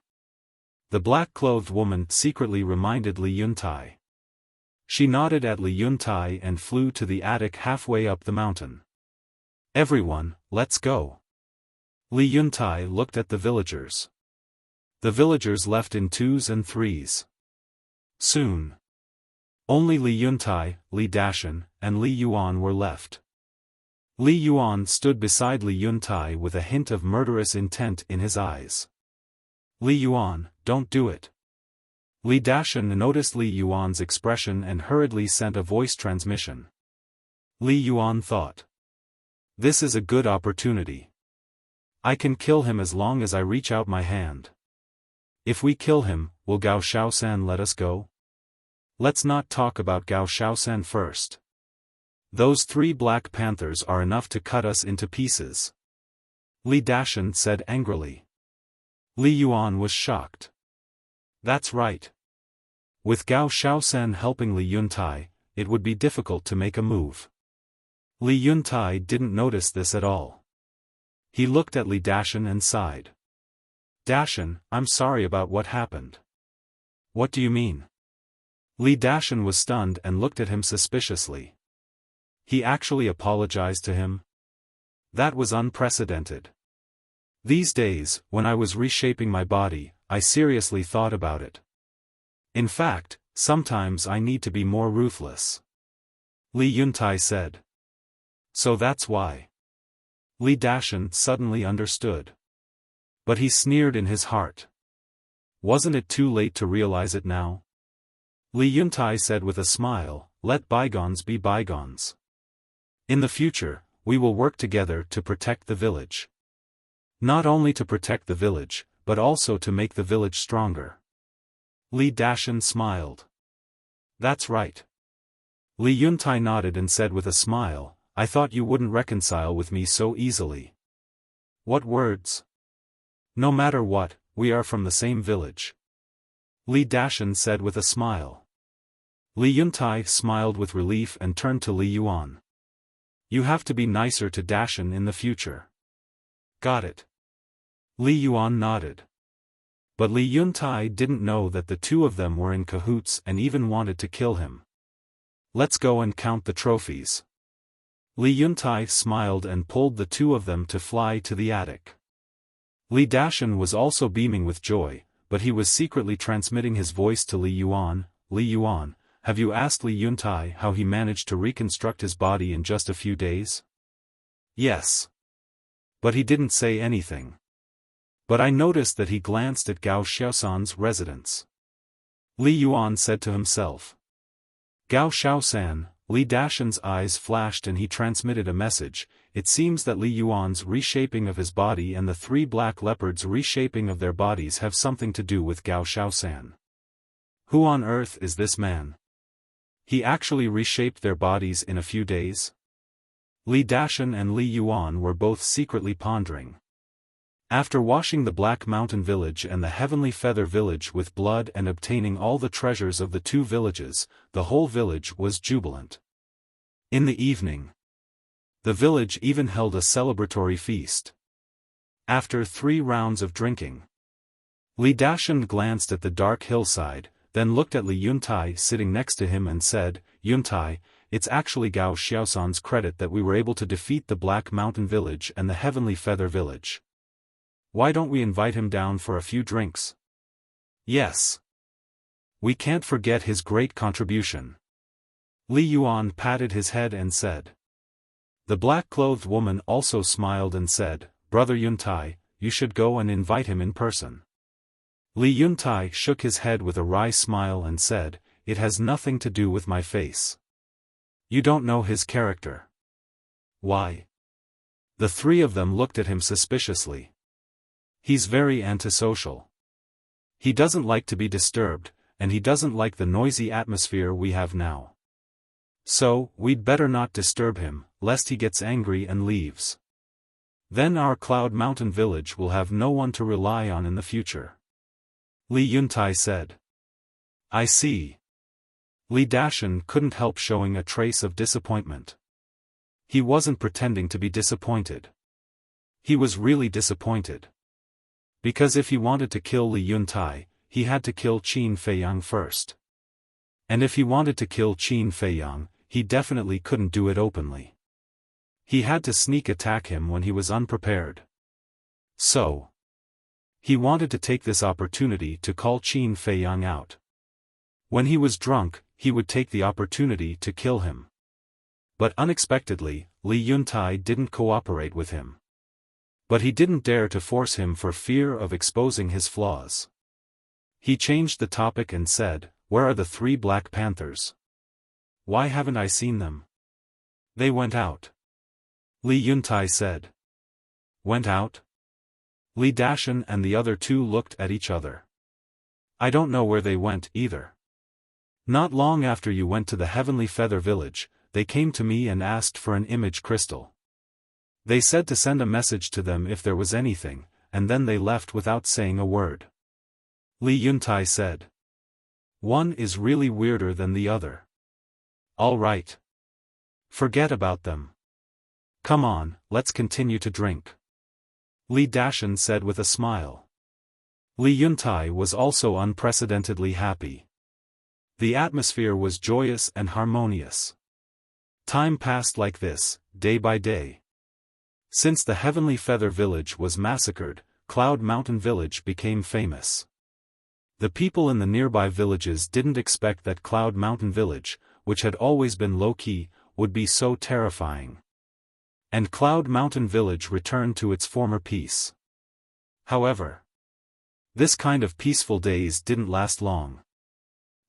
The black-clothed woman secretly reminded Li Yuntai. She nodded at Li Yuntai and flew to the attic halfway up the mountain. Everyone, let's go. Li Yuntai looked at the villagers. The villagers left in 2s and 3s. Soon. Only Li Yuntai, Li Dashan, and Li Yuan were left. Li Yuan stood beside Li Yuntai with a hint of murderous intent in his eyes. Li Yuan, don't do it. Li Dashan noticed Li Yuan's expression and hurriedly sent a voice transmission. Li Yuan thought. This is a good opportunity. I can kill him as long as I reach out my hand. If we kill him, will Gao Xiaosan let us go? Let's not talk about Gao Xiaosan first. Those 3 black panthers are enough to cut us into pieces. Li Dashan said angrily. Li Yuan was shocked. That's right. With Gao Xiaosan helping Li Yuntai, it would be difficult to make a move. Li Yuntai didn't notice this at all. He looked at Li Dashan and sighed. Dashan, I'm sorry about what happened. What do you mean? Li Dashan was stunned and looked at him suspiciously. He actually apologized to him? That was unprecedented. These days, when I was reshaping my body, I seriously thought about it. In fact, sometimes I need to be more ruthless. Li Yuntai said. So that's why. Li Dashan suddenly understood. But he sneered in his heart. Wasn't it too late to realize it now? Li Yuntai said with a smile, let bygones be bygones. In the future, we will work together to protect the village. Not only to protect the village, but also to make the village stronger. Li Dashan smiled. That's right. Li Yuntai nodded and said with a smile, I thought you wouldn't reconcile with me so easily. What words? No matter what, we are from the same village. Li Dashan said with a smile. Li Yuntai smiled with relief and turned to Li Yuan. You have to be nicer to Dashan in the future. Got it. Li Yuan nodded. But Li Yuntai didn't know that the 2 of them were in cahoots and even wanted to kill him. Let's go and count the trophies. Li Yuntai smiled and pulled the 2 of them to fly to the attic. Li Dashan was also beaming with joy, but he was secretly transmitting his voice to Li Yuan. Li Yuan, have you asked Li Yuntai how he managed to reconstruct his body in just a few days? Yes. But he didn't say anything. But I noticed that he glanced at Gao Xiaosan's residence. Li Yuan said to himself. Gao Xiaosan, Li Dashan's eyes flashed and he transmitted a message. It seems that Li Yuan's reshaping of his body and the 3 black leopards' reshaping of their bodies have something to do with Gao Xiaosan. Who on earth is this man? He actually reshaped their bodies in a few days? Li Dashan and Li Yuan were both secretly pondering. After washing the Black Mountain village and the Heavenly Feather village with blood and obtaining all the treasures of the 2 villages, the whole village was jubilant. In the evening, the village even held a celebratory feast. After 3 rounds of drinking, Li Dashan glanced at the dark hillside, then looked at Li Yuntai sitting next to him and said, Yuntai, it's actually Gao Xiaosan's credit that we were able to defeat the Black Mountain village and the Heavenly Feather village. Why don't we invite him down for a few drinks? Yes. We can't forget his great contribution. Li Yuan patted his head and said. The black-clothed woman also smiled and said, Brother Yuntai, you should go and invite him in person. Li Yuntai shook his head with a wry smile and said, It has nothing to do with my face. You don't know his character. Why? The 3 of them looked at him suspiciously. He's very antisocial. He doesn't like to be disturbed, and he doesn't like the noisy atmosphere we have now. So, we'd better not disturb him, lest he gets angry and leaves. Then our Cloud Mountain village will have no one to rely on in the future. Li Yuntai said. I see. Li Dashan couldn't help showing a trace of disappointment. He wasn't pretending to be disappointed. He was really disappointed. Because if he wanted to kill Li Yuntai, he had to kill Qin Feiyang first. And if he wanted to kill Qin Feiyang, he definitely couldn't do it openly. He had to sneak attack him when he was unprepared. So, he wanted to take this opportunity to call Qin Feiyang out. When he was drunk, he would take the opportunity to kill him. But unexpectedly, Li Yuntai didn't cooperate with him. But he didn't dare to force him for fear of exposing his flaws. He changed the topic and said, Where are the 3 black panthers? Why haven't I seen them? They went out. Li Yuntai said. Went out? Li Dashan and the other two looked at each other. I don't know where they went, either. Not long after you went to the Heavenly Feather Village, they came to me and asked for an image crystal. They said to send a message to them if there was anything, and then they left without saying a word. Li Yuntai said. One is really weirder than the other. All right. Forget about them. Come on, let's continue to drink. Li Dashan said with a smile. Li Yuntai was also unprecedentedly happy. The atmosphere was joyous and harmonious. Time passed like this, day by day. Since the Heavenly Feather Village was massacred, Cloud Mountain Village became famous. The people in the nearby villages didn't expect that Cloud Mountain Village, which had always been low-key, would be so terrifying. And Cloud Mountain Village returned to its former peace. However, this kind of peaceful days didn't last long.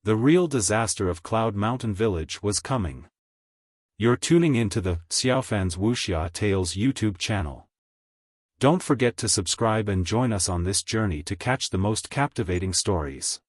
The real disaster of Cloud Mountain Village was coming. You're tuning into the Xiaofan's Wuxia Tales YouTube channel. Don't forget to subscribe and join us on this journey to catch the most captivating stories.